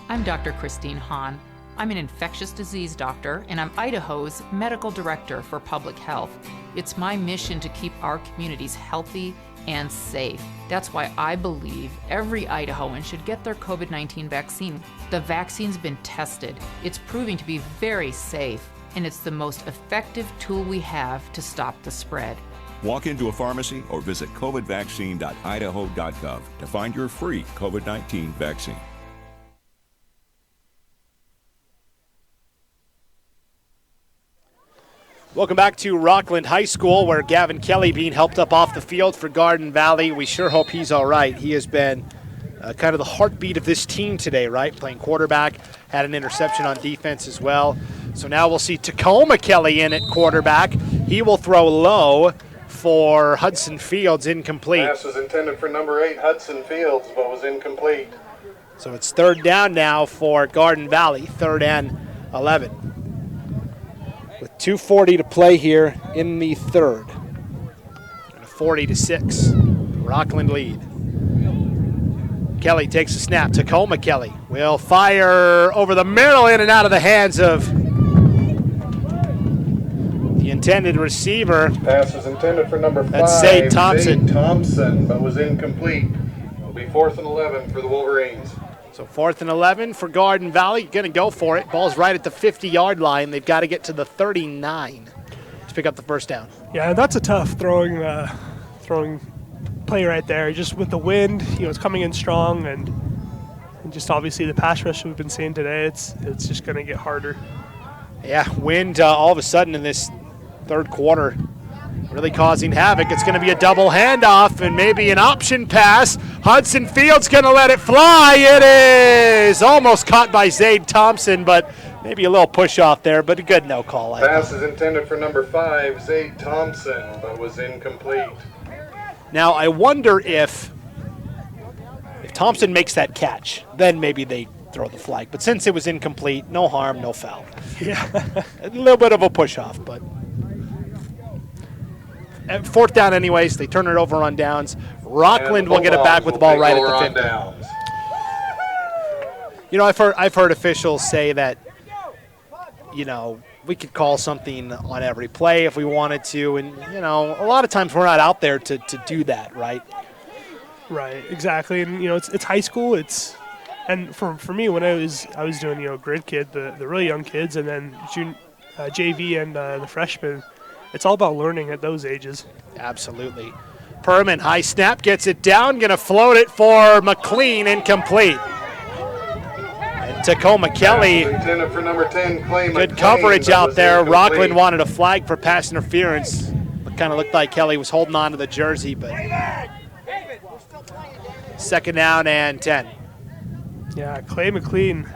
I'm Dr. Christine Hahn. I'm an infectious disease doctor, and I'm Idaho's medical director for public health. It's my mission to keep our communities healthy and safe. That's why I believe every Idahoan should get their COVID-19 vaccine. The vaccine's been tested. It's proving to be very safe, and it's the most effective tool we have to stop the spread. Walk into a pharmacy or visit covidvaccine.idaho.gov to find your free COVID-19 vaccine. Welcome back to Rockland High School, where Gavin Kelly being helped up off the field for Garden Valley. We sure hope he's all right. He has been kind of the heartbeat of this team today, right? Playing quarterback, had an interception on defense as well. So now we'll see Tacoma Kelly in at quarterback. He will throw low for Hudson Fields, incomplete. Pass was intended for number 8, Hudson Fields, but was incomplete. So it's third down now for Garden Valley, 3rd and 11. With 2:40 to play here in the third. 40-6. Rockland lead. Kelly takes a snap. Tacoma Kelly will fire over the middle, in and out of the hands of the intended receiver. Pass was intended for number 5. That's Zade Thompson. Zade Thompson, but was incomplete. It'll be 4th and 11 for the Wolverines. So 4th and 11 for Garden Valley. Going to go for it. Ball's right at the 50-yard line. They've got to get to the 39 to pick up the first down. Yeah, that's a tough throwing play right there. Just with the wind, it's coming in strong, and just obviously the pass rush we've been seeing today, it's just going to get harder. Yeah, wind all of a sudden in this third quarter really causing havoc. It's going to be a double handoff and maybe an option pass. Hudson Field's going to let it fly. It is almost caught by Zade Thompson, but maybe a little push off there, but a good no call. Pass is intended for number 5, Zade Thompson, but was incomplete. Now, I wonder if Thompson makes that catch, then maybe they throw the flag. But since it was incomplete, no harm, no foul. Yeah. A little bit of a push-off, but at 4th down anyways. They turn it over on downs. Rockland will get it back with the ball right at the 50. I've heard officials say that, we could call something on every play if we wanted to, and a lot of times we're not out there to do that, right? Right, exactly. And it's high school. And for me, when I was doing grid kid, the really young kids, and then JV and the freshmen, it's all about learning at those ages. Absolutely. Perman, high snap, gets it down, going to float it for McLean, incomplete. Tacoma Kelly, intended for number 10, Clay good McLean, coverage out there. Incomplete. Rockland wanted a flag for pass interference. It kind of looked like Kelly was holding on to the jersey, but 2nd down and 10. Yeah, Clay McLean,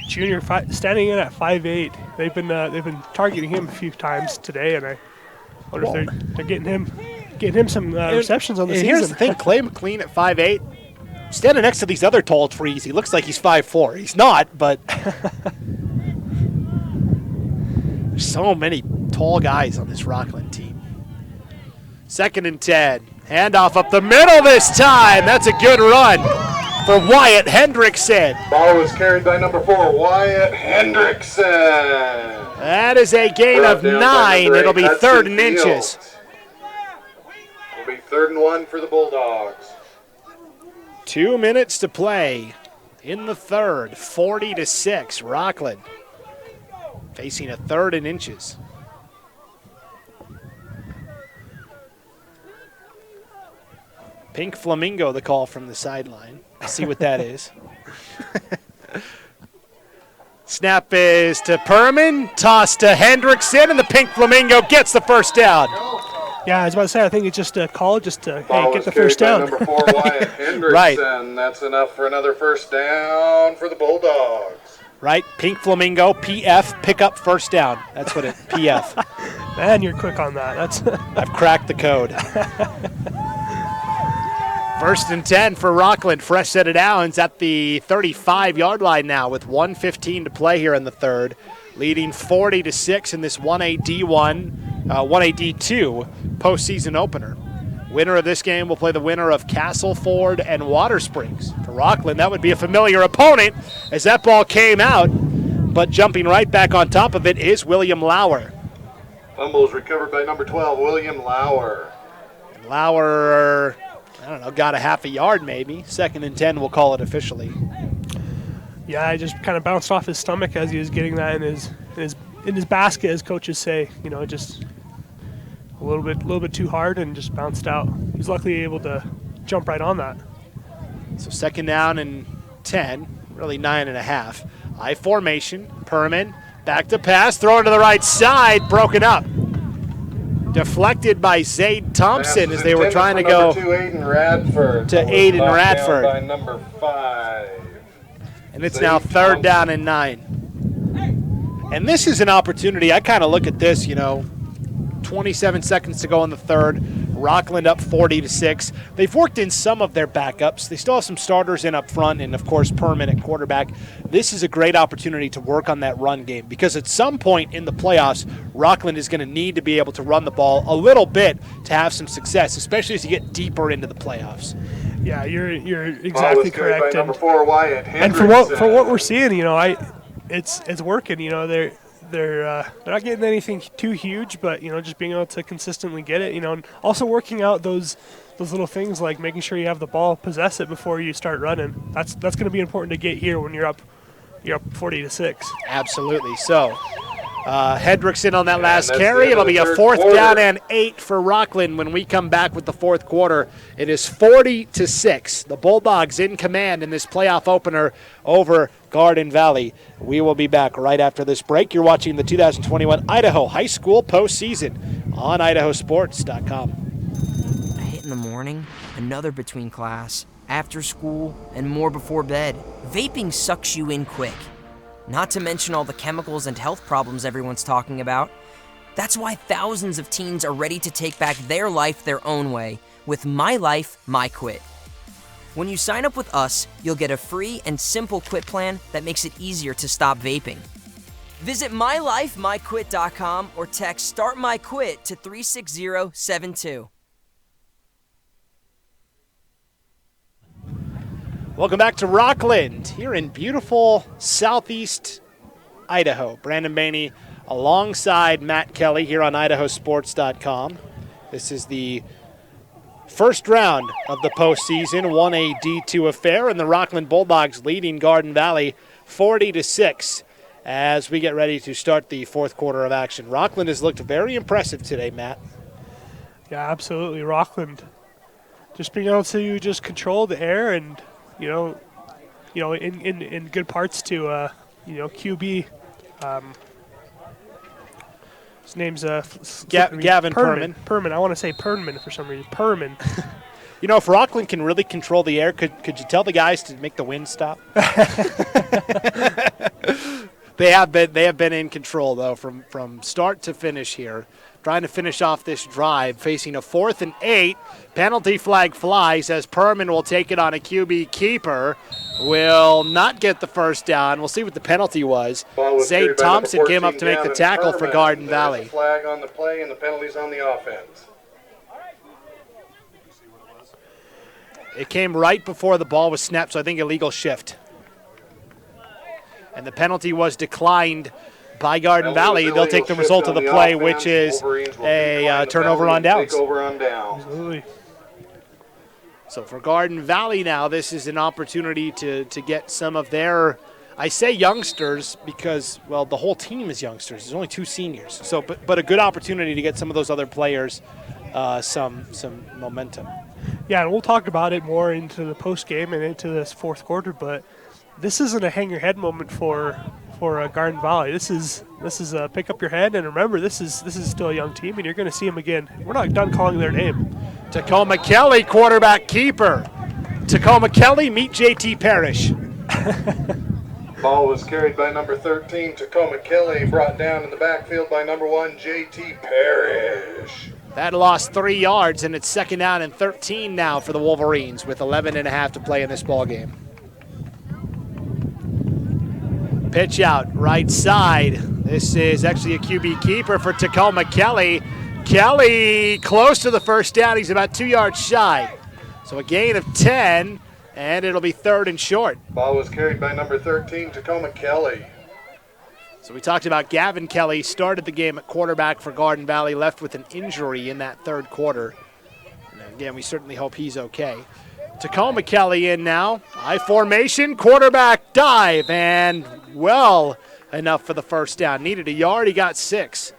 junior, standing in at 5'8". They've been targeting him a few times today, and I wonder if they're getting him some receptions on the season. Here's the thing, Clay McLean at 5'8". Standing next to these other tall trees, he looks like he's 5'4". He's not, but there's so many tall guys on this Rockland team. 2nd and 10. Handoff up the middle this time. That's a good run for Wyatt Hendrickson. Ball was carried by number 4, Wyatt Hendrickson. That is a gain of 9. It'll be 3rd and inches. It'll be 3rd and 1 for the Bulldogs. 2 minutes to play in the third. 40-6. Rockland facing a 3rd and inches. Pink Flamingo, the call from the sideline. Let's see what that is. Snap is to Perman. Toss to Hendrickson, and the Pink Flamingo gets the first down. Yeah, I was about to say, I think it's just a call just to get the first down. Number 4, Wyatt Hendrickson. Right. That's enough for another first down for the Bulldogs. Right, Pink Flamingo, PF, pick up first down. That's what it, PF. Man, you're quick on that. I've cracked the code. 1st and 10 for Rockland. Fresh set of downs at the 35-yard line now with 1:15 to play here in the third. Leading 40-6 in this 1A D2 postseason opener. Winner of this game will play the winner of Castleford and Water Springs. For Rockland, that would be a familiar opponent as that ball came out, but jumping right back on top of it is William Lauer. Fumbles recovered by number 12, William Lauer. And Lauer, got a half a yard maybe. 2nd and 10, we'll call it officially. Yeah, I just kind of bounced off his stomach as he was getting that in his basket, as coaches say. Just a little bit too hard and just bounced out. He's luckily able to jump right on that. So 2nd down and 10, really 9.5. I formation, Perman, back to pass, throw it to the right side, broken up. Deflected by Zade Thompson as they were trying to go to Aiden Radford. To Aiden Radford. By number 5. And it's now 3rd down and 9. And this is an opportunity. I kind of look at this, 27 seconds to go in the third. Rockland up 40-6. They've worked in some of their backups. They still have some starters in up front and, of course, Perman at quarterback. This is a great opportunity to work on that run game because at some point in the playoffs, Rockland is going to need to be able to run the ball a little bit to have some success, especially as you get deeper into the playoffs. Yeah, you're exactly correct. Number 4, Wyatt and for what we're seeing, it's working. They're not getting anything too huge, but just being able to consistently get it. And also working out those little things like making sure you have the ball, possess it before you start running. That's going to be important to get here when you're up 40-6. Absolutely. So. Hendrickson on that last carry. It'll be a 4th down and 8 for Rockland when we come back with the fourth quarter. It is 40-6. The Bulldogs in command in this playoff opener over Garden Valley. We will be back right after this break. You're watching the 2021 Idaho High School postseason on IdahoSports.com. A hit in the morning, another between class, after school, and more before bed. Vaping sucks you in quick. Not to mention all the chemicals and health problems everyone's talking about. That's why thousands of teens are ready to take back their life their own way with My Life, My Quit. When you sign up with us, you'll get a free and simple quit plan that makes it easier to stop vaping. Visit mylifemyquit.com or text Start My Quit to 36072. Welcome back to Rockland here in beautiful southeast Idaho. Brandon Baney alongside Matt Kelly here on IdahoSports.com. This is the first round of the postseason, 1A D2 affair, and the Rockland Bulldogs leading Garden Valley 40-6 as we get ready to start the fourth quarter of action. Rockland has looked very impressive today, Matt. Yeah, absolutely. Rockland just being able to just control the air and in good parts to, QB. His name's Gavin Perman. Perman. I want to say Perman for some reason. Perman. If Rockland can really control the air, could you tell the guys to make the wind stop? They have been in control though from start to finish here. Trying to finish off this drive, facing a 4th and 8. Penalty flag flies as Perman will take it on a QB keeper. Will not get the first down. We'll see what the penalty was. Zane Thompson came up to make the tackle for Garden Valley. There's a flag on the play and the penalty's on the offense. It came right before the ball was snapped, so I think illegal shift. And the penalty was declined by Garden Valley. They'll take the result of the play, which is a turnover on downs. Absolutely. So for Garden Valley now, this is an opportunity to get some of their, I say youngsters because, well, the whole team is youngsters. There's only 2 seniors. So, but a good opportunity to get some of those other players some momentum. Yeah, and we'll talk about it more into the post game and into this fourth quarter, but this isn't a hang your head moment for Garden Valley. This is a pick up your head and remember this is still a young team and you're going to see them again. We're not done calling their name. Tacoma Kelly, quarterback keeper. Tacoma Kelly, meet JT Parrish. Ball was carried by number 13, Tacoma Kelly, brought down in the backfield by number 1, JT Parrish. That lost 3 yards, and it's 2nd down and 13 now for the Wolverines with 11.5 to play in this ball game. Pitch out, right side. This is actually a QB keeper for Tacoma Kelly. Kelly close to the first down. He's about 2 yards shy. So a gain of 10, and it'll be 3rd and short. Ball was carried by number 13, Tacoma Kelly. So we talked about Gavin Kelly, started the game at quarterback for Garden Valley, left with an injury in that 3rd quarter. And again, we certainly hope he's okay. Tacoma Kelly in now. I formation, quarterback dive, and well enough for the first down. Needed a yard, he got 6.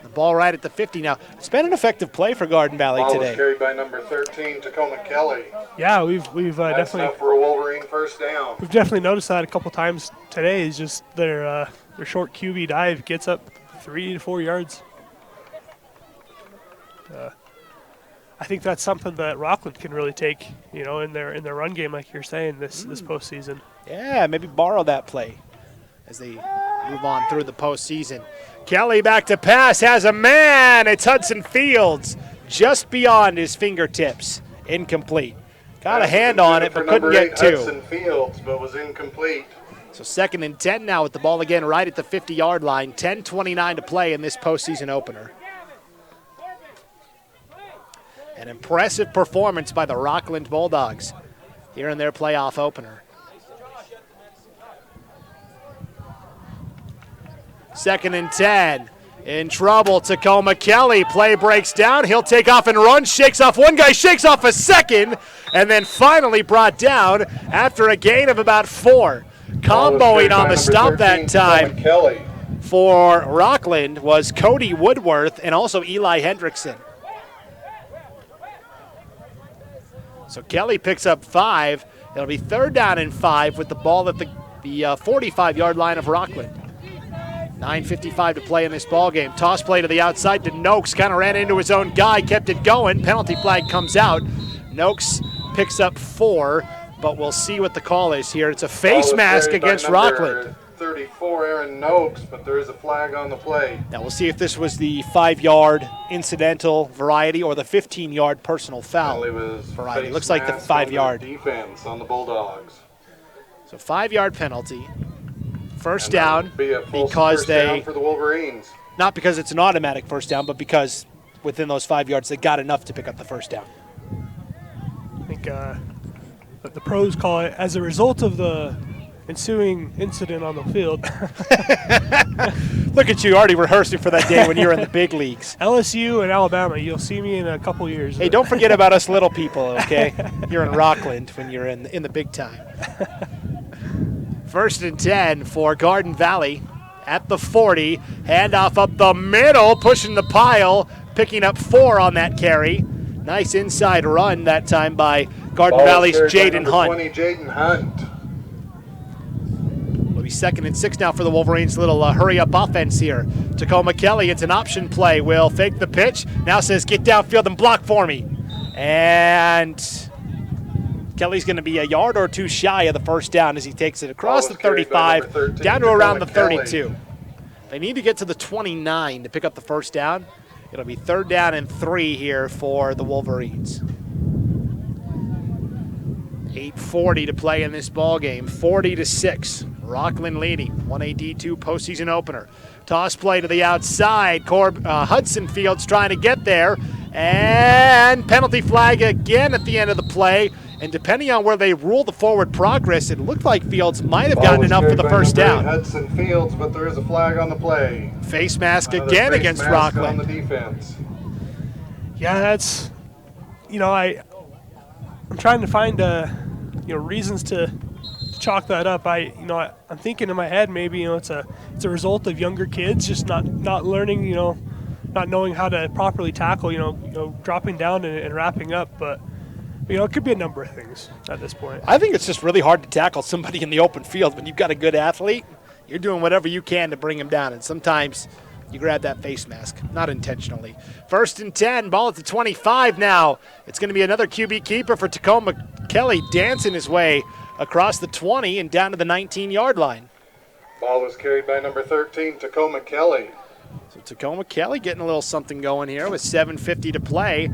The ball right at the 50 now. It's been an effective play for Garden Valley today. Ball was carried by number 13, Tacoma Kelly. Yeah, we've That's definitely enough for a Wolverine first down. We've definitely noticed that a couple times today. Is just their short QB dive gets up 3 to 4 yards. I think that's something that Rockland can really take, in their run game, like you're saying, this postseason. Yeah, maybe borrow that play as they move on through the postseason. Kelly back to pass, has a man. It's Hudson Fields. just beyond his fingertips. Incomplete. Got a hand on it, but couldn't get two. Hudson Fields, but was incomplete. So 2nd and 10 now with the ball again right at the 50-yard line. 10:29 to play in this postseason opener. An impressive performance by the Rockland Bulldogs here in their playoff opener. 2nd and 10. In trouble, Tacoma Kelly. Play breaks down. He'll take off and run. Shakes off one guy, shakes off a second, and then finally brought down after a gain of about 4. Comboing on the stop that time for Rockland was Cody Woodworth and also Eli Hendrickson. So Kelly picks up 5. It'll be 3rd down and 5 with the ball at the 45-yard line of Rockland. 9:55 to play in this ball game. Toss play to the outside to Noakes. Kind of ran into his own guy, kept it going. Penalty flag comes out. Noakes picks up 4, but we'll see what the call is here. It's a face mask against Rockland. 34, Aaron Noakes, but there is a flag on the play. Now we'll see if this was the 5-yard incidental variety or the 15-yard personal foul variety. Looks like the 5-yard. Defense on the Bulldogs. So 5-yard penalty. First down because down for the Wolverines. Not because it's an automatic first down, but because within those 5 yards they got enough to pick up the first down. I think the pros call it as a result of the ensuing incident on the field. Look at you already rehearsing for that day when you're in the big leagues. LSU and Alabama, you'll see me in a couple years. Hey, don't forget about us little people, okay? You're in Rockland when you're in the big time. 1st and 10 for Garden Valley at the 40. Handoff up the middle, pushing the pile, picking up 4 on that carry. Nice inside run that time by Garden Valley's Jaden Hunt. 20, Jaden Hunt. Will be 2nd and 6 now for the Wolverines. Little hurry-up offense here. Tacoma Kelly, it's an option play. Will fake the pitch. Now says, get downfield and block for me. And Kelly's going to be a yard or 2 shy of the first down as he takes it across the 35, down to around the 32. They need to get to the 29 to pick up the first down. It'll be 3rd down and 3 here for the Wolverines. 8:40 to play in this ball game. 40-6. Rockland leading. 1A D2 postseason opener. Toss play to the outside. Hudson Fields trying to get there. And penalty flag again at the end of the play. And depending on where they rule the forward progress, it looked like Fields might have gotten enough for the first down. Hudson Fields, but there is a flag on the play. Face mask again against Rockland. On the defense. Yeah, that's, I'm trying to find, reasons to chalk that up. I'm thinking in my head maybe it's a result of younger kids just not learning, not knowing how to properly tackle, dropping down and wrapping up, but. It could be a number of things at this point. I think it's just really hard to tackle somebody in the open field. When you've got a good athlete, you're doing whatever you can to bring him down, and sometimes you grab that face mask, not intentionally. 1st and 10, ball at the 25 now. It's going to be another QB keeper for Tacoma Kelly, dancing his way across the 20 and down to the 19-yard line. Ball was carried by number 13, Tacoma Kelly. So Tacoma Kelly getting a little something going here with 7:50 to play.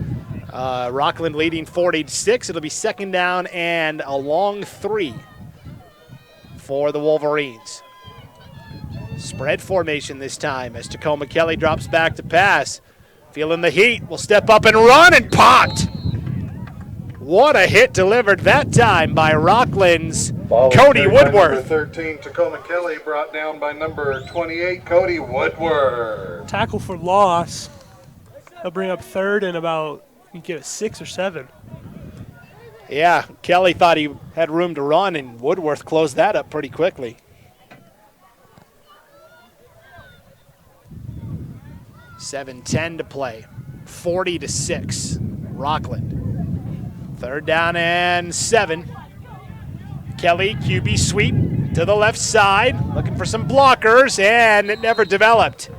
Rockland leading 40-6. It'll be 2nd down and a long 3 for the Wolverines. Spread formation this time as Tacoma Kelly drops back to pass. Feeling the heat, will step up and run and popped. What a hit delivered that time by Rockland's Cody Woodworth. Number 13, Tacoma Kelly, brought down by number 28, Cody Woodworth. Tackle for loss. He'll bring up 3rd and about, you get a 6 or 7. Yeah, Kelly thought he had room to run, and Woodworth closed that up pretty quickly. 7:10 to play. 40-6. Rockland. 3rd down and 7. Kelly, QB sweep to the left side, looking for some blockers, and it never developed.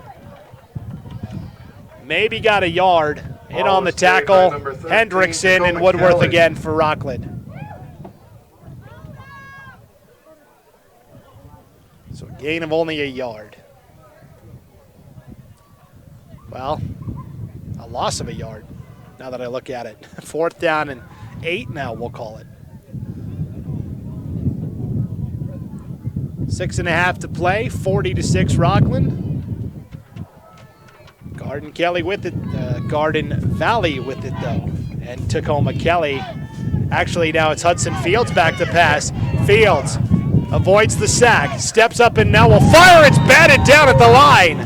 Maybe got a yard. Hit on the tackle. Hendrickson and Woodworth again for Rockland. So a gain of only a yard. Well, a loss of a yard. now that I look at it. 4th down and 8 now, we'll call it. 6.5 to play, 40-6 Rockland. Garden Valley with it, though. And Tacoma Kelly. Actually, now it's Hudson Fields back to pass. Fields avoids the sack, steps up and now will fire. It's batted down at the line.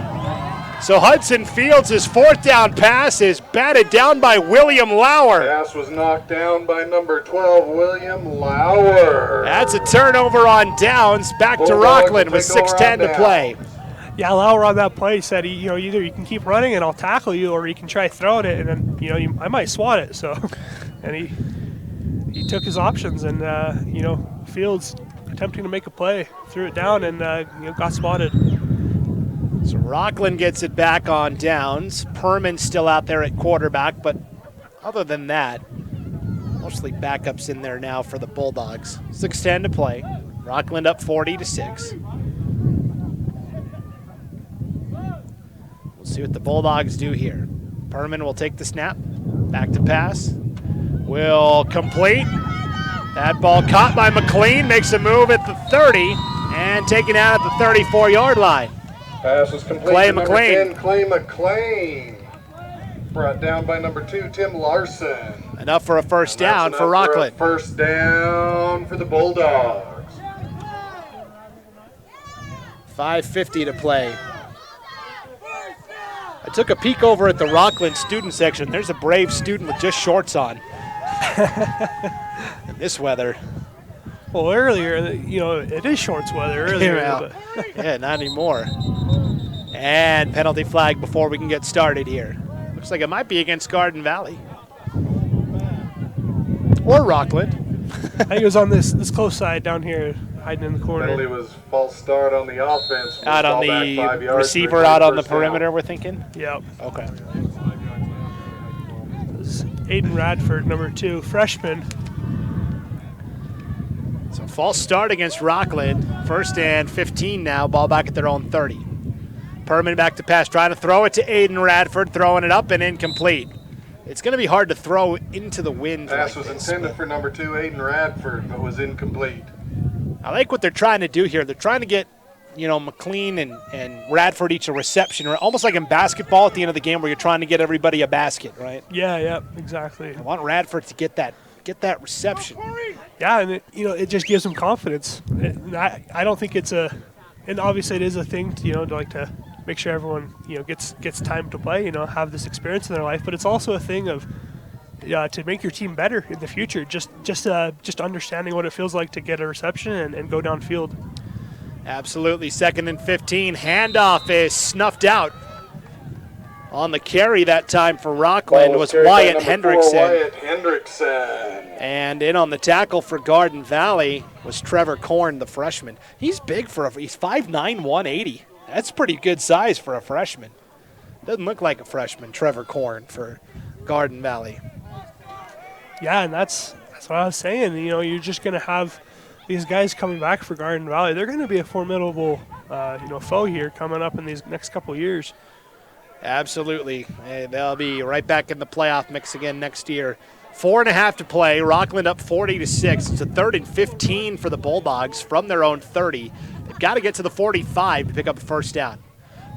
So Hudson Fields' 4th down pass is batted down by William Lauer. Pass was knocked down by number 12, William Lauer. That's a turnover on downs. Back to Rockland with 6:10 to play. Yeah, Lauer on that play said, either you can keep running and I'll tackle you, or you can try throwing it, and then I might swat it. So, and he took his options, and Fields attempting to make a play, threw it down, and got spotted. So Rockland gets it back on downs. Perman's still out there at quarterback, but other than that, mostly backups in there now for the Bulldogs. 6:10 to play. Rockland up 40-6. We'll see what the Bulldogs do here. Perman will take the snap. Back to pass. Will complete. That ball caught by McLean. Makes a move at the 30 and taken out at the 34-yard line. Pass was complete. Clay to number McLean. 10, Clay McLean. Brought down by number 2, Tim Larson. Enough for a first down for Rockland. First down for the Bulldogs. 5:50 to play. I took a peek over at the Rockland student section. There's a brave student with just shorts on. In this weather. Well, earlier, it is shorts weather earlier. Yeah, not anymore. And penalty flag before we can get started here. Looks like it might be against Garden Valley. Or Rockland. I think it was on this close side down here, hiding in the corner. Penalty was false start on the offense. Out on the receiver, out on the perimeter, we're thinking? Yep. Okay. This is Aiden Radford, number 2, freshman. So false start against Rockland. 1st and 15 now. Ball back at their own 30. Perman back to pass. Trying to throw it to Aiden Radford. Throwing it up and incomplete. It's going to be hard to throw into the wind. Pass was intended for number 2, Aiden Radford, but was incomplete. I like what they're trying to do here. They're trying to get, McLean and Radford each a reception, or almost like in basketball at the end of the game where you're trying to get everybody a basket, right? Yeah, exactly. I want Radford to get that reception. Yeah, and it just gives them confidence. I don't think it's and obviously it is a thing to like to make sure everyone gets time to play, have this experience in their life, but it's also a thing of to make your team better in the future. Just understanding what it feels like to get a reception and go downfield. Absolutely. 2nd and 15. Handoff is snuffed out. On the carry that time for Rockland was Wyatt Hendrickson. And in on the tackle for Garden Valley was Trevor Korn, the freshman. He's big he's 5'9", 180. That's pretty good size for a freshman. Doesn't look like a freshman, Trevor Korn for Garden Valley. Yeah, and that's what I was saying. You're just going to have these guys coming back for Garden Valley. They're going to be a formidable foe here coming up in these next couple years. Absolutely. They'll be right back in the playoff mix again next year. 4.5 to play. Rockland up 40-6. It's a 3rd and 15 for the Bulldogs from their own 30. They've got to get to the 45 to pick up a first down.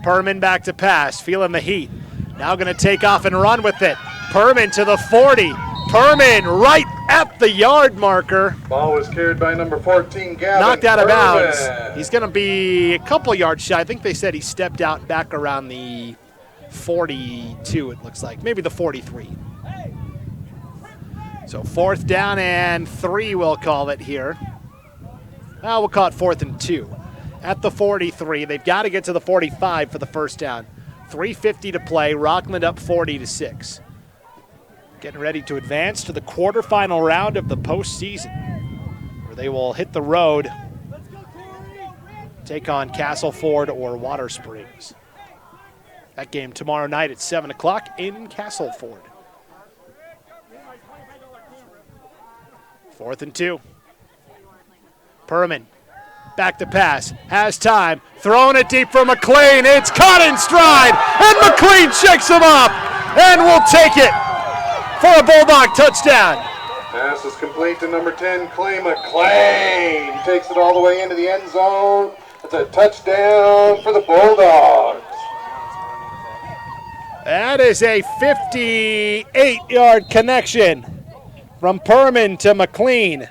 Perman back to pass, feeling the heat. Now going to take off and run with it. Perman to the 40. Perman right at the yard marker. Ball was carried by number 14, Gavin. Knocked out of bounds. He's going to be a couple yards shy. I think they said he stepped out back around the 42, it looks like. Maybe the 43. So 4th down and 3, we'll call it here. Well, we'll call it 4th and 2. At the 43, they've got to get to the 45 for the first down. 3:50 to play. Rockland up 40-6. Getting ready to advance to the quarterfinal round of the postseason, where they will hit the road, take on Castleford or Water Springs. That game tomorrow night at 7 o'clock in Castleford. 4th and 2. Perman back to pass, has time, throwing it deep for McLean. It's caught in stride, and McLean checks him up, and will take it. for a Bulldog touchdown. Pass is complete to number 10, Clay McLean. He takes it all the way into the end zone. It's a touchdown for the Bulldogs. That is a 58-yard connection from Perman to McLean.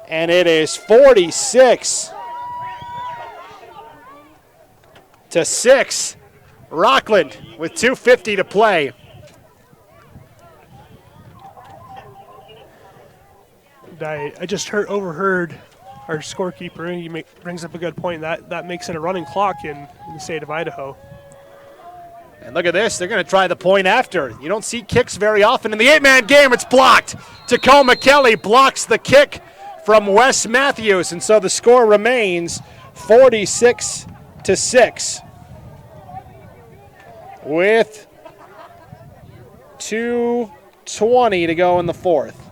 And it is 46-6. Rockland with 2:50 to play. I just overheard our scorekeeper. He brings up a good point. That makes it a running clock in the state of Idaho. And look at this. They're going to try the point after. You don't see kicks very often. In the 8-man game, it's blocked. Tacoma Kelly blocks the kick from Wes Matthews. And so the score remains 46-6 with 2:20 to go in the fourth.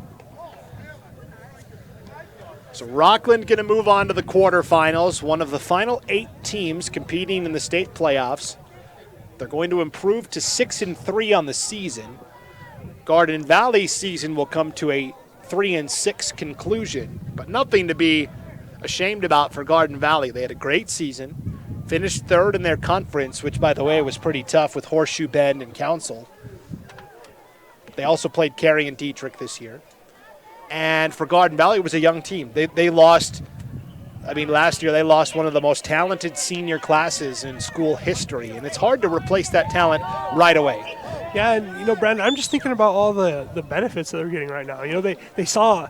So Rockland going to move on to the quarterfinals, one of the final 8 teams competing in the state playoffs. They're going to improve to 6-3 on the season. Garden Valley's season will come to a 3-6 conclusion, but nothing to be ashamed about for Garden Valley. They had a great season, finished 3rd in their conference, which, by the way, was pretty tough with Horseshoe Bend and Council. They also played Cary and Dietrich this year. And for Garden Valley, it was a young team. They lost, last year they lost one of the most talented senior classes in school history, and it's hard to replace that talent right away. Yeah, and Brandon, I'm just thinking about all the benefits that they're getting right now. They saw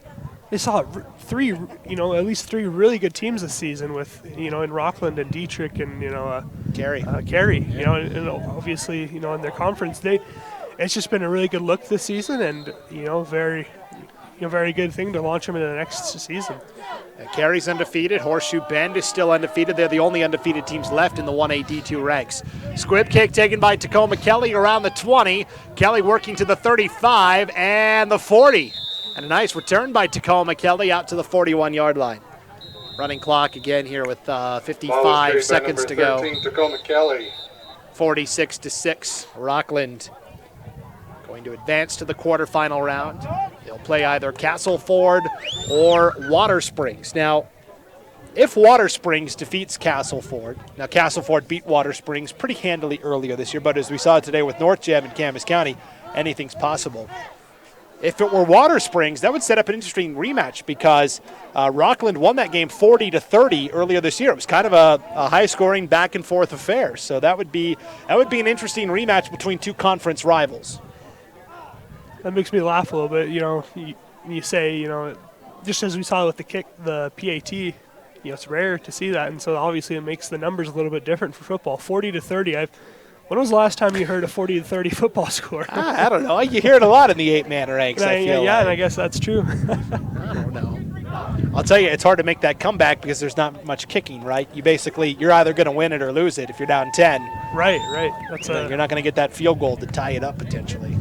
three, at least 3 really good teams this season with, in Rockland and Dietrich and, Cary. And obviously, in their conference, it's just been a really good look this season and, very good thing to launch them into the next season. Cary's undefeated. Horseshoe Bend is still undefeated. They're the only undefeated teams left in the 1A D2 ranks. Squib kick taken by Tacoma Kelly around the 20. Kelly working to the 35 and the 40. And a nice return by Tacoma Kelly out to the 41-yard line. Running clock again here with 55 seconds to go. 13, Tacoma Kelly. 46-6. Rockland going to advance to the quarterfinal round. They'll play either Castleford or Water Springs. Now, if Water Springs defeats Castleford, now Castleford beat Water Springs pretty handily earlier this year, but as we saw today with North Gem and Camas County, anything's possible. If it were Water Springs, that would set up an interesting rematch because Rockland won that game 40-30 earlier this year. It was kind of a high-scoring back-and-forth affair, so that would be an interesting rematch between 2 conference rivals. That makes me laugh a little bit. You say, just as we saw with the PAT, it's rare to see that, and so obviously it makes the numbers a little bit different for football. 40-30. When was the last time you heard a 40-30 football score? I don't know. You hear it a lot in the 8-man ranks. And I guess that's true. I don't know. I'll tell you, it's hard to make that comeback because there's not much kicking, right? You're either going to win it or lose it if you're down 10. Right. You're not going to get that field goal to tie it up potentially.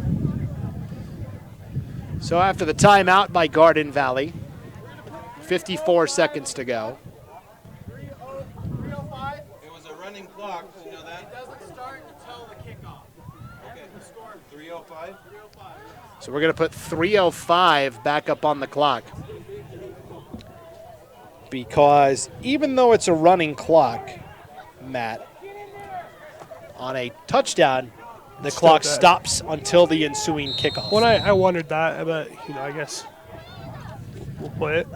So after the timeout by Garden Valley, 54 seconds to go. It was a running clock. Did you know that? It doesn't start until the kickoff. Okay. The score 3:05. So we're going to put 3:05 back up on the clock. Because even though it's a running clock, Matt, on a touchdown, the clock stops until the ensuing kickoff. Well, I wondered that, but, I guess we'll play it.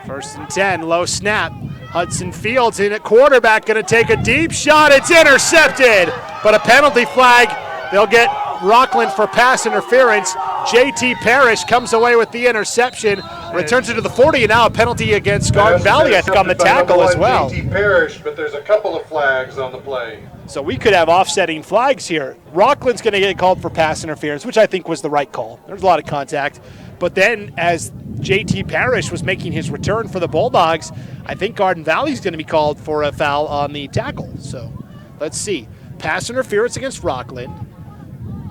1st and 10, low snap. Hudson Fields in at quarterback, going to take a deep shot. It's intercepted, but a penalty flag. They'll get Rockland for pass interference. J.T. Parrish comes away with the interception, returns it to the 40, and now a penalty against Garden Valley, I think, on the tackle as well. J.T. Parrish, but there's a couple of flags on the play. So we could have offsetting flags here. Rockland's going to get called for pass interference, which I think was the right call. There's a lot of contact. But then as J.T. Parrish was making his return for the Bulldogs, I think Garden Valley's going to be called for a foul on the tackle. So let's see. Pass interference against Rockland.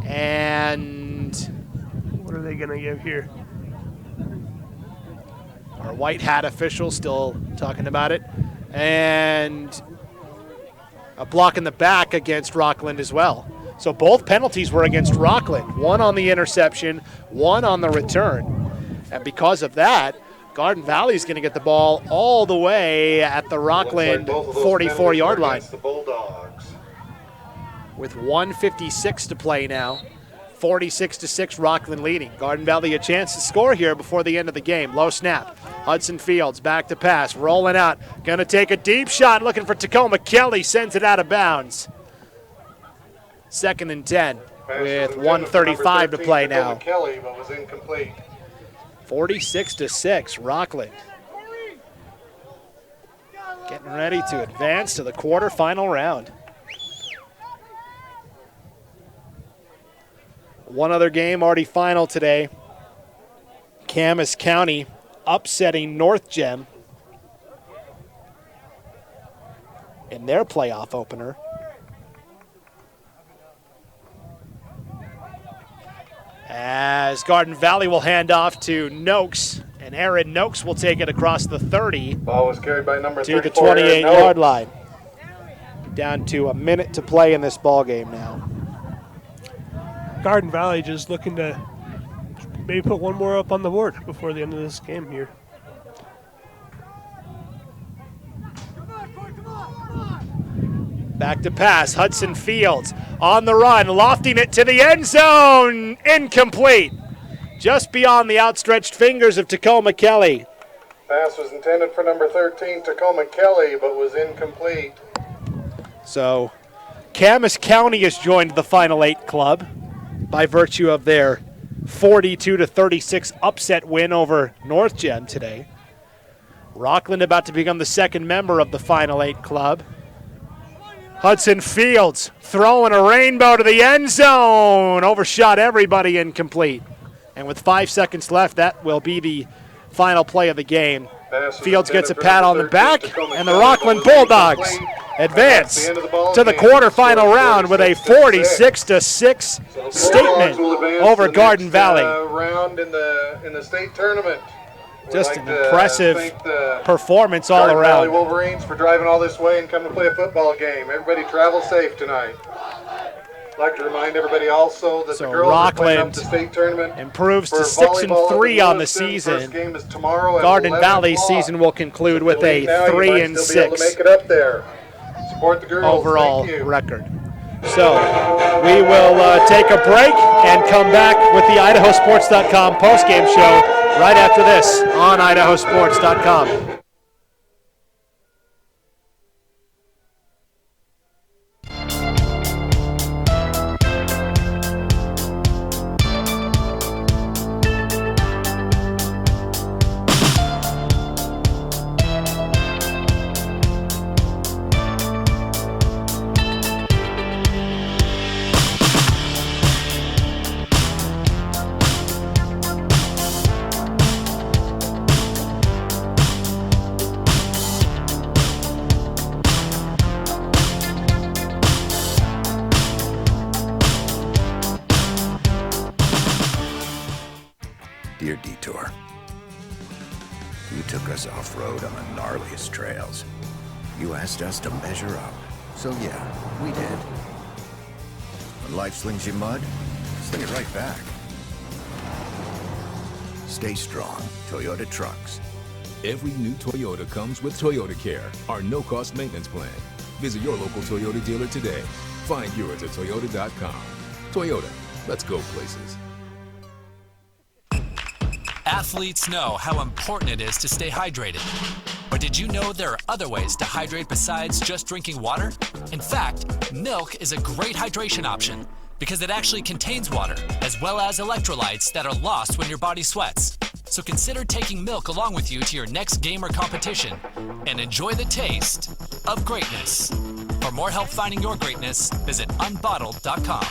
And what are they going to give here? Our white hat official still talking about it. And a block in the back against Rockland as well. So both penalties were against Rockland, one on the interception, one on the return. And because of that, Garden Valley is going to get the ball all the way at the Rockland 44-yard line. The Bulldogs. With 1:56 to play now. 46-6, Rockland leading. Garden Valley a chance to score here before the end of the game. Low snap. Hudson Fields back to pass, rolling out. Going to take a deep shot, looking for Tacoma Kelly, sends it out of bounds. 2nd and 10 with 1:35 to play now. Kelly, but was incomplete. 46-6, Rockland. Getting ready to advance to the quarterfinal round. One other game already final today. Camas County upsetting North Gem in their playoff opener. As Garden Valley will hand off to Noakes, and Aaron Noakes will take it across the 30. Ball was carried by number to the 34, 28-yard line. Down to a minute to play in this ball game now. Garden Valley just looking to maybe put one more up on the board before the end of this game here. Back to pass, Hudson Fields on the run, lofting it to the end zone, incomplete. Just beyond the outstretched fingers of Tacoma Kelly. Pass was intended for number 13, Tacoma Kelly, but was incomplete. So Camas County has joined the Final Eight club by virtue of their 42-36 upset win over North Gem today. Rockland about to become the second member of the Final Eight club. Hudson Fields throwing a rainbow to the end zone. Overshot everybody, incomplete. And with 5 seconds left, that will be the final play of the game. Fields gets a pat on the back, and the Rockland Bulldogs advance to the quarterfinal round with a 46-6 statement over Garden Valley. Round in the state tournament. Just an impressive performance all Garden Valley around. Wolverines for driving all this way and coming to play a football game. Everybody travel safe tonight. I'd like to remind everybody also that the girls are playing up the state tournament. Improves to for 6-3 on the First season. game is tomorrow at Garden 11 Valley's o'clock. season will conclude with a Now you might still be able to 3-6 make it up there. Support the girls. overall Thank you. record. So we will take a break and come back with the IdahoSports.com postgame show right after this on IdahoSports.com. Dear Detour, you took us off-road on the gnarliest trails. You asked us to measure up, so yeah, we did. When life slings you mud, sling it right back. Stay strong, Toyota trucks. Every new Toyota comes with Toyota Care, our no-cost maintenance plan. Visit your local Toyota dealer today. Find yours at Toyota.com. Toyota, let's go places. Athletes know how important it is to stay hydrated. But did you know there are other ways to hydrate besides just drinking water? In fact, milk is a great hydration option because it actually contains water, as well as electrolytes that are lost when your body sweats. So consider taking milk along with you to your next game or competition and enjoy the taste of greatness. For more help finding your greatness, visit unbottled.com.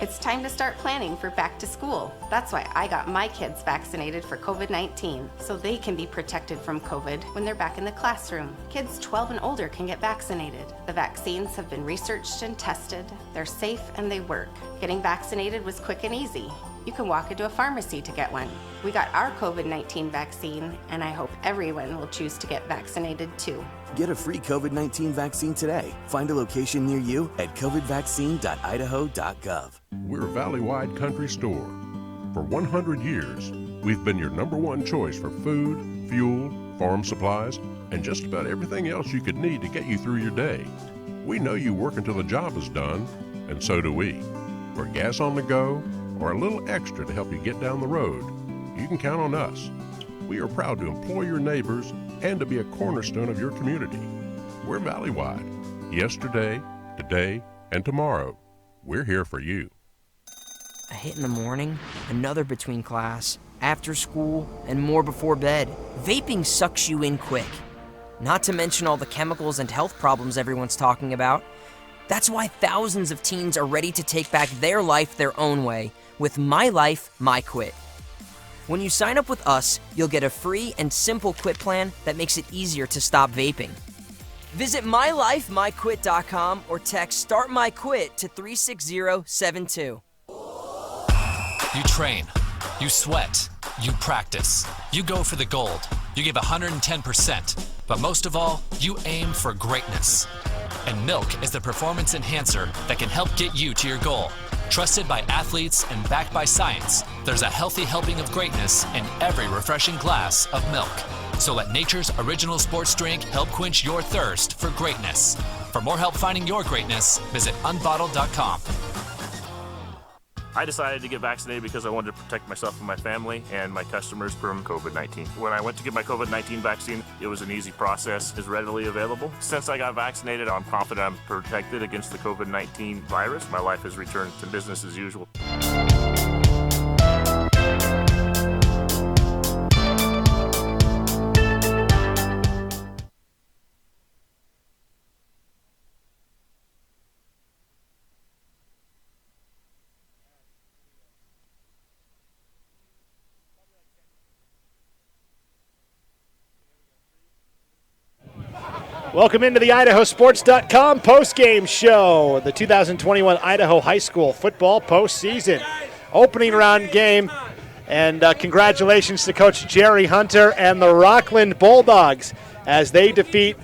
It's time to start planning for back to school. That's why I got my kids vaccinated for COVID-19, so they can be protected from COVID when they're back in the classroom. Kids 12 and older can get vaccinated. The vaccines have been researched and tested. They're safe and they work. Getting vaccinated was quick and easy. You can walk into a pharmacy to get one. We got our COVID-19 vaccine, and I hope everyone will choose to get vaccinated too. Get a free COVID-19 vaccine today. Find a location near you at covidvaccine.idaho.gov. We're Valley-wide country store. For 100 years, we've been your number one choice for food, fuel, farm supplies, and just about everything else you could need to get you through your day. We know you work until the job is done, and so do we. For gas on the go, or a little extra to help you get down the road, you can count on us. We are proud to employ your neighbors and to be a cornerstone of your community. We're Valley-wide. Yesterday, today, and tomorrow. We're here for you. A hit in the morning, another between class, after school, and more before bed. Vaping sucks you in quick. Not to mention all the chemicals and health problems everyone's talking about. That's why thousands of teens are ready to take back their life their own way with My Life, My Quit. When you sign up with us, you'll get a free and simple quit plan that makes it easier to stop vaping. Visit mylifemyquit.com or text Start My Quit to 36072. You train, you sweat, you practice, you go for the gold, you give 110%, but most of all, you aim for greatness. And Milk is the performance enhancer that can help get you to your goal. Trusted by athletes and backed by science, there's a healthy helping of greatness in every refreshing glass of milk. So let nature's original sports drink help quench your thirst for greatness. For more help finding your greatness, visit unbottled.com. I decided to get vaccinated because I wanted to protect myself and my family and my customers from COVID-19. When I went to get my COVID-19 vaccine, it was an easy process, is readily available. Since I got vaccinated, I'm confident I'm protected against the COVID-19 virus. My life has returned to business as usual. Welcome into the IdahoSports.com postgame show, the 2021 Idaho High School football postseason opening round game. And congratulations to Coach Jerry Hunter and the Rockland Bulldogs as they defeat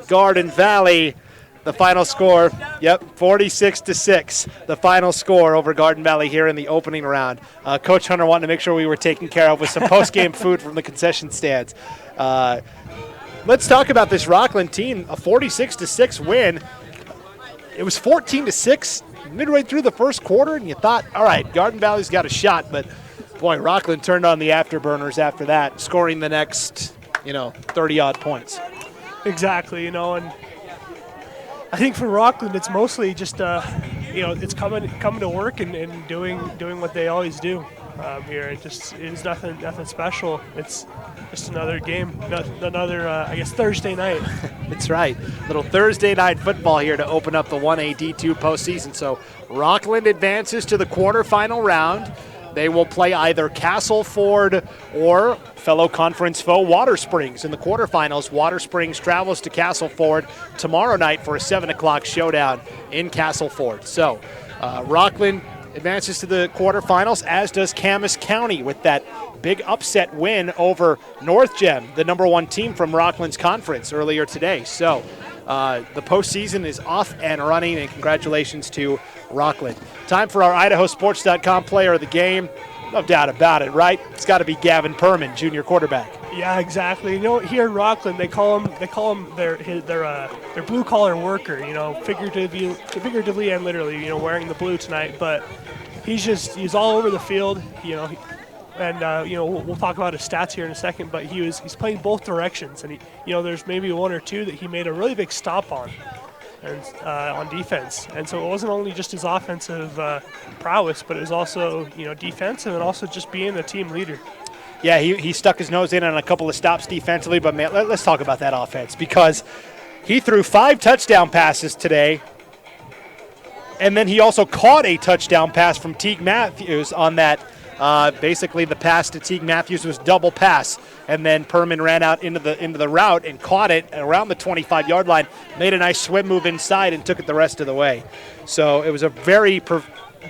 Garden Valley. The final score, 46-6, the final score over Garden Valley here in the opening round. Coach Hunter wanted to make sure we were taken care of with some postgame food from the concession stands. Let's talk about this Rockland team, a 46-6 win. It was 14-6 midway through the first quarter, and you thought, all right, Garden Valley's got a shot, but boy, Rockland turned on the afterburners after that, scoring the next, 30-odd points. Exactly, and I think for Rockland, it's mostly just, it's coming to work and doing what they always do here. It's nothing special. It's just another game, another Thursday night. That's right. Little Thursday night football here to open up the 1A D2 postseason. So Rockland advances to the quarterfinal round. They will play either Castleford or fellow conference foe Water Springs in the quarterfinals. Water Springs travels to Castleford tomorrow night for a 7 o'clock showdown in Castleford. So Rockland advances to the quarterfinals, as does Camas County with that big upset win over North Gem, the number one team from Rockland's conference earlier today. So the postseason is off and running, and congratulations to Rockland. Time for our IdahoSports.com player of the game. No doubt about it, right? It's got to be Gavin Perman, junior quarterback. Yeah, exactly. Here in Rockland, they call him their blue collar worker. Figuratively and literally. Wearing the blue tonight, but he's all over the field. And we'll talk about his stats here in a second. But he's playing both directions, and there's maybe one or two that he made a really big stop on. And on defense, and so it wasn't only just his offensive prowess, but it was also defensive and also just being a team leader. Yeah, he stuck his nose in on a couple of stops defensively, but man, let's talk about that offense, because he threw 5 touchdown passes today, and then he also caught a touchdown pass from Teague Matthews on that. Basically, the pass to Teague Matthews was double pass, and then Perman ran out into the route and caught it around the 25-yard line, made a nice swim move inside, and took it the rest of the way. So it was a very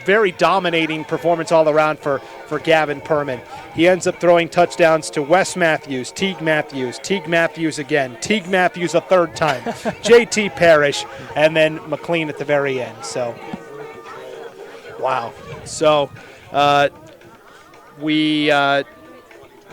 very dominating performance all around for Gavin Perman. He ends up throwing touchdowns to Wes Matthews, Teague Matthews again, Teague Matthews a third time, J.T. Parrish, and then McLean at the very end. So, wow. So, we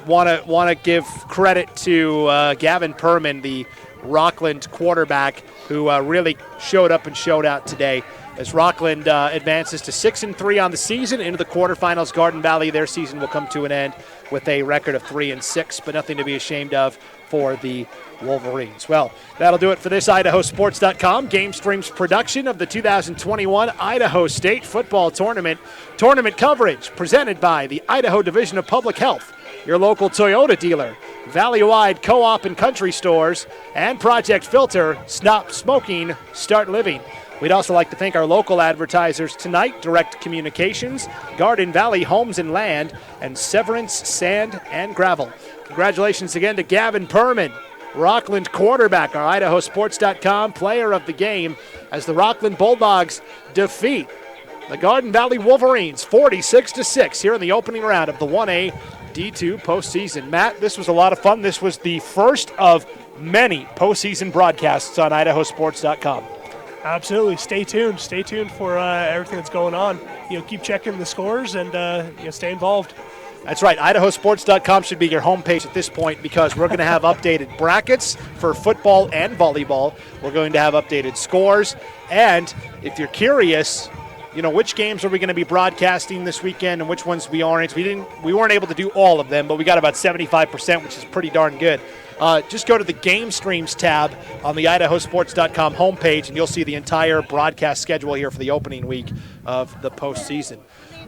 want to give credit to Gavin Perman, the Rockland quarterback, who really showed up and showed out today. As Rockland advances to 6-3 on the season into the quarterfinals, Garden Valley, their season will come to an end with a record of 3-6, but nothing to be ashamed of for the Wolverines. Well, that'll do it for this IdahoSports.com Game Streams production of the 2021 Idaho State Football Tournament. Tournament coverage presented by the Idaho Division of Public Health, your local Toyota dealer, Valley-wide co-op and country stores, and Project Filter. Stop smoking, start living. We'd also like to thank our local advertisers tonight, Direct Communications, Garden Valley Homes and Land, and Severance Sand and Gravel. Congratulations again to Gavin Perman, Rockland quarterback, our IdahoSports.com player of the game, as the Rockland Bulldogs defeat the Garden Valley Wolverines 46-6 here in the opening round of the 1A D2 postseason. Matt, this was a lot of fun. This was the first of many postseason broadcasts on IdahoSports.com. Absolutely. Stay tuned. Stay tuned for everything that's going on. Keep checking the scores and stay involved. That's right. IdahoSports.com should be your homepage at this point, because we're going to have updated brackets for football and volleyball. We're going to have updated scores. And if you're curious, which games are we going to be broadcasting this weekend and which ones we aren't. We weren't able to do all of them, but we got about 75%, which is pretty darn good. Just go to the Game Streams tab on the IdahoSports.com homepage, and you'll see the entire broadcast schedule here for the opening week of the postseason.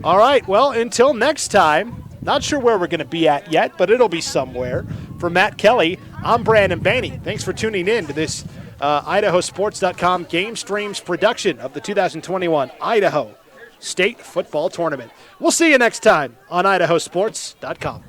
All right, well, until next time, not sure where we're going to be at yet, but it'll be somewhere. For Matt Kelly, I'm Brandon Baney. Thanks for tuning in to this IdahoSports.com Game Streams production of the 2021 Idaho State Football Tournament. We'll see you next time on IdahoSports.com.